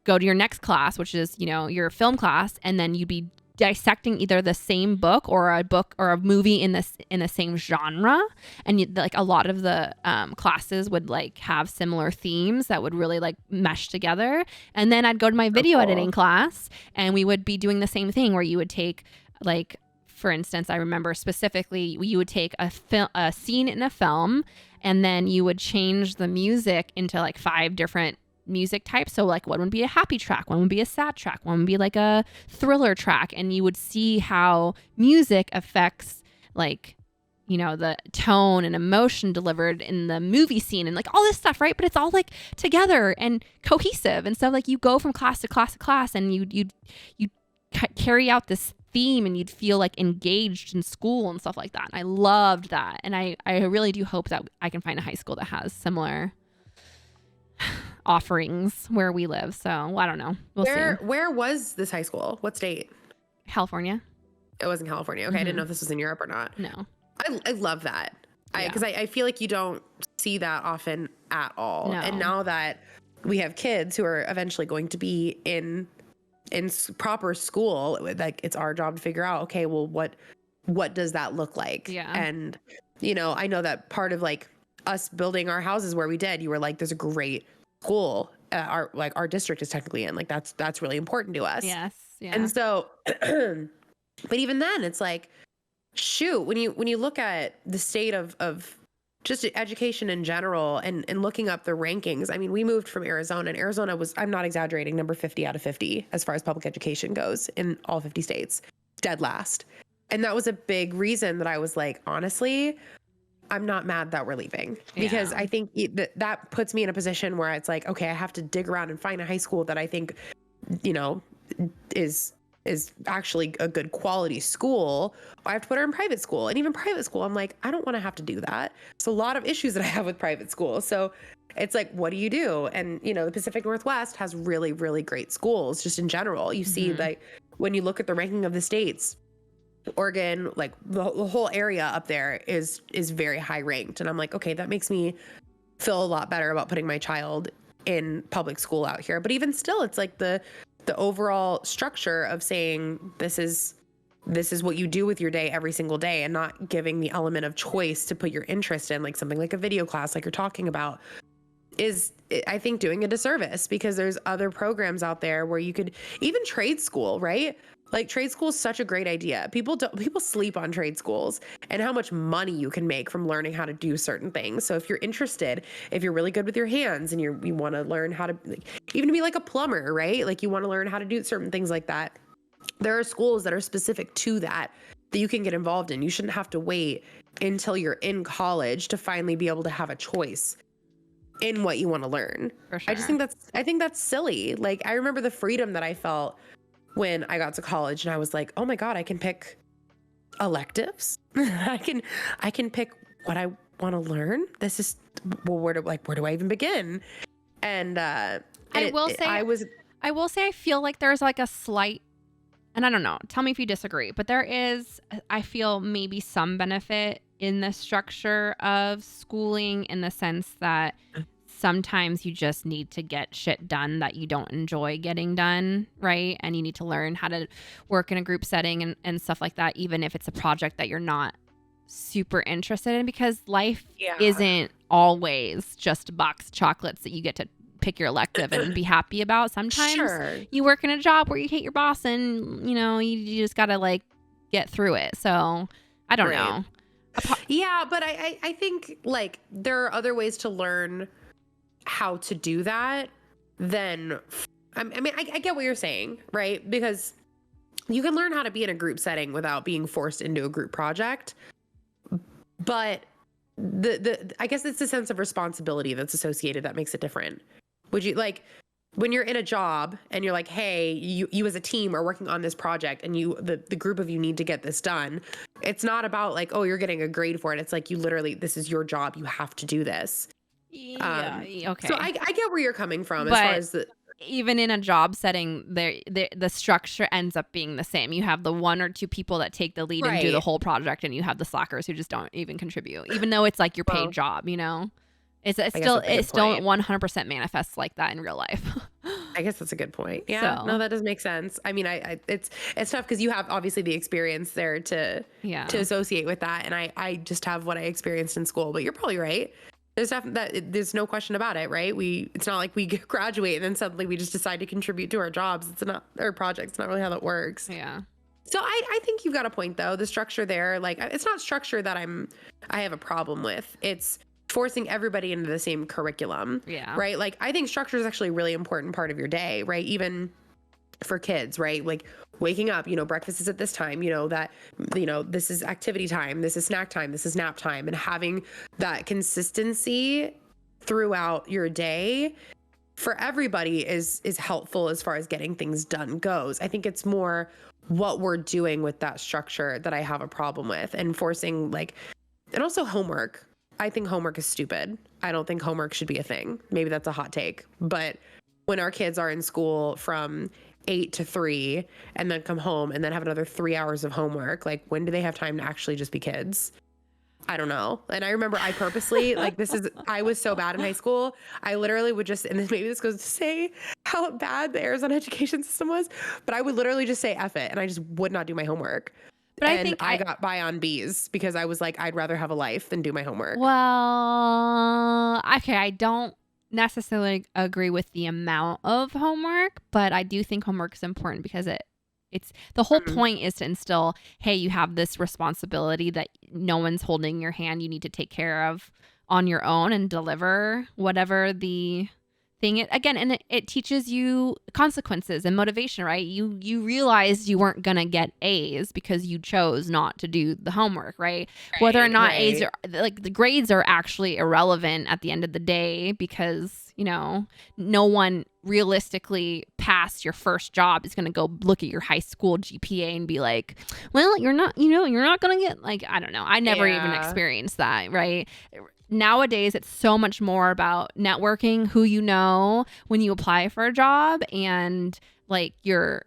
S1: go to your next class, which is, your film class, and then you'd be dissecting either the same book or a movie in the same genre. And like a lot of the classes would like have similar themes that would really like mesh together. And then I'd go to my video editing class, and we would be doing the same thing where you would take like for instance, I remember specifically you would take a scene in a film and then you would change the music into like 5 different music types. So like one would be a happy track, one would be a sad track, one would be like a thriller track. And you would see how music affects like, you know, the tone and emotion delivered in the movie scene and like all this stuff, right? But it's all like together and cohesive. And so like you go from class to class to class and you carry out this theme and you'd feel like engaged in school and stuff like that. And I loved that. And I really do hope that I can find a high school that has similar offerings where we live. So I don't know. We'll see.
S2: Where was this high school? What state?
S1: California.
S2: It was in California. Okay. I didn't know if this was in Europe or not.
S1: No.
S2: I love that.
S1: Yeah.
S2: Because I feel like you don't see that often at all.
S1: No.
S2: And now that we have kids who are eventually going to be in proper school, like it's our job to figure out, okay, well, what does that look like?
S1: Yeah.
S2: And, you know, I know that part of like us building our houses where we did, you were like, there's a great school our district is technically in, like that's really important to us.
S1: Yes. Yeah.
S2: And so, but even then it's like, shoot, when you look at the state of just education in general and looking up the rankings, I mean, we moved from Arizona and Arizona was, I'm not exaggerating, number 50 out of 50 as far as public education goes in all 50 states, dead last. And that was a big reason that I was like, honestly, I'm not mad that we're leaving because I think that puts me in a position where it's like, okay, I have to dig around and find a high school that I think, you know, is actually a good quality school. I have to put her in private school, and even private school, I'm like, I don't want to have to do that. It's a lot of issues that I have with private school. So it's like, what do you do? And, you know, the Pacific Northwest has really, really great schools just in general. You see, like, when you look at the ranking of the states, Oregon, like the whole area up there is very high ranked. And I'm like, okay, that makes me feel a lot better about putting my child in public school out here. But even still, it's like the overall structure of saying this is what you do with your day every single day, and not giving the element of choice to put your interest in, like something like a video class like you're talking about, is, I think, doing a disservice, because there's other programs out there where you could, even trade school, right? Like trade school is such a great idea. People sleep on trade schools and how much money you can make from learning how to do certain things. So if you're interested, if you're really good with your hands and you want to learn how to, like, even be like a plumber, right? Like you want to learn how to do certain things like that. There are schools that are specific to that you can get involved in. You shouldn't have to wait until you're in college to finally be able to have a choice in what you want to learn.
S1: For sure.
S2: I think that's silly. Like I remember the freedom that I felt when I got to college and I was like, oh my God, I can pick electives. I can pick what I want to learn. This is, well, where do I even begin? And I will say I feel like there's like a slight, and I don't know, tell me if you disagree, but there is, I feel maybe some benefit in the structure of schooling, in the sense that sometimes you just need to get shit done that you don't enjoy getting done, right? And you need to learn how to work in a group setting and stuff like that, even if it's a project that you're not super interested in, because life isn't always just a box of chocolates that you get to pick your elective and be happy about. Sometimes you work in a job where you hate your boss and, you know, you just got to like get through it. So I don't know. Yeah, but I think like there are other ways to learn how to do that then. I mean, I get what you're saying, right? Because you can learn how to be in a group setting without being forced into a group project. But I guess it's the sense of responsibility that's associated that makes it different. Would you, like, when you're in a job and you're like, hey, you as a team are working on this project and the group of you need to get this done. It's not about like, oh, you're getting a grade for it. It's like, you literally, this is your job. You have to do this.
S1: Yeah. Okay.
S2: So I get where you're coming from, as far as
S1: even in a job setting, the structure ends up being the same. You have the 1 or 2 people that take the lead and do the whole project, and you have the slackers who just don't even contribute, even though it's like your paid job, you know? It still 100% manifests like that in real life.
S2: I guess that's a good point. Yeah, no, that does make sense. I mean, it's tough because you have obviously the experience there to associate with that, and I just have what I experienced in school. But you're probably right. There's no question about it, right? It's not like we graduate and then suddenly we just decide to contribute to our jobs. It's not our projects. It's not really how that works.
S1: Yeah.
S2: So I think you've got a point though. The structure there, like it's not structure that I have a problem with. It's forcing everybody into the same curriculum.
S1: Yeah.
S2: Right. Like I think structure is actually a really important part of your day, right? Even for kids, right? Like waking up, breakfast is at this time, that, this is activity time, this is snack time, this is nap time, and having that consistency throughout your day for everybody is helpful as far as getting things done goes. I think it's more what we're doing with that structure that I have a problem with, and forcing and also homework. I think homework is stupid. I don't think homework should be a thing. Maybe that's a hot take, but when our kids are in school from 8 to 3 and then come home and then have another 3 hours of homework, when do they have time to actually just be kids? I don't know. And I remember I purposely, I was so bad in high school. I literally would just, and maybe this goes to say how bad the Arizona education system was, but I would literally just say F it. And I just would not do my homework.
S1: But
S2: and
S1: I think
S2: I got by on B's because I was like, I'd rather have a life than do my homework.
S1: Well, okay, I don't necessarily agree with the amount of homework, but I do think homework is important because it's the whole point is to instill, hey, you have this responsibility that no one's holding your hand. You need to take care of on your own and deliver whatever the thing is. Again, and it teaches you consequences and motivation, right? You realized you weren't going to get A's because you chose not to do the homework, right? Whether or not A's are the grades are actually irrelevant at the end of the day because, no one realistically past your first job is going to go look at your high school GPA and be like, well, you're not going to get I don't know. I never even experienced that, right? Nowadays, it's so much more about networking, who you know when you apply for a job, and your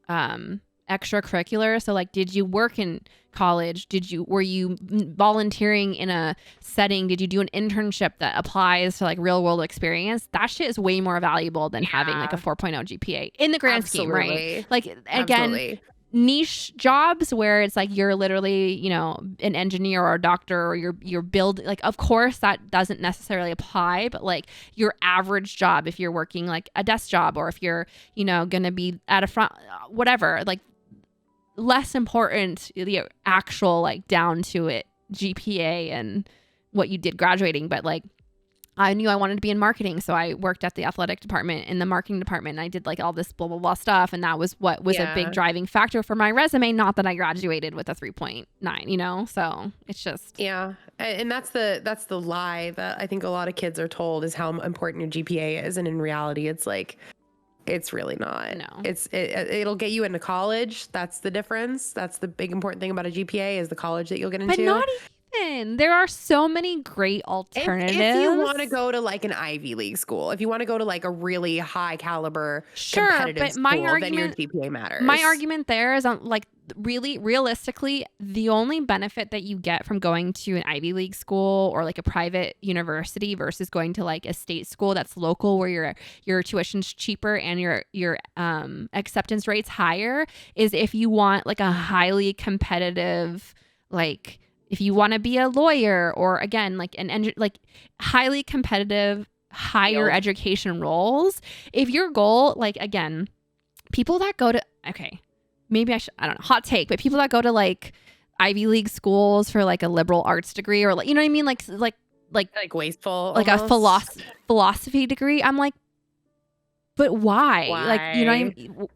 S1: extracurricular. So did you work in college? Were you volunteering in a setting? Did you do an internship that applies to real world experience? That shit is way more valuable than having a 4.0 GPA in the grand scheme, right? Again,
S2: Absolutely.
S1: Niche jobs where it's you're literally, an engineer or a doctor, or you're building, of course that doesn't necessarily apply, but your average job, if you're working a desk job, or if you're, gonna be at a front, whatever, less important, the actual down to it GPA and what you did graduating. But I knew I wanted to be in marketing, so I worked at the athletic department, in the marketing department, and I did all this blah blah blah stuff, and that was what was a big driving factor for my resume. Not that I graduated with a 3.9, so it's just
S2: and that's the lie that I think a lot of kids are told, is how important your GPA is, and in reality, it's really not.
S1: No.
S2: It'll get you into college. That's the difference. That's the big important thing about a GPA, is the college that you'll get into.
S1: But not even. There are so many great alternatives.
S2: If you want to go to an Ivy League school, if you want to go to a really high caliber competitive school, then your GPA matters.
S1: My argument there is really realistically, the only benefit that you get from going to an Ivy League school or a private university versus going to a state school that's local, where your tuition's cheaper and your acceptance rate's higher, is if you want a highly competitive, if you want to be a lawyer, or again highly competitive higher education roles. If your goal, again, people that go to, maybe I don't know, hot take, but people that go to Ivy League schools for a liberal arts degree, or you know what I mean, like
S2: wasteful,
S1: almost. A philosophy degree. I'm but why? You know what I mean?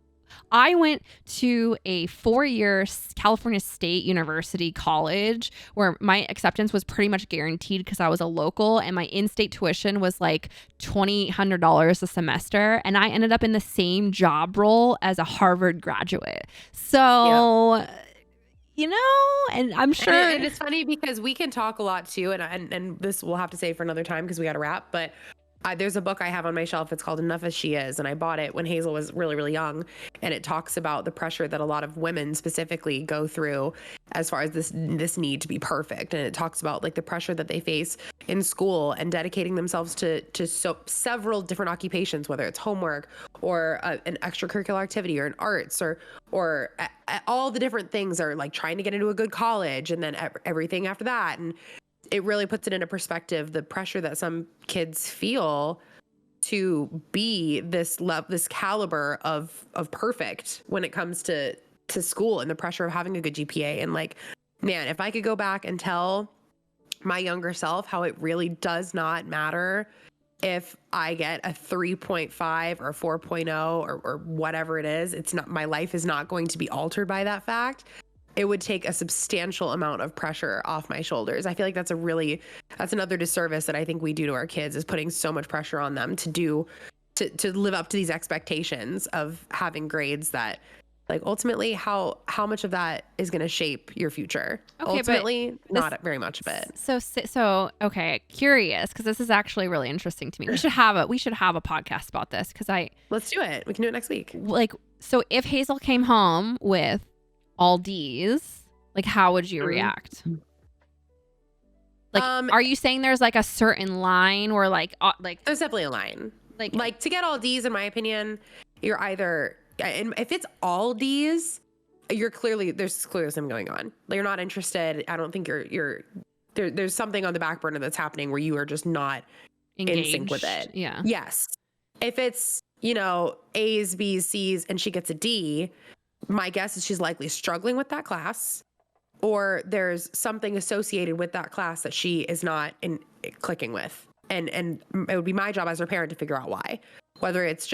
S1: I went to a 4-year California State University college where my acceptance was pretty much guaranteed because I was a local, and my in-state tuition was $2,800 a semester, and I ended up in the same job role as a Harvard graduate. So and I'm sure.
S2: And it's funny because we can talk a lot too, and this we'll have to say for another time because we got to wrap, but there's a book I have on my shelf. It's called Enough as She Is. And I bought it when Hazel was really, really young. And it talks about the pressure that a lot of women specifically go through as far as this need to be perfect. And it talks about the pressure that they face in school and dedicating themselves to several different occupations, whether it's homework or an extracurricular activity or an arts or all the different things, are trying to get into a good college and then everything after that. And it really puts it into perspective, the pressure that some kids feel to be this caliber of perfect when it comes to to school and the pressure of having a good GPA. And like, man, if I could go back and tell my younger self how it really does not matter if I get a 3.5 or 4.0 or whatever it is, it's not, my life is not going to be altered by that fact. It would take a substantial amount of pressure off my shoulders. I feel like that's another disservice that I think we do to our kids, is putting so much pressure on them to live up to these expectations of having grades that, like, ultimately how much of that is going to shape your future.
S1: Okay,
S2: ultimately not very much of it.
S1: So okay, curious, because this is actually really interesting to me. We should have a podcast about this, because
S2: Let's do it. We can do it next week.
S1: Like, so if Hazel came home with all D's, like, how would you react? Like, are you saying there's like a certain line where like
S2: there's definitely a line. Like to get all D's, in my opinion, you're either, and if it's all D's, there's clearly something going on. Like, you're not interested. I don't think there's something on the back burner that's happening where you are just not engaged, in sync with it.
S1: Yeah.
S2: Yes. If it's, A's, B's, C's, and she gets a D, my guess is she's likely struggling with that class, or there's something associated with that class that she is not clicking with. And it would be my job as her parent to figure out why, whether it's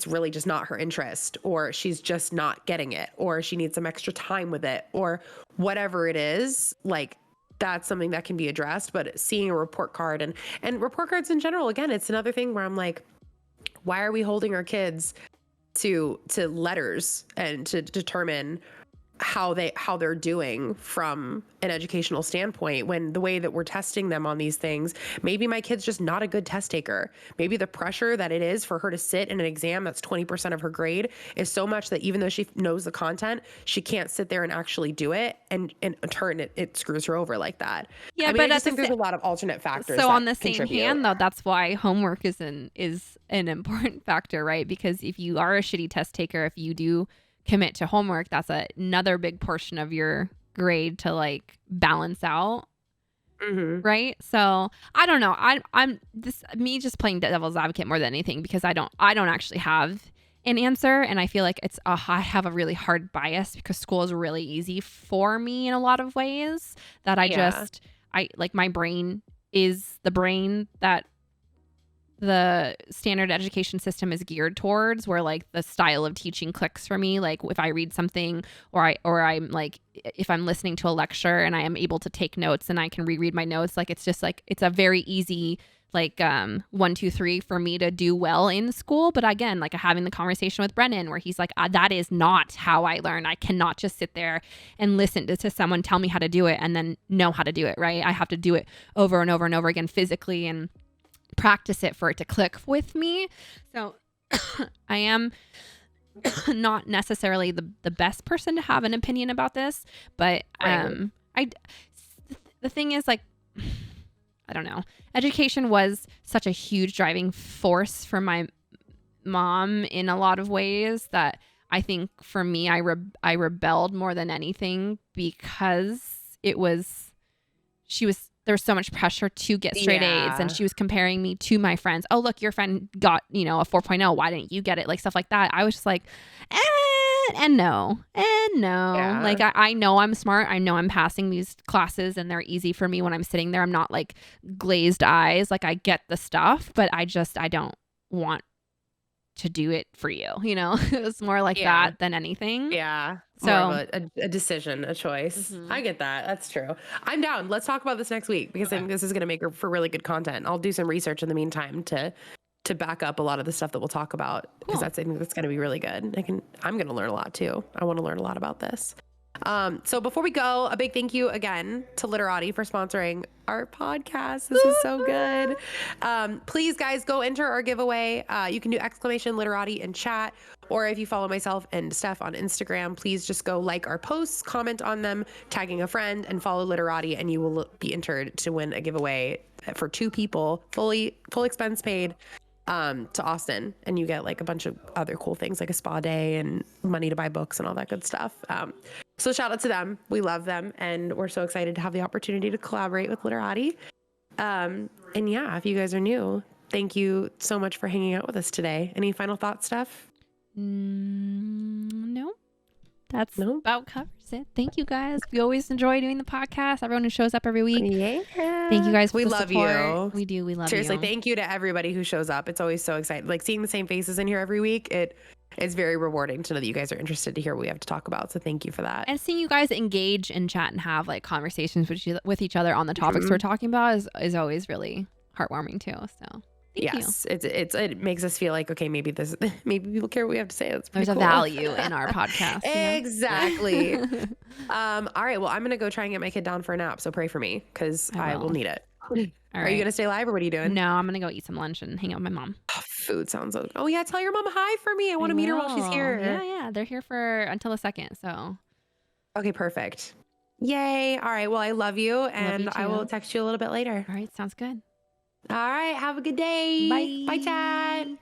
S2: really just not her interest, or she's just not getting it, or she needs some extra time with it, or whatever it is. Like, that's something that can be addressed. But seeing a report card and report cards in general, again, it's another thing where I'm like, why are we holding our kids to letters and to determine how they're doing from an educational standpoint, when the way that we're testing them on these things, maybe my kid's just not a good test taker. Maybe the pressure that it is for her to sit in an exam that's 20% of her grade is so much that even though she knows the content, she can't sit there and actually do it, and in turn it screws her over like that.
S1: Yeah,
S2: but I just think there's a lot of alternate factors.
S1: So on the same hand, though, that's why homework is an important factor, right? Because if you are a shitty test taker, if you do commit to homework, that's another big portion of your grade to like balance out. Right. So I don't know. I'm me just playing devil's advocate more than anything, because I don't actually have an answer. And I feel like I have a really hard bias, because school is really easy for me in a lot of ways, that I like, my brain is the brain that the standard education system is geared towards, where like the style of teaching clicks for me. Like, if I read something, or I'm like, if I'm listening to a lecture and I am able to take notes and I can reread my notes, like, it's just like, it's a very easy, like, 1, 2, 3 for me to do well in school. But again, like, having the conversation with Brennan where he's like, that is not how I learn. I cannot just sit there and listen to someone tell me how to do it and then know how to do it. Right. I have to do it over and over and over again physically and practice it for it to click with me. So I am not necessarily the best person to have an opinion about this, but the thing is, like, I don't know. Education was such a huge driving force for my mom in a lot of ways that I think for me, I rebelled more than anything, because there was so much pressure to get straight A's, and she was comparing me to my friends. Oh, look, your friend got, a 4.0. Why didn't you get it? Like, stuff like that. I was just like, and no. Yeah. Like, I know I'm smart. I know I'm passing these classes and they're easy for me when I'm sitting there. I'm not like glazed eyes. Like, I get the stuff, but I don't want to do it for you. It was more like that than anything.
S2: Yeah.
S1: So
S2: more of a decision, a choice. I get that. That's true. I'm down. Let's talk about this next week, because I think this is going to make for really good content. I'll do some research in the meantime to back up a lot of the stuff that we'll talk about, because I think that's going to be really good. I'm going to learn a lot too. I want to learn a lot about this. So before we go, a big thank you again to Literati for sponsoring our podcast. This is so good. Please, guys, go enter our giveaway. You can do !Literati in chat, or if you follow myself and Steph on Instagram, please just go like our posts, comment on them, tagging a friend, and follow Literati, and you will be entered to win a giveaway for 2 people, full expense paid, to Austin, and you get like a bunch of other cool things, like a spa day and money to buy books and all that good stuff. So shout out to them. We love them, and we're so excited to have the opportunity to collaborate with Literati. And yeah, if you guys are new, thank you so much for hanging out with us today. Any final thoughts, Steph?
S1: No, That's
S2: Nope.
S1: about covers it. Thank you guys. We always enjoy doing the podcast. Everyone who shows up every week.
S2: Yeah.
S1: Thank you guys for
S2: We
S1: the
S2: love
S1: support.
S2: you.
S1: We do. We love
S2: Seriously,
S1: you.
S2: thank you to everybody who shows up. It's always so exciting. Like seeing the same faces in here every week. It's very rewarding to know that you guys are interested to hear what we have to talk about. So thank you for that.
S1: And seeing you guys engage and chat and have like conversations with each other on the topics we're talking about is always really heartwarming too. So thank you.
S2: Yes, it makes us feel like, okay, maybe people care what we have to say. That's
S1: There's
S2: pretty
S1: a
S2: cool.
S1: value in our podcast.
S2: Exactly. All right. Well, I'm gonna go try and get my kid down for a nap. So pray for me because I will need it.
S1: All
S2: Are you gonna stay live or what are you doing?
S1: No, I'm gonna go eat some lunch and hang out with my mom.
S2: Oh, food sounds so. Oh yeah, tell your mom hi for me. I want to meet her while she's
S1: will.
S2: here.
S1: Yeah. They're here for until the 2nd. So
S2: Okay, perfect. Yay. All right. Well, I love you, and I will
S1: too.
S2: text you a little bit later.
S1: all right, sounds good.
S2: All right. Have a good day.
S1: Bye.
S2: Bye, Chad.